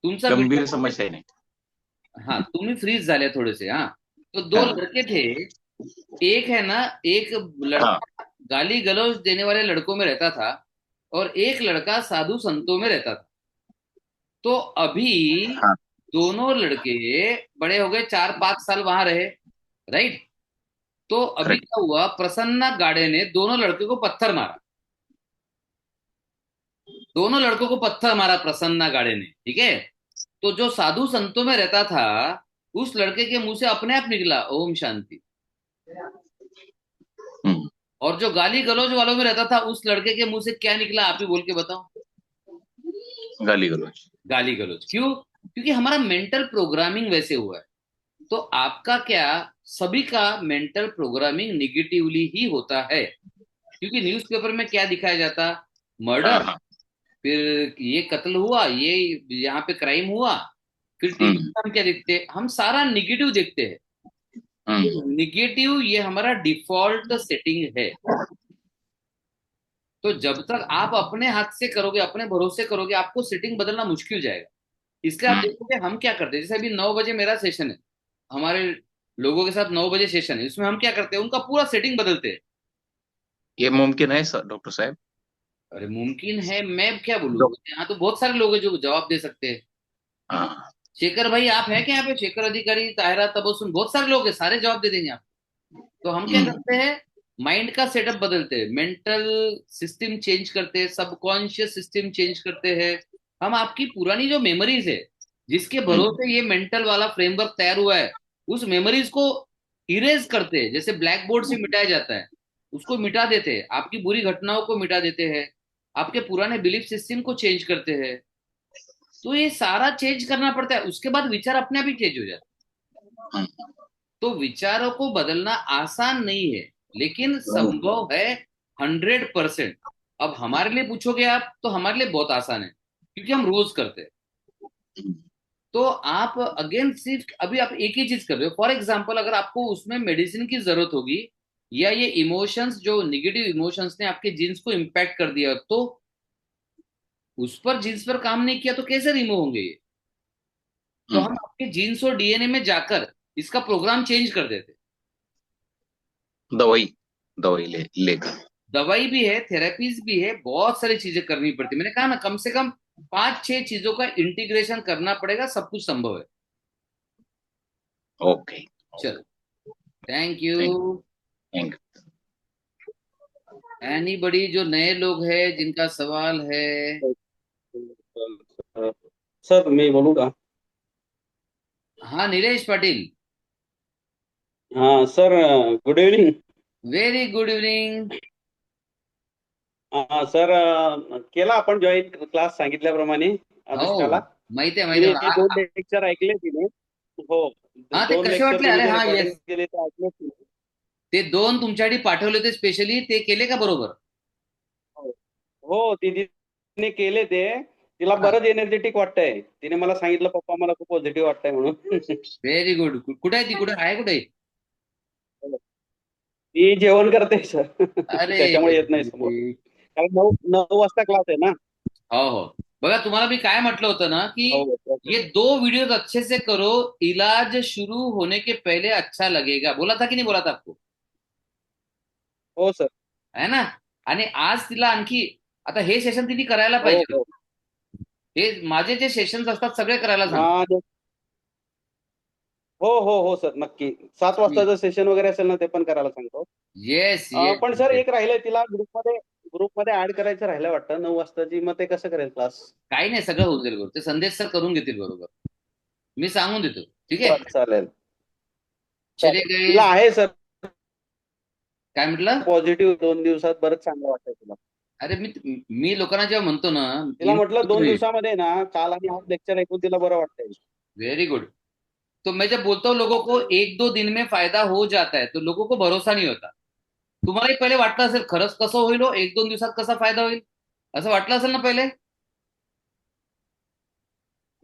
तुमचा गंभीर वीडियो, समस्या आहे नाही. हाँ तुम्ही फ्रीज झाले थोडेसे, हाँ. तो दो हा. लड़के थे, एक है ना, एक हा. लड़का गाली गलौज देने वाले लड़कों में रहता था, और एक लड़का साधु संतों में रहता था. तो अभी हाँ। दोनों लड़के बड़े हो गए, 4-5 साल वहां रहे, राइट। तो अभी करेक्ट। क्या हुआ, प्रसन्ना गाड़े ने दोनों लड़के को पत्थर मारा, दोनों लड़कों को पत्थर मारा प्रसन्ना गाड़े ने, ठीक है। तो जो साधु संतों में रहता था, उस लड़के के मुंह से अपने आप निकला ओम शांति। हम्म। और जो गाली गलौज वालों में रहता था, उस लड़के के मुंह से क्या निकला, आप ही बोल के बताओ। गाली गलौज। गाली गलौज। क्यों? क्योंकि हमारा मेंटल प्रोग्रामिंग वैसे हुआ है। तो आपका क्या, सभी का मेंटल प्रोग्रामिंग निगेटिवली ही होता है। क्योंकि न्यूज़पेपर में क्या दिखाया जाता, हाँ मर्डर, हाँ। फिर ये कत्ल हुआ, ये यहाँ पे क्राइम हुआ, फिर टीवी हम्म पे हम क्या देखते हैं, हम सारा निगेटिव देखते हैं। हम्म निगेटिव ये हमारा डिफॉल्ट सेटिंग है। तो जब तक आप अपने हाथ से करोगे, अपने भरोसे करोगे, आपको सेटिंग बदलना मुश्किल हो जाएगा। इसलिए आप हम्म। देखोगे हम क्या करते हैं, जैसे अभी 9 बजे मेरा सेशन है, हमारे लोगों के साथ 9 बजे सेशन है, इसमें हम क्या करते हैं, उनका पूरा सेटिंग बदलते हैं। ये मुमकिन है सर, डॉक्टर साहब? अरे मुमकिन है, मैं क्या बोलूँ, डॉक- यहाँ तो बहुत सारे लोग हैं जो जवाब दे सकते हैं। हाँ। शेखर भाई आप हैं क्या यहाँ पे, शेखर अधिकारी, ताहिरा तबस्सुम, बहुत सारे लोग हैं, सारे जवाब दे देंगे आप। तो हम क्या हम्म करते हैं, माइंड का सेटअप बदलते हैं, मेंटल सिस्टम चेंज करते हैं, सबकॉन्शियस सिस्टम चेंज करते हैं। हम आपकी पुरानी जो मेमोरीज है, जिसके हम्म भरोसे ये मेंटल वाला फ्रेमवर्क तैयार हुआ है, उस मेमोरीज को इरेज करते हैं, जैसे ब्लैक बोर्ड से मिटाया जाता है, उसको मिटा देते हैं, आपकी बुरी घटनाओं को मिटा देते हैं, आपके पुराने बिलीफ सिस्टम को चेंज करते हैं। तो ये सारा चेंज करना पड़ता है, उसके बाद विचार अपने आप ही चेंज हो जाते हम्म। हैं। तो विचारों को बदलना आसान नहीं है, लेकिन संभव है 100%। अब हमारे लिए पूछोगे आप, तो हमारे लिए बहुत आसान है, क्योंकि हम रोज करते हैं। तो आप अगेन सिर्फ अभी आप एक ही चीज कर रहे हो, फॉर एग्जाम्पल अगर आपको उसमें मेडिसिन की जरूरत होगी, या ये इमोशंस जो निगेटिव इमोशंस ने आपके जीन्स को इम्पैक्ट कर दिया, तो उस पर जीन्स पर काम नहीं किया तो कैसे रिमूव होंगे ये। तो हम हम्म। आपके जीन्स और डीएनए में जाकर इसका प्रोग्राम चेंज कर देते। दवाई दवाई लेकर। दवाई भी है, थेरेपीज भी है, बहुत सारी चीजें करनी पड़ती, मैंने कहा ना, कम से कम 5-6 चीजों का इंटीग्रेशन करना पड़ेगा, सब कुछ संभव है। ओके। चलो, thank you. Thank thank anybody जो नए लोग हैं जिनका सवाल है। सर मैं बोलूँगा। हाँ, नीलेश पाटिल। हाँ sir, good evening. Very good evening. हा सर, केला आपण जॉईन क्लास सांगितल्याप्रमाणे हो, अनुष्काला. माहिती आहे, माहिती तिने आहे. 2 लेक्चर ऐकले तिने. हो. हा, ते 2 कसे लेक्चर वाटले, तुम्ही अरे जे हा, रेकॉर्डिंग येस. केले ते ऐकले तिने. ते 2 तुमच्यासाठी पाठवले होते स्पेशली, ते केले का बरोबर? हो. हो, तिने केले ते. तिला बरंच एनर्जेटिक वाटतंय. तिने मला सांगितलं, पप्पा मला खूप पॉझिटिव्ह वाटतंय म्हणून. Very good. कुठे आहे ती, कुठे आहे, कुठे आहे? ती जेवण करते सर. अरे, त्याच्यामुळे येत नाही समोर. कारण 9 वाजता क्लास आहे ना. हो हो. बघा, तुम्हाला मी काय म्हटलं होतं ना, कि हो. ये 2 वीडियोज अच्छे से करो, इलाज शुरू होने के पहले अच्छा लगेगा, बोला था कि नहीं बोला था आपको? हो सर. है ना. आणि आज तिला आणखी, आता हे सेशन तिने करायला हो पाहिजे. हो. हे माझे जे सेशन्स असतात सगळे करायला सांग. हा. हो हो हो सर, नक्की 7 वाजताचं सेशन वगैरे असेल ना, ते पण करायला सांगतो. Yes yes. पण सर एक राहिलंय, तिला ग्रुपमध्ये ऍड करायचं राहिलं वाटतं 9 वाजताची. मग ते कसं करेल क्लास? काही नाही, सगळं होऊन जाईल बरोबर, ते संदेश सर करून घेतील बरोबर, मी सांगून देतो. ठीक आहे. बरं, चालेल. चले गए. तिला आहे सर काय म्हटलं? पॉझिटिव्ह. 2 दिवसात बरंच चांगलं वाटतंय तिला. अरे मी लोकांना जेव्हा म्हणतो ना, तिला म्हटलं 2 दिवसामध्ये ना, काल आणि आज लेक्चर ऐकून तिला बरं वाटतंय. Very good. तो मैं जब बोलता हूँ लोगों को 1-2 दिन में फायदा हो जाता है, तो लोगों को भरोसा नहीं होता. तुम्हालाही पहिले वाटलं असेल, खरंच कसं होईल हो, 1-2 दिवसात कसा फायदा होईल, असं वाटलं असेल ना पहिले.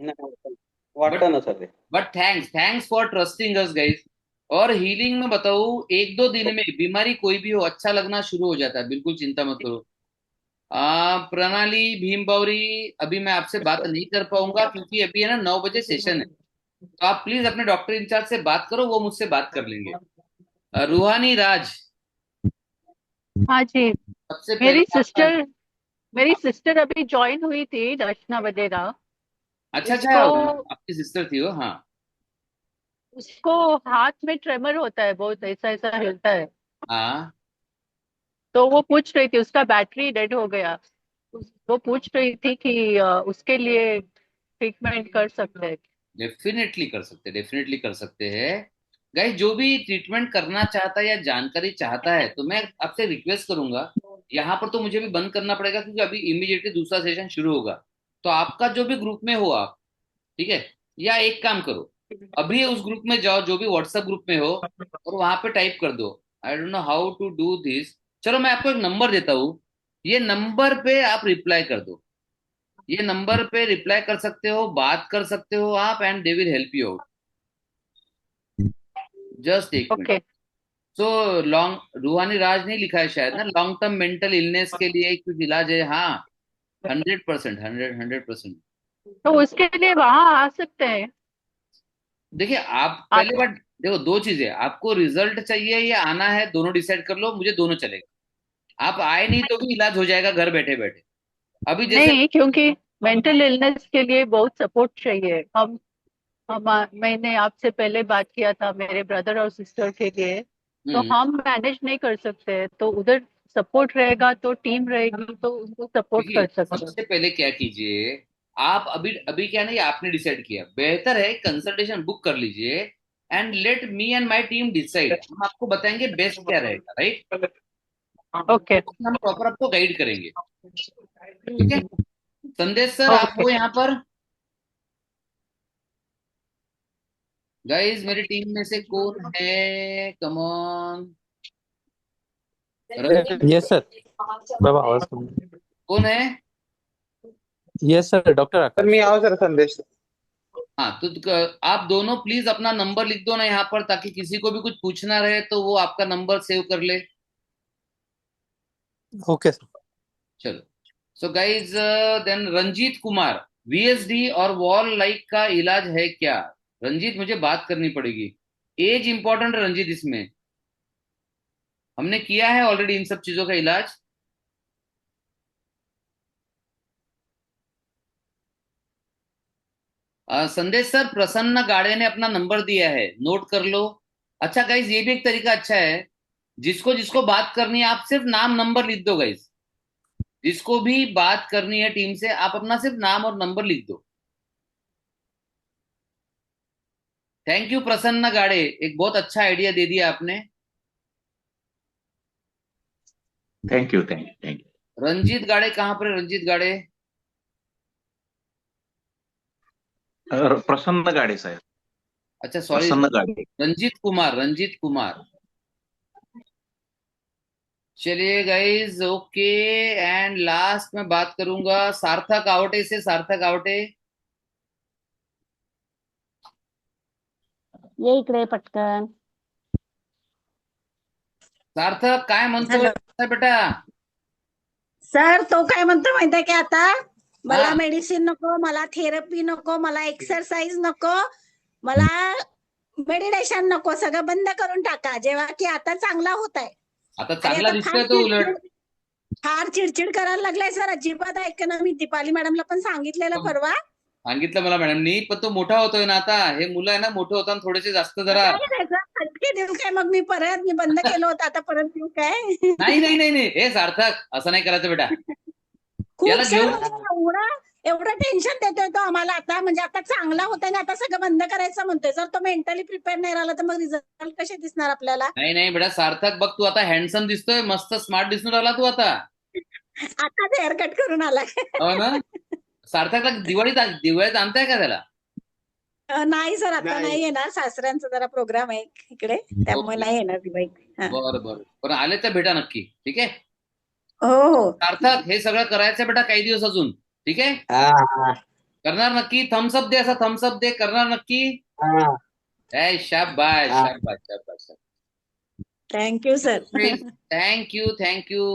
नाही, बट वाटतं ना सर ते. But thanks for trusting us guys. और हीलिंग में बताऊं, 1-2 दिन में बीमारी कोई भी हो, अच्छा लगना शुरू हो जाता है, बिल्कुल चिंता मत करो. प्रणाली भीम बावरी, अभी मैं आपसे बात नहीं कर पाऊंगा, क्योंकि अभी है ना 9 बजे सेशन है. तो आप प्लीज अपने डॉक्टर इंचार्ज से बात करो, वो मुझसे बात कर लेंगे. रूहानी राज, हाँ जी। सबसे पहले मेरी आपका. सिस्टर मेरी सिस्टर अभी ज्वाइन हुई थी, दर्शना वगैरह। अच्छा अच्छा, उसको आपकी सिस्टर थी वो, हाँ। उसको हाथ में ट्रेमर होता है, बहुत ऐसा ऐसा हिलता है। हाँ, तो वो पूछ रही थी, उसका बैटरी डेड हो गया। वो पूछ रही थी कि उसके लिए ट्रीटमेंट कर सकते हैं। डेफिनेटली कर सकते, डेफिनेटली कर सकते हैं। गाइस, जो भी ट्रीटमेंट करना चाहता है या जानकारी चाहता है, तो मैं आपसे रिक्वेस्ट करूंगा। यहाँ पर तो मुझे भी बंद करना पड़ेगा, क्योंकि अभी इमीडिएटली दूसरा सेशन शुरू होगा। तो आपका जो भी ग्रुप में हो आप, ठीक है, या एक काम करो, अभी उस ग्रुप में जाओ जो भी व्हाट्सएप ग्रुप में हो, और वहां पे टाइप कर दो, I don't know how to do this. चलो मैं आपको एक नंबर देता हूँ, ये नंबर पे आप रिप्लाई कर दो। ये नंबर पे रिप्लाई कर सकते हो, बात कर सकते हो आप, and they will help you out. Just एक मिनट। ओके। सो लॉन्ग, रूहानी राज नहीं लिखा है शायद ना, लॉन्ग टर्म मेंटल इलनेस के लिए कुछ इलाज है, हाँ। 100%, 100%। तो उसके लिए वहां आ सकते हैं। देखिए, आप आ, पहले बार देखो, दो चीजें, आपको रिजल्ट चाहिए या आना है, दोनों डिसाइड कर लो, मुझे दोनों चलेगा। आप आए नहीं तो भी इलाज हो जाएगा घर बैठे बैठे। अभी जैसे, नहीं, क्योंकि मेंटल इलनेस के लिए बहुत सपोर्ट चाहिए। हम मैंने आपसे पहले बात किया था मेरे ब्रदर और सिस्टर के लिए। तो हम्म, हम मैनेज नहीं कर सकते, तो उधर सपोर्ट रहेगा तो टीम रहेगी तो उनको सपोर्ट देखिए कर सकते हैं। सबसे पहले क्या कीजिए, आप अभी अभी क्या नहीं, आपने डिसाइड किया, बेहतर है कंसल्टेशन बुक कर लीजिए, and let me and my team decide, हम आपको बताएंगे बेस्ट क्या रहेगा, राइट। ओके। हम प्रॉपर आपको गाइड करेंगे, ठीक है। संदेश सर, आप ओके। हो यहाँ पर? गाइस, मेरी टीम में से कौन है, come on. Ranjeet, yes sir. बाबा आवाज कम। कौन है? यस सर, डॉक्टर तर मी आकाश। आहो सर संदेश. हाँ, तो आप दोनों प्लीज अपना नंबर लिख दो ना यहाँ पर, ताकि किसी को भी कुछ पूछना रहे तो वो आपका नंबर सेव कर ले। Okay sir. चलो। So guys, then Ranjeet Kumar, VSD और वॉल लाइक का इलाज है क्या? रंजीत, मुझे बात करनी पड़ेगी। एज इंपॉर्टेंट है रंजीत इसमें, हमने किया है ऑलरेडी इन सब चीजों का इलाज। संदेश सर, प्रसन्न गाड़े ने अपना नंबर दिया है, नोट कर लो। अच्छा गाइज, ये भी एक तरीका अच्छा है, जिसको जिसको बात करनी है आप सिर्फ नाम नंबर लिख दो गाइज। जिसको भी बात करनी है टीम से, आप अपना सिर्फ नाम और नंबर लिख दो। थैंक यू प्रसन्न गाड़े, एक बहुत अच्छा आइडिया दे दिया आपने। Thank you, thank you, thank Ranjit Gade कहाँ पर है, रंजीत गाड़े? यू. प्रसन्न गाडे साहेब. अच्छा सॉरी, प्रसन्न गाडे. रंजीत कुमार, रंजीत कुमार। चलिए गाइज, ओके। एंड लास्ट में बात करूंगा सार्थक आवटे से, सार्थक आवटे। ये इकडे पटकन. सार्थक, काय हॅलो म्हणतोय बेटा? सर, तो काय म्हणतो माहितीये का आता? मला हा, मेडिसिन नको, मला थेरपी नको, मला एक्सरसाइज नको, मला मेडिटेशन नको, सगळं बंद करून टाका. जेव्हा की आता चांगला होत आहे. आता आणि चांगला आता दिसतोय तो उलट. फार चिडचिड करायला लागलाय सर. अजिबात ऐकणं. मी दीपाली मॅडमला पण सांगितलेलं परवा. सांगितलं मला मॅडमनी, पण तो मोठा होतोय ना आता, हे मुलं आहे ना, मोठे होताना थोडेसे जास्त जरा. काय त्याचा फटके देऊ काय मग? मी बंद केलं होतं, आता परत देऊ काय? नाही नाही नाही नाही, हे सार्थक, असं नाही करायचं बेटा. खूप याला सर, घेऊन, म्हणजे एवढं टेन्शन देतोय तो आम्हाला आता. म्हणजे आता चांगला होतोय ना, आता सगळं बंद करायचं म्हणतोय. जर तो मेंटली प्रिपेअर नाही राहिला तर मग रिझल्ट कसे दिसणार आपल्याला? नाही नाही बेटा, सार्थक बघ, तू आता हँडसम दिसतोय, मस्त स्मार्ट दिसून राहिला तू आता. आताच हेअर कट करून आलाय. हो ना. सार्थकला दिवाळीत आणताय का त्याला? नाही सर, आता नाही येणार. सासऱ्यांचा जरा प्रोग्राम आहे इकडे, त्यामुळे ओके, नाही येणार दिवाळी. हा. बरं बरं, पण आले तर भेटा नक्की, ठीक आहे. हो हो. सार्थक, हे सगळं करायचं बेटा काही दिवस अजून, ठीक आहे. हा, करणार नक्की, थम्सअप दे, असा थम्सअप दे, करणार नक्की. हा. ए शाबाश शाबाश शाबाश. Thank you sir. Thank you, thank you.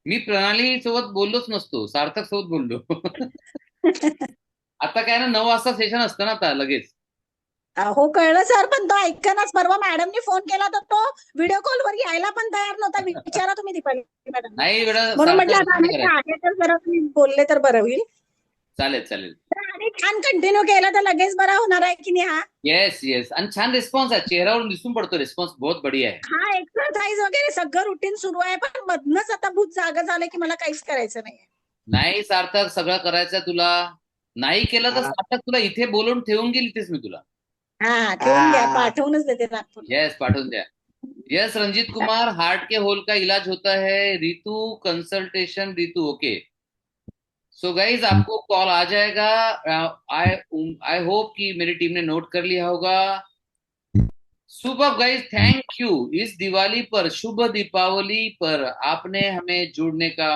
मी प्रणाली सोबत बोललोच नसतो, सार्थक सोबत बोललो. आता काय ना, 9 वाजता सेशन असतं ना आता लगेच. हो कळलं सर, पण तो ऐकनाच. परवा मॅडमनी फोन केला तर तो व्हिडिओ कॉलवर यायला पण तयार नव्हता. विचारा तुम्ही दीपाली मॅडम. नाही बेटा म्हणून म्हटलं सार्थक, आता असं नाही आम्ही करायचं. आहे तर जरा तुम्ही बोलले तर बरं होईल. चालेल चालेल. आणि छान कंटिन्यू केलं तर लगेच बरा होणार आहे की नाही हा? Yes yes. आणि छान रिस्पॉन्स आहे, चेहऱ्यावरून दिसून पडतो रिस्पॉन्स बहुत बढिया आहे. हा एक्सरसाइज वगैरे सगळं रुटीन सुरू आहे, पण मधनच आता भूत जागा झालं की मला काहीच करायचं नाही. नाही सार्थक, सगळं करायचं तुला. नाही केलं तर हा. सार्थक तुला इथे बोलून ठेवून गेली तेच मी तुला. हा ठेवून घ्या, पाठवूनच देते नागपूर. यस, पाठवून द्या. यस रंजीत कुमार, हार्ट के होल का इलाज होता है, Ritu consultation, Ritu okay. So guys आपको कॉल आ जाएगा. आई आई होप कि मेरी टीम ने नोट कर लिया होगा. Super guys, thank you. इस दिवाली पर, शुभ दीपावली पर आपने हमें जुड़ने का,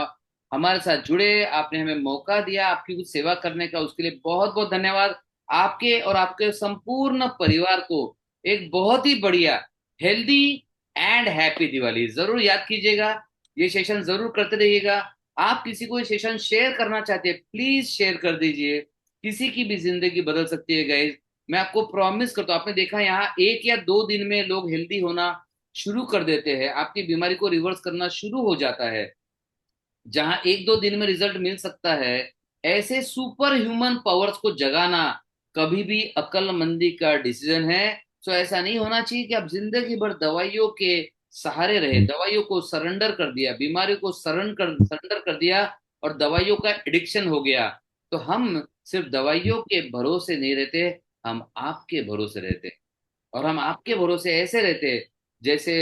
हमारे साथ जुड़े, आपने हमें मौका दिया आपकी कुछ सेवा करने का, उसके लिए बहुत बहुत धन्यवाद. आपके और आपके संपूर्ण परिवार को एक बहुत ही बढ़िया, हेल्दी एंड हैप्पी दिवाली. जरूर याद कीजिएगा, ये सेशन जरूर करते रहिएगा. आप किसी को ये सेशन शेयर करना चाहते हैं, प्लीज शेयर कर दीजिए. किसी की भी जिंदगी बदल सकती है गाइज. मैं आपको प्रॉमिस करता हूं, आपने देखा यहाँ 1 या 2 दिन में लोग हेल्दी होना शुरू कर देते हैं, आपकी बीमारी को रिवर्स करना शुरू हो जाता है. जहां 1-2 दिन में रिजल्ट मिल सकता है, ऐसे सुपर ह्यूमन पावर्स को जगाना कभी भी अक्लमंदी का डिसीजन है. सो ऐसा नहीं होना चाहिए कि आप जिंदगी भर दवाइयों के सहारे रहे, दवाइयों को सरेंडर कर दिया, बीमारी को सरेंडर कर दिया और दवाइयों का एडिक्शन हो गया. तो हम सिर्फ दवाइयों के भरोसे नहीं रहते, हम आपके भरोसे रहते. और हम आपके भरोसे ऐसे रहते जैसे,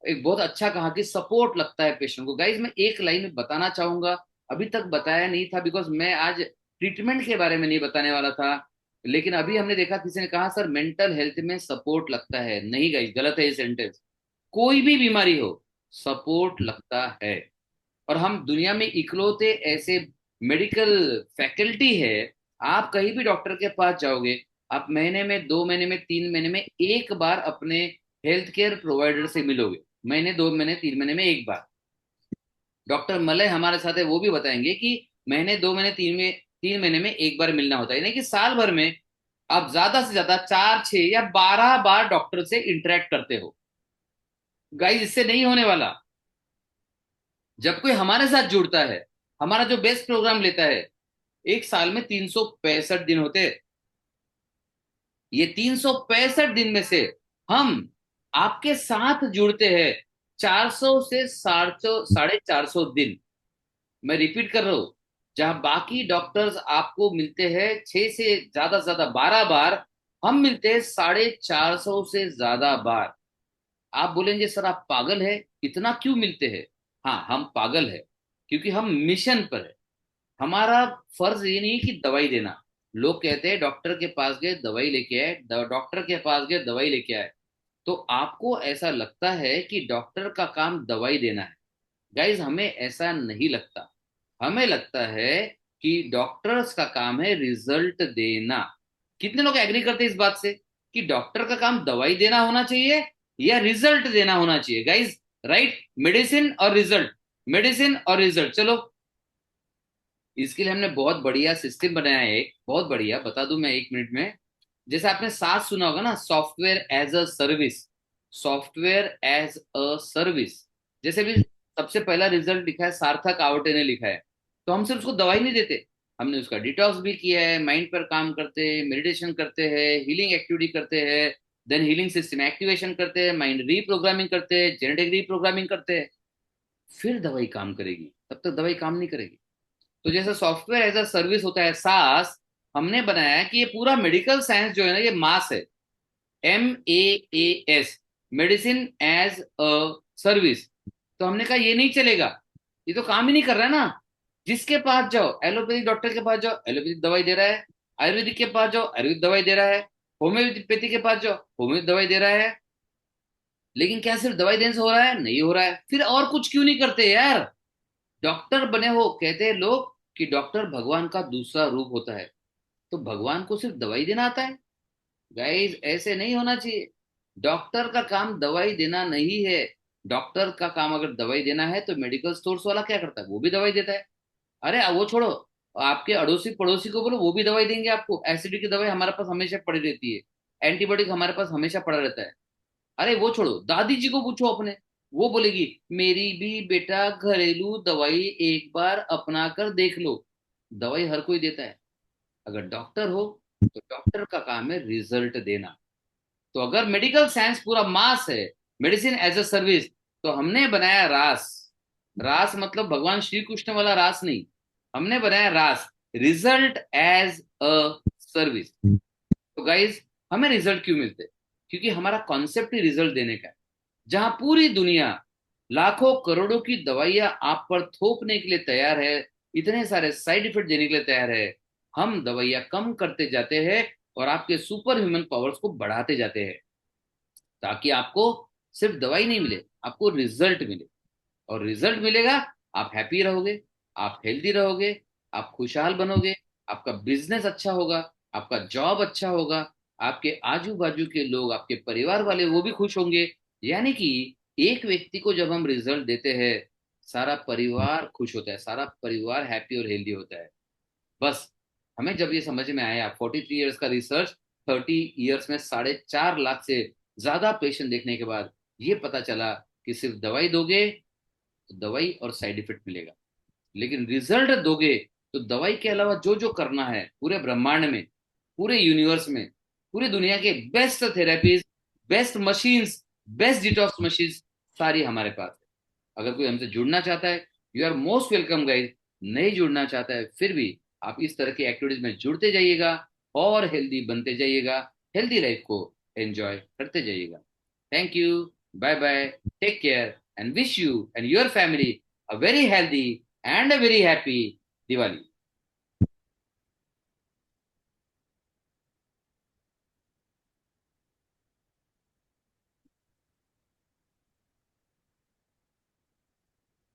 एक बहुत अच्छा कहा कि सपोर्ट लगता है पेशेंट को. गाइज मैं एक लाइन में बताना चाहूंगा, अभी तक बताया नहीं था, बिकॉज मैं आज ट्रीटमेंट के बारे में नहीं बताने वाला था. लेकिन अभी हमने देखा, किसी ने कहा सर मेंटल हेल्थ में सपोर्ट लगता है. नहीं गाइज, गलत है ये सेंटेंस. कोई भी बीमारी हो, सपोर्ट लगता है. और हम दुनिया में इकलौते ऐसे मेडिकल फैकल्टी है, आप कहीं भी डॉक्टर के पास जाओगे, आप महीने में, 2 महीने में, 3 महीने में एक बार अपने हेल्थ केयर प्रोवाइडर से मिलोगे. महीने, 2 महीने, 3 महीने में एक बार. डॉक्टर मलय हमारे साथ है, वो भी बताएंगे कि महीने, 2 महीने, 3 महीने में एक बार मिलना होता है. यानी कि साल भर में आप ज्यादा से ज्यादा 4, 6 या 12 बार डॉक्टर से इंटरेक्ट करते हो. गाइस इससे नहीं होने वाला. जब कोई हमारे साथ जुड़ता है, हमारा जो बेस्ट प्रोग्राम लेता है, एक साल में 365 दिन होते हैं. ये 365 दिन में से हम आपके साथ जुड़ते हैं 400 से 450 दिन. मैं रिपीट कर रहा हूं, जहां बाकी डॉक्टर्स आपको मिलते हैं 6 से ज्यादा 12 बार, हम मिलते हैं 450 से ज्यादा बार. आप बोलेंगे सर आप पागल है, इतना क्यों मिलते हैं? हाँ, हम पागल है क्योंकि हम मिशन पर है. हमारा फर्ज ये नहीं कि दवाई देना. लोग कहते हैं डॉक्टर के पास गए दवाई लेके आए, डॉक्टर के पास गए दवाई लेके आए. तो आपको ऐसा लगता है कि डॉक्टर का काम दवाई देना है. गाइज हमें ऐसा नहीं लगता. हमें लगता है कि डॉक्टर्स का काम है रिजल्ट देना. कितने लोग एग्री करते हैं इस बात से कि डॉक्टर का काम दवाई देना होना चाहिए या रिजल्ट देना होना चाहिए? गाइज राइट, मेडिसिन और रिजल्ट, मेडिसिन और रिजल्ट. चलो, इसके लिए हमने बहुत बढ़िया सिस्टम बनाया है, एक बहुत बढ़िया, बता दूं मैं 1 मिनट में. जैसे आपने साथ सुना होगा ना, software as a service, software as a service. जैसे भी सबसे पहला रिजल्ट लिखा है सार्थक आवटे ने लिखा है, तो हम सिर्फ उसको दवाई नहीं देते, हमने उसका डिटॉक्स भी किया है, माइंड पर काम करते हैं, मेडिटेशन करते हैं, हीलिंग एक्टिविटी करते हैं, देन हीलिंग सिस्टम एक्टिवेशन करते हैं, माइंड रीप्रोग्रामिंग करते हैं, जेनेटिक रीप्रोग्रामिंग करते हैं. फिर दवाई काम करेगी, तब तक दवाई काम नहीं करेगी. तो जैसे सॉफ्टवेयर एज अ सर्विस होता है सास, हमने बनाया कि ये पूरा मेडिकल साइंस जो है ना, ये मास है, MAAS, medicine as a service. तो हमने कहा ये नहीं चलेगा, ये तो काम ही नहीं कर रहा है ना. जिसके पास जाओ, एलोपैथिक डॉक्टर के पास जाओ, एलोपैथिक दवाई दे रहा है. आयुर्वेदिक के पास जाओ, आयुर्वेदिक दवाई दे रहा है. होम्योपैथी के पास जाओ, होम्योपैथिक दवाई दे रहा है. लेकिन क्या सिर्फ दवाई देने से हो रहा है? नहीं हो रहा है. फिर और कुछ क्यों नहीं करते यार? डॉक्टर बने हो, कहते हैं लोग कि डॉक्टर भगवान का दूसरा रूप होता है. तो भगवान को सिर्फ दवाई देना आता है? गाइस ऐसे नहीं होना चाहिए. डॉक्टर का काम दवाई देना नहीं है. डॉक्टर का काम अगर दवाई देना है तो मेडिकल स्टोर्स वाला क्या करता है? वो भी दवाई देता है. अरे वो छोड़ो, आपके अड़ोसी पड़ोसी को बोलो, वो भी दवाई देंगे आपको. एसिडिटी की दवाई हमारे पास हमेशा पड़ी रहती है, एंटीबायोटिक हमारे पास हमेशा पड़ा रहता है. अरे वो छोड़ो, दादी जी को पूछो अपने, वो बोलेगी मेरी भी बेटा घरेलू दवाई एक बार अपना कर देख लो. दवाई हर कोई देता है, अगर डॉक्टर हो तो डॉक्टर का काम है रिजल्ट देना। तो अगर मेडिकल साइंस पूरा मास है, मेडिसिन एज अ सर्विस, तो हमने बनाया रास। रास मतलब भगवान श्री कृष्ण वाला रास नहीं, हमने बनाया रास, रिजल्ट एज अ सर्विस। तो गाइज, हमें रिजल्ट क्यों मिलते हैं? क्योंकि हमारा कॉन्सेप्ट ही रिजल्ट देने का है। जहां पूरी दुनिया लाखों करोड़ों की दवाइयां आप पर थोपने के लिए तैयार है, इतने सारे साइड इफेक्ट देने के लिए तैयार है, हम दवाइयां कम करते जाते हैं और आपके सुपर ह्यूमन पावर्स को बढ़ाते जाते हैं, ताकि आपको सिर्फ दवाई नहीं मिले, आपको रिजल्ट मिले। और रिजल्ट मिलेगा, आप हैप्पी रहोगे, आप हेल्दी रहोगे, आप खुशहाल बनोगे, आपका बिजनेस अच्छा होगा, आपका जॉब अच्छा होगा, आपके आजू बाजू के लोग, आपके परिवार वाले, वो भी खुश होंगे। यानी कि एक व्यक्ति को जब हम रिजल्ट देते हैं, सारा परिवार खुश होता है, सारा परिवार हैप्पी और हेल्दी होता है। बस हमें जब ये समझ में आया, 43 ईयर्स का रिसर्च, 30 ईयर्स में 4.5 लाख से ज्यादा पेशेंट देखने के बाद ये पता चला कि सिर्फ दवाई दोगे तो दवाई और साइड इफेक्ट मिलेगा, लेकिन रिजल्ट दोगे तो दवाई के अलावा जो जो करना है पूरे ब्रह्मांड में, पूरे यूनिवर्स में, पूरी दुनिया के best therapies, best machines, best detox machines सारी हमारे पास है। अगर कोई हमसे जुड़ना चाहता है, you are most welcome guys. नहीं जुड़ना चाहता है, फिर भी आप इस तरह की एक्टिविटीज में जुड़ते जाइएगा और हेल्दी बनते जाइएगा, हेल्दी लाइफ को एंजॉय करते जाइएगा। Thank you, bye bye, take care, and wish you and your family a very healthy and a very happy Diwali.